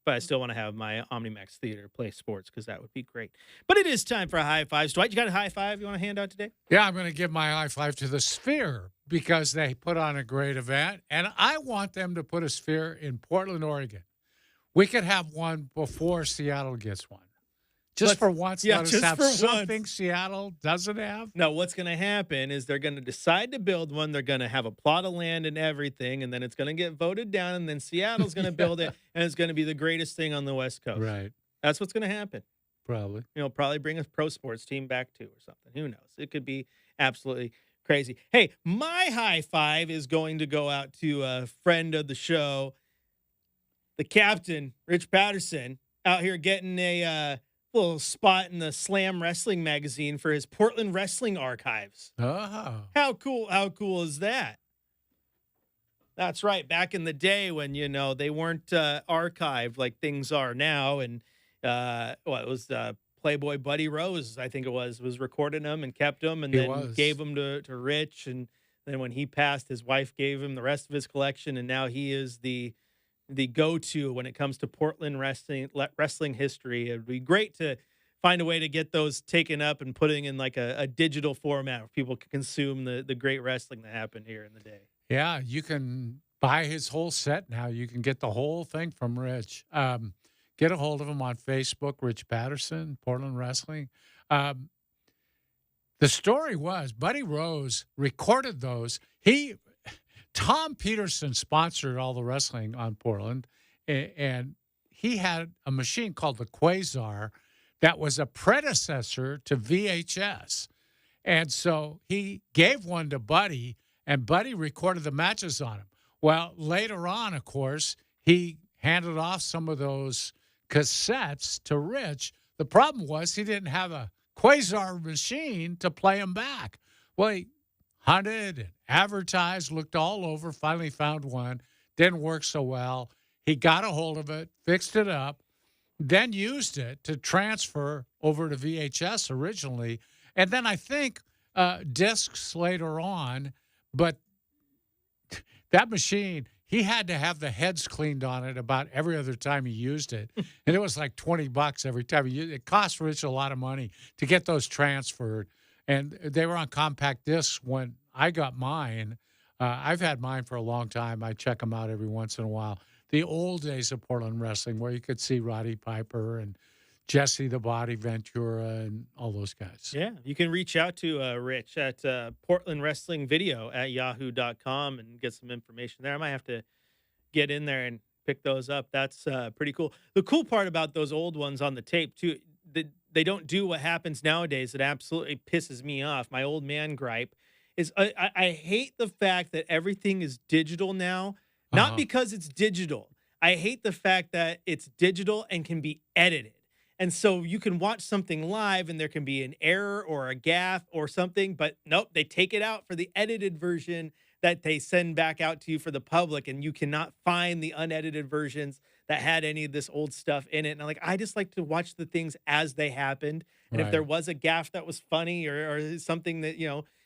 But I still want to have my Omnimax Theater play sports because that would be great. But it is time for high fives. Dwight, you got a high five you want to hand out today? Yeah, I'm going to give my high five to the Sphere because they put on a great event, and I want them to put a Sphere in Portland, Oregon. We could have one before Seattle gets one. For once, let us have something Seattle doesn't have. No, what's going to happen is they're going to decide to build one. They're going to have a plot of land and everything, and then it's going to get voted down, and then Seattle's going to build it, and it's going to be the greatest thing on the West Coast. Right. That's what's going to happen. Probably. Probably bring a pro sports team back too or something. Who knows? It could be absolutely crazy. Hey, my high five is going to go out to a friend of the show, the captain, Rich Patterson, out here getting a little spot in the Slam Wrestling magazine for his Portland Wrestling archives. Oh. How cool is that? That's right. Back in the day when, they weren't archived like things are now. And it was Playboy Buddy Rose, I think it was recording them and kept them and then gave them to Rich. And then when he passed, his wife gave him the rest of his collection. And now he is the go-to when it comes to Portland wrestling history. It would be great to find a way to get those taken up and putting in like a digital format where people can consume the great wrestling that happened here in the day. Yeah, you can buy his whole set now. You can get the whole thing from Rich. Get a hold of him on Facebook, Rich Patterson, Portland Wrestling. The story was Buddy Rose recorded those. Tom Peterson sponsored all the wrestling on Portland, and he had a machine called the Quasar that was a predecessor to VHS. And so he gave one to Buddy, and Buddy recorded the matches on him. Well, later on, of course, he handed off some of those cassettes to Rich. The problem was he didn't have a Quasar machine to play them back. Well, he hunted and advertised, looked all over, finally found one. Didn't work so well. He got a hold of it, fixed it up, then used it to transfer over to VHS originally. And then I think discs later on. But that machine, he had to have the heads cleaned on it about every other time he used it. And it was like $20 every time he used it. It cost Rich a lot of money to get those transferred. And they were on compact discs when I got mine. I've had mine for a long time. I check them out every once in a while. The old days of Portland wrestling where you could see Roddy Piper and Jesse the Body Ventura and all those guys. Yeah, you can reach out to Rich at Portland Wrestling Video at yahoo.com and get some information there. I might have to get in there and pick those up. That's pretty cool. The cool part about those old ones on the tape, too, they don't do what happens nowadays. It absolutely pisses me off. My old man gripe is I hate the fact that everything is digital now, not because it's digital. I hate the fact that it's digital and can be edited. And so you can watch something live and there can be an error or a gaffe or something, but nope, they take it out for the edited version that they send back out to you for the public, and you cannot find the unedited versions that had any of this old stuff in it. And I just like to watch the things as they happened. And if there was a gaffe that was funny or something that,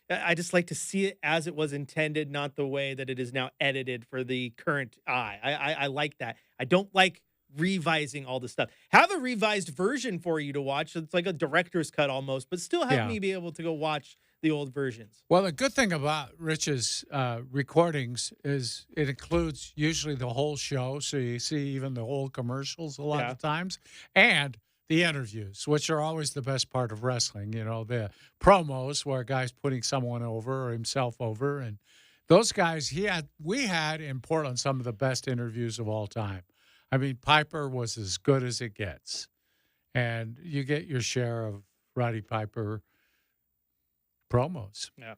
I just like to see it as it was intended, not the way that it is now edited for the current eye. I like that. I don't like revising all the stuff. Have a revised version for you to watch. It's like a director's cut almost, but still have me be able to go watch the old versions. Well, the good thing about Rich's recordings is it includes usually the whole show, so you see even the old commercials a lot of times, and the interviews, which are always the best part of wrestling. The promos where a guy's putting someone over or himself over, and those guys we had in Portland some of the best interviews of all time. I mean, Piper was as good as it gets. And you get your share of Roddy Piper promos. Yeah.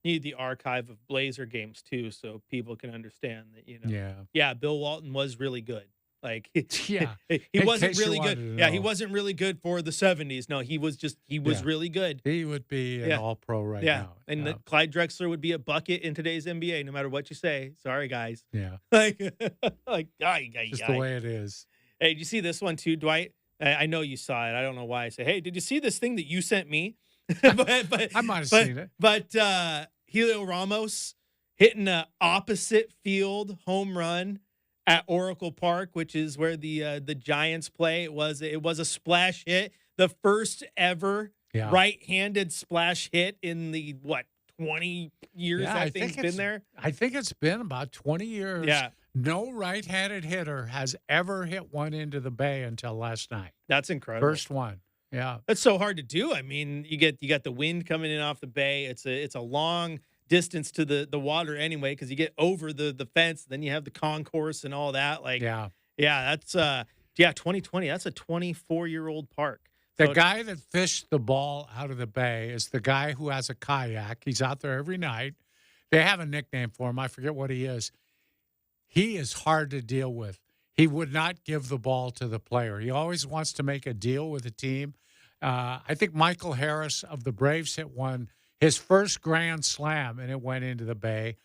need the archive of Blazer games too, so people can understand that. Yeah. Bill Walton was really good. Like Yeah. he In wasn't case you really wanted good. to Yeah, he know. wasn't really good for the 70s. No, he was Yeah. really good. He would be an Yeah. all-pro right Yeah, now. and Yeah. Clyde Drexler would be a bucket in today's NBA, no matter what you say. Sorry, guys. Yeah. Like, Just the way it is. Hey, did you see this one too, Dwight? I know you saw it. I don't know why I say, hey, did you see this thing that you sent me? but I might have seen it. But Helio Ramos hitting a opposite field home run at Oracle Park, which is where the Giants play. It was a splash hit, the first ever right-handed splash hit in the 20 years that thing's been there. I think it's been about 20 years. Yeah. No right-handed hitter has ever hit one into the bay until last night. That's incredible. First one. Yeah. That's so hard to do. I mean, you got the wind coming in off the bay. It's a long distance to the water anyway, because you get over the fence, then you have the concourse and all that. Like, that's 2020. That's a 24-year-old park. The guy that fished the ball out of the bay is the guy who has a kayak. He's out there every night. They have a nickname for him. I forget what he is. He is hard to deal with. He would not give the ball to the player. He always wants to make a deal with the team. I think Michael Harris of the Braves hit his first grand slam, and it went into the bay.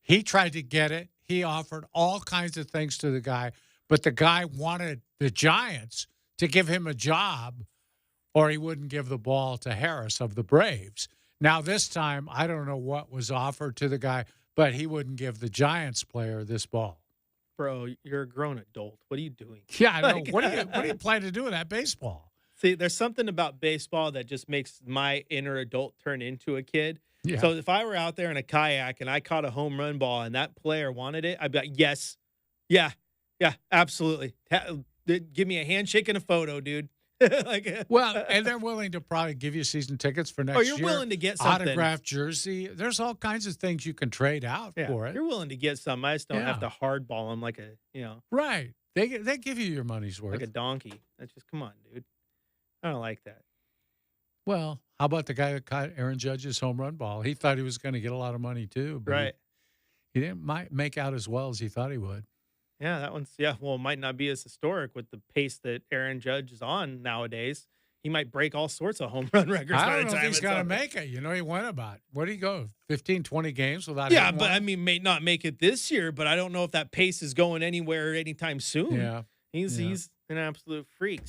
He tried to get it. He offered all kinds of things to the guy, but the guy wanted the Giants to give him a job, or he wouldn't give the ball to Harris of the Braves. Now, this time, I don't know what was offered to the guy, but he wouldn't give the Giants player this ball. Bro, you're a grown adult. What are you doing? Yeah, I know. What do you plan to do with that baseball? See, there's something about baseball that just makes my inner adult turn into a kid. Yeah. So if I were out there in a kayak and I caught a home run ball and that player wanted it, I'd be like, yes. Yeah, absolutely. Give me a handshake and a photo, dude. Well, and they're willing to probably give you season tickets for next year. You're willing to get something. Autographed jersey. There's all kinds of things you can trade out for it. You're willing to get something. I just don't have to hardball them like Right. They give you your money's worth. Like a donkey. That's just, come on, dude. I don't like that. Well, how about the guy that caught Aaron Judge's home run ball? He thought he was going to get a lot of money too. But right. He didn't make out as well as he thought he would. Yeah, that one's, well, it might not be as historic with the pace that Aaron Judge is on nowadays. He might break all sorts of home run records. I don't know if he's going to make it. He went about, what did he go, 15, 20 games without hitting one? But I mean, may not make it this year, but I don't know if that pace is going anywhere anytime soon. Yeah. He's an absolute freak.